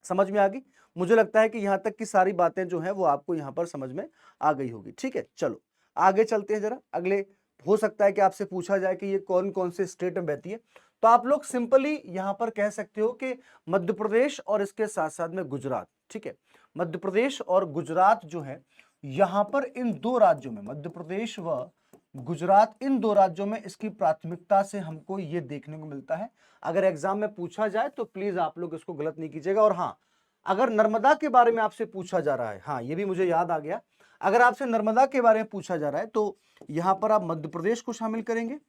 समझ में आ गई? मुझे लगता है कि यहां तक की सारी बातें जो है वो आपको यहां पर समझ में आ गई होगी। ठीक है, चलो आगे चलते हैं जरा। अगले हो सकता है कि आपसे पूछा जाए कि ये कौन कौन से स्टेट में बहती है, तो आप लोग सिंपली यहां पर कह सकते हो कि मध्य प्रदेश और इसके साथ साथ में गुजरात। ठीक है, मध्य प्रदेश और गुजरात जो है यहां पर इन दो राज्यों में, मध्य प्रदेश व गुजरात, इन दो राज्यों में इसकी प्राथमिकता से हमको ये देखने को मिलता है। अगर एग्जाम में पूछा जाए तो प्लीज आप लोग इसको गलत नहीं कीजिएगा। और हाँ, अगर नर्मदा के बारे में आपसे पूछा जा रहा है, हाँ ये भी मुझे याद आ गया, अगर आपसे नर्मदा के बारे में पूछा जा रहा है तो यहां पर आप मध्य प्रदेश को शामिल करेंगे,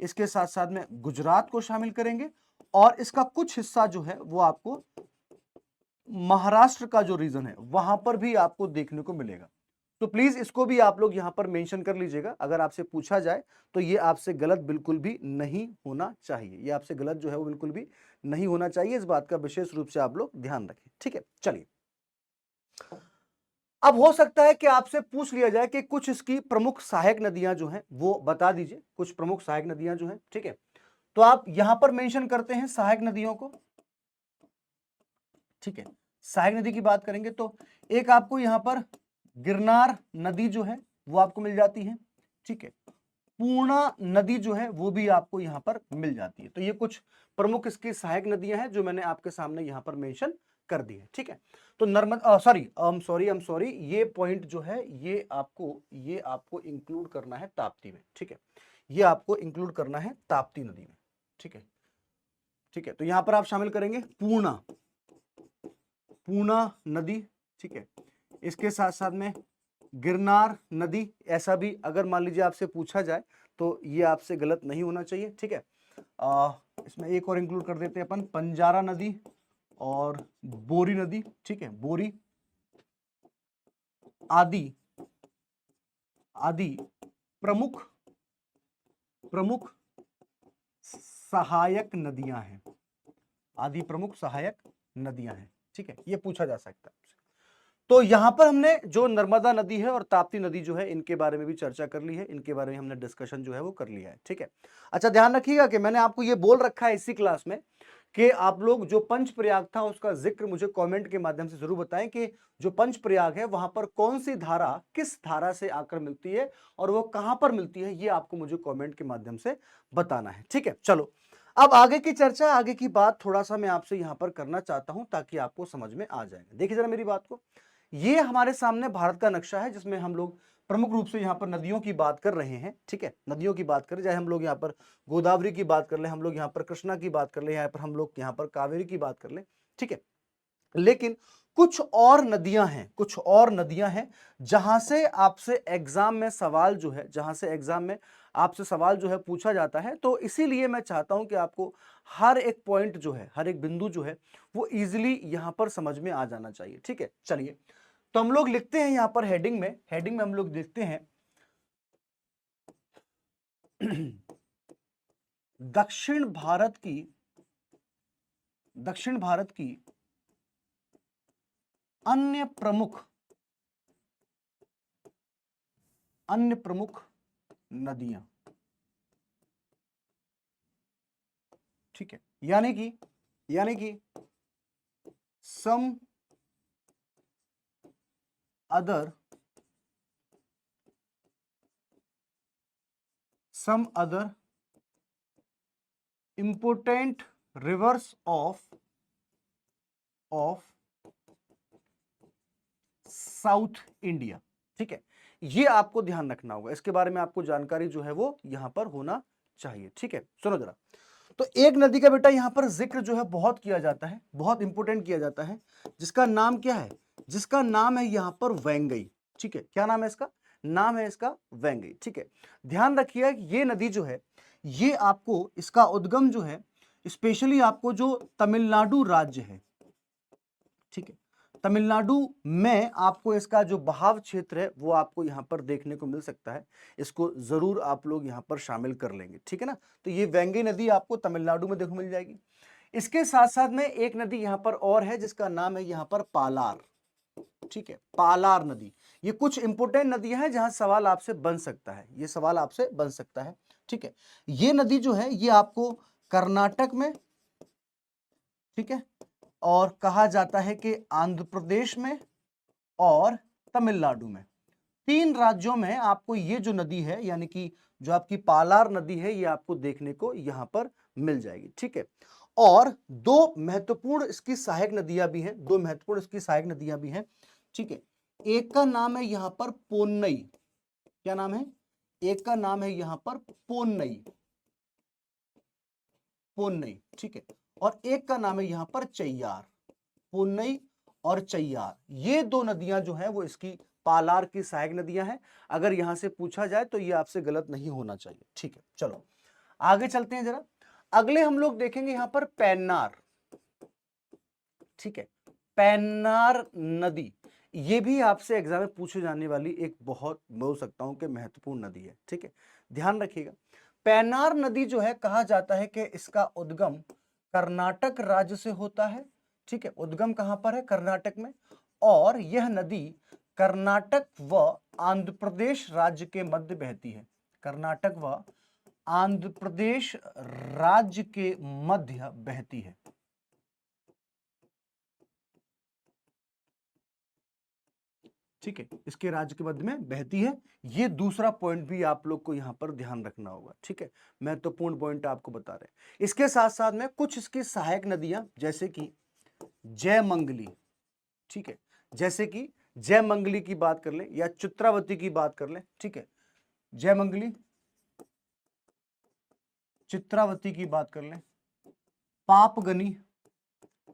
इसके साथ साथ में गुजरात को शामिल करेंगे और इसका कुछ हिस्सा जो है वो आपको महाराष्ट्र का जो रीजन है वहां पर भी आपको देखने को मिलेगा। तो प्लीज इसको भी आप लोग यहां पर मेंशन कर लीजिएगा। अगर आपसे पूछा जाए तो ये आपसे गलत बिल्कुल भी नहीं होना चाहिए, ये आपसे गलत जो है वो बिल्कुल भी नहीं होना चाहिए। इस बात का विशेष रूप से आप लोग ध्यान रखें। ठीक है, चलिए अब हो सकता है कि आपसे पूछ लिया जाए कि कुछ इसकी प्रमुख सहायक नदियां जो हैं वो बता दीजिए, कुछ प्रमुख सहायक नदियां जो हैं। ठीक है, तो आप यहां पर मेंशन करते हैं सहायक नदियों को। ठीक है, सहायक नदी की बात करेंगे तो एक आपको यहां पर गिरनार नदी जो है वो आपको मिल जाती है। ठीक है, पूर्णा नदी जो है वो भी आपको यहां पर मिल जाती है। तो ये कुछ प्रमुख इसकी सहायक नदियां हैं जो मैंने आपके सामने यहां पर मेंशन कर दी है। ठीक है, तो नर्मदा सॉरी ये पॉइंट जो है ये आपको इंक्लूड करना है ताप्ती में। ठीक है, ये आपको इंक्लूड करना है ताप्ती नदी में। ठीक है, ठीक है, तो यहां पर आप शामिल करेंगे पूर्णा नदी। ठीक है, इसके साथ साथ में गिरनार नदी। ऐसा भी अगर मान लीजिए आपसे पूछा जाए तो ये आपसे गलत नहीं होना चाहिए। ठीक है, इसमें एक और इंक्लूड कर देते हैं अपन, पंजारा नदी और बोरी नदी। ठीक है, बोरी आदि आदि प्रमुख प्रमुख सहायक नदियां हैं, आदि प्रमुख सहायक नदियां हैं। ठीक है, ये पूछा जा सकता है। तो यहां पर हमने जो नर्मदा नदी है और ताप्ती नदी जो है इनके बारे में भी चर्चा कर ली है, इनके बारे में हमने डिस्कशन जो है वो कर लिया है। ठीक है, अच्छा ध्यान रखिएगा कि मैंने आपको ये बोल रखा है इसी क्लास में कि आप लोग जो पंच प्रयाग था उसका जिक्र मुझे कमेंट के माध्यम से जरूर बताएं कि जो पंच प्रयाग है वहां पर कौन सी धारा किस धारा से आकर मिलती है और वो कहां पर मिलती है, ये आपको मुझे कमेंट के माध्यम से बताना है। ठीक है, चलो अब आगे की चर्चा, आगे की बात थोड़ा सा मैं आपसे यहां पर करना चाहता हूं ताकि आपको समझ में आ जाएगा। देखिए जरा मेरी बात को, ये हमारे सामने भारत का नक्शा है जिसमें हम लोग प्रमुख रूप से यहाँ पर नदियों की बात कर रहे हैं। ठीक है, नदियों की बात करें, चाहे हम लोग यहाँ पर गोदावरी की बात कर लें, हम लोग यहाँ पर कृष्णा की बात कर लें, यहाँ पर हम लोग यहाँ पर कावेरी की बात कर लें। ठीक है, लेकिन कुछ और नदियां हैं जहां से आपसे एग्जाम में सवाल जो है, जहां से एग्जाम में आपसे सवाल जो है पूछा जाता है। तो इसीलिए मैं चाहता हूं कि आपको हर एक पॉइंट जो है, हर एक बिंदु जो है वो इजीली यहां पर समझ में आ जाना चाहिए। ठीक है, चलिए तो हम लोग लिखते हैं यहां पर हेडिंग में हम लोग लिखते हैं दक्षिण भारत की अन्य प्रमुख नदियां। ठीक है, यानी कि some other important rivers of south India. ठीक है, ये आपको ध्यान रखना होगा, इसके बारे में आपको जानकारी जो है वो यहां पर होना चाहिए। ठीक है, सुनो जरा। तो एक नदी का बेटा यहां पर जिक्र जो है बहुत किया जाता है, बहुत इंपॉर्टेंट किया जाता है, जिसका नाम क्या है? जिसका नाम है यहां पर वेंगई। ठीक है, क्या नाम है इसका? नाम है इसका वेंगई। ठीक है, ध्यान रखिए ये नदी जो है, ये आपको इसका उद्गम जो है स्पेशली आपको जो तमिलनाडु राज्य है, ठीक है, तमिलनाडु में आपको इसका जो बहाव क्षेत्र है वो आपको यहां पर देखने को मिल सकता है। इसको जरूर आप लोग यहां पर शामिल कर लेंगे। ठीक है ना, तो ये वेंगई नदी आपको तमिलनाडु में देखो मिल जाएगी। इसके साथ साथ में एक नदी यहां पर और है जिसका नाम है यहां पर पालार। ठीक है, पालार नदी। ये कुछ इंपोर्टेंट नदियां हैं जहां सवाल आपसे बन सकता है, ये सवाल आपसे बन सकता है। ठीक है, ये नदी जो है ये आपको कर्नाटक में, ठीक है, और कहा जाता है कि आंध्र प्रदेश में और तमिलनाडु में, तीन राज्यों में आपको ये जो नदी है यानी कि जो आपकी पालार नदी है ये आपको देखने को यहां पर मिल जाएगी। ठीक है, और दो महत्वपूर्ण इसकी सहायक नदियां भी हैं, दो महत्वपूर्ण इसकी सहायक नदियां भी हैं। ठीक है, एक का नाम है यहां पर पोन्नई। क्या नाम है? एक का नाम है यहां पर पोन्नई, पोन्नई। ठीक है, और एक का नाम है यहां पर चैयार। पोन्नई और चैयार, ये दो नदियां जो हैं वो इसकी पालार की सहायक नदियां हैं। अगर यहां से पूछा जाए तो ये आपसे गलत नहीं होना चाहिए। ठीक है, चलो आगे चलते हैं जरा। अगले हम लोग देखेंगे यहां पर पेन्नार। ठीक है, पेन्नार नदी, ये भी आपसे एग्जाम में पूछे जाने वाली एक बहुत बोल सकता हूं कि महत्वपूर्ण नदी है। ठीक है, ध्यान रखिएगा। पेन्नार नदी जो है कहा जाता है कि इसका उद्गम कर्नाटक राज्य से होता है। ठीक है, उद्गम कहां पर है? कर्नाटक में। और यह नदी कर्नाटक व आंध्र प्रदेश राज्य के मध्य बहती है। कर्नाटक व आंध्र प्रदेश राज्य के मध्य बहती है। ठीक है, इसके राज्य के मध्य में बहती है। ये दूसरा पॉइंट भी आप लोग को यहां पर ध्यान रखना होगा। ठीक है, महत्वपूर्ण पॉइंट आपको बता रहे हैं। इसके साथ साथ में कुछ इसकी सहायक नदियां जैसे कि जयमंगली, ठीक है, जैसे कि जयमंगली की बात कर लें या चित्रावती की बात कर लें। ठीक है, जयमंगली, चित्रावती की बात कर लें, पापगनी।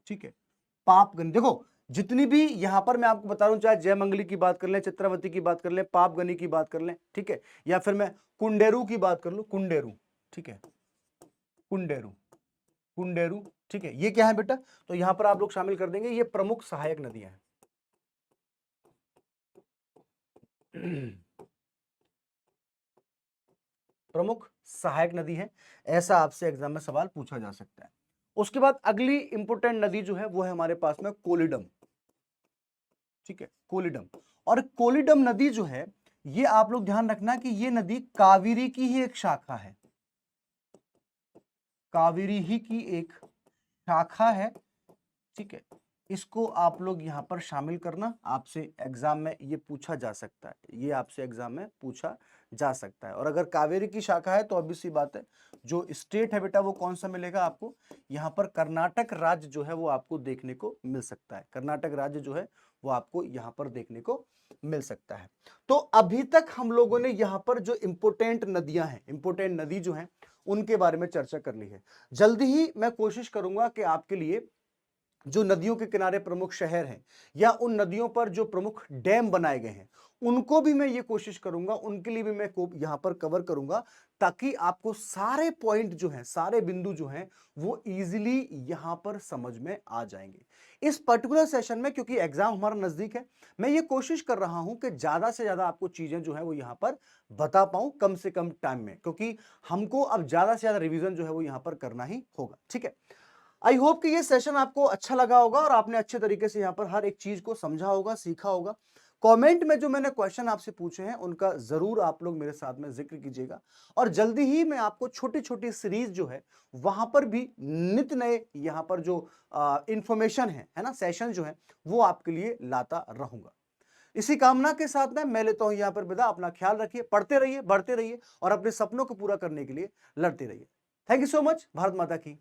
ठीक है, पापगनी, देखो जितनी भी यहां पर मैं आपको बता रहा हूं, चाहे जयमंगली की बात कर लें, चित्रावती की बात कर लें, पापगनी की बात कर लें, ठीक है, या फिर मैं कुंडेरू की बात कर लूं, कुंडेरू। ठीक है, कुंडेरू, कुंडेरू। ठीक है, ये क्या है बेटा? तो यहां पर आप लोग शामिल कर देंगे, ये प्रमुख सहायक नदियां हैं। प्रमुख सहायक नदी है, ऐसा आपसे एग्जाम में सवाल पूछा जा सकता है। उसके बाद अगली इंपोर्टेंट नदी जो है वो है हमारे पास में कोलिडम। ठीक है, कोलिडम। और कोलिडम नदी जो है ये आप लोग ध्यान रखना कि ये नदी कावेरी की ही एक शाखा है, कावेरी ही की एक शाखा है। ठीक है, इसको आप लोग यहां पर शामिल करना, आपसे एग्जाम में ये पूछा जा सकता है, ये आपसे एग्जाम में पूछा जा सकता है। और अगर कावेरी की शाखा है तो ऑब्वियस सी बात है जो स्टेट है बेटा वो कौन सा मिलेगा आपको? यहां पर कर्नाटक राज्य जो है वो आपको देखने को मिल सकता है। कर्नाटक राज्य जो है वो आपको यहां पर देखने को मिल सकता है। तो अभी तक हम लोगों ने यहां पर जो इंपोर्टेंट नदियां हैं, इंपोर्टेंट नदी जो है उनके बारे में चर्चा कर ली है। जल्दी ही मैं कोशिश करूंगा कि आपके लिए जो नदियों के किनारे प्रमुख शहर हैं या उन नदियों पर जो प्रमुख डैम बनाए गए हैं उनको भी मैं ये कोशिश करूंगा, उनके लिए भी मैं यहां पर कवर करूंगा, ताकि आपको सारे पॉइंट जो हैं, सारे बिंदु जो हैं वो इजीली यहां पर समझ में आ जाएंगे। इस पर्टिकुलर सेशन में क्योंकि एग्जाम हमारा नजदीक है, मैं ये कोशिश कर रहा हूं कि ज्यादा से ज्यादा आपको चीजें जो है वो यहां पर बता पाऊं कम से कम टाइम में, क्योंकि हमको अब ज्यादा से ज्यादा रिवीजन जो है वो यहां पर करना ही होगा। ठीक है, आई होप कि ये सेशन आपको अच्छा लगा होगा और आपने अच्छे तरीके से यहाँ पर हर एक चीज को समझा होगा, सीखा होगा। कमेंट में जो मैंने क्वेश्चन आपसे पूछे हैं उनका जरूर आप लोग मेरे साथ में जिक्र कीजिएगा, और जल्दी ही मैं आपको छोटी छोटी सीरीज जो है वहां पर भी नित्य नए यहां पर जो इंफॉर्मेशन है ना, सेशन जो है वो आपके लिए लाता रहूंगा। इसी कामना के साथ में मैं लेता हूं यहां पर विदा। अपना ख्याल रखिए, पढ़ते रहिए, बढ़ते रहिए और अपने सपनों को पूरा करने के लिए लड़ते रहिए। Thank you so much. Bharat माता की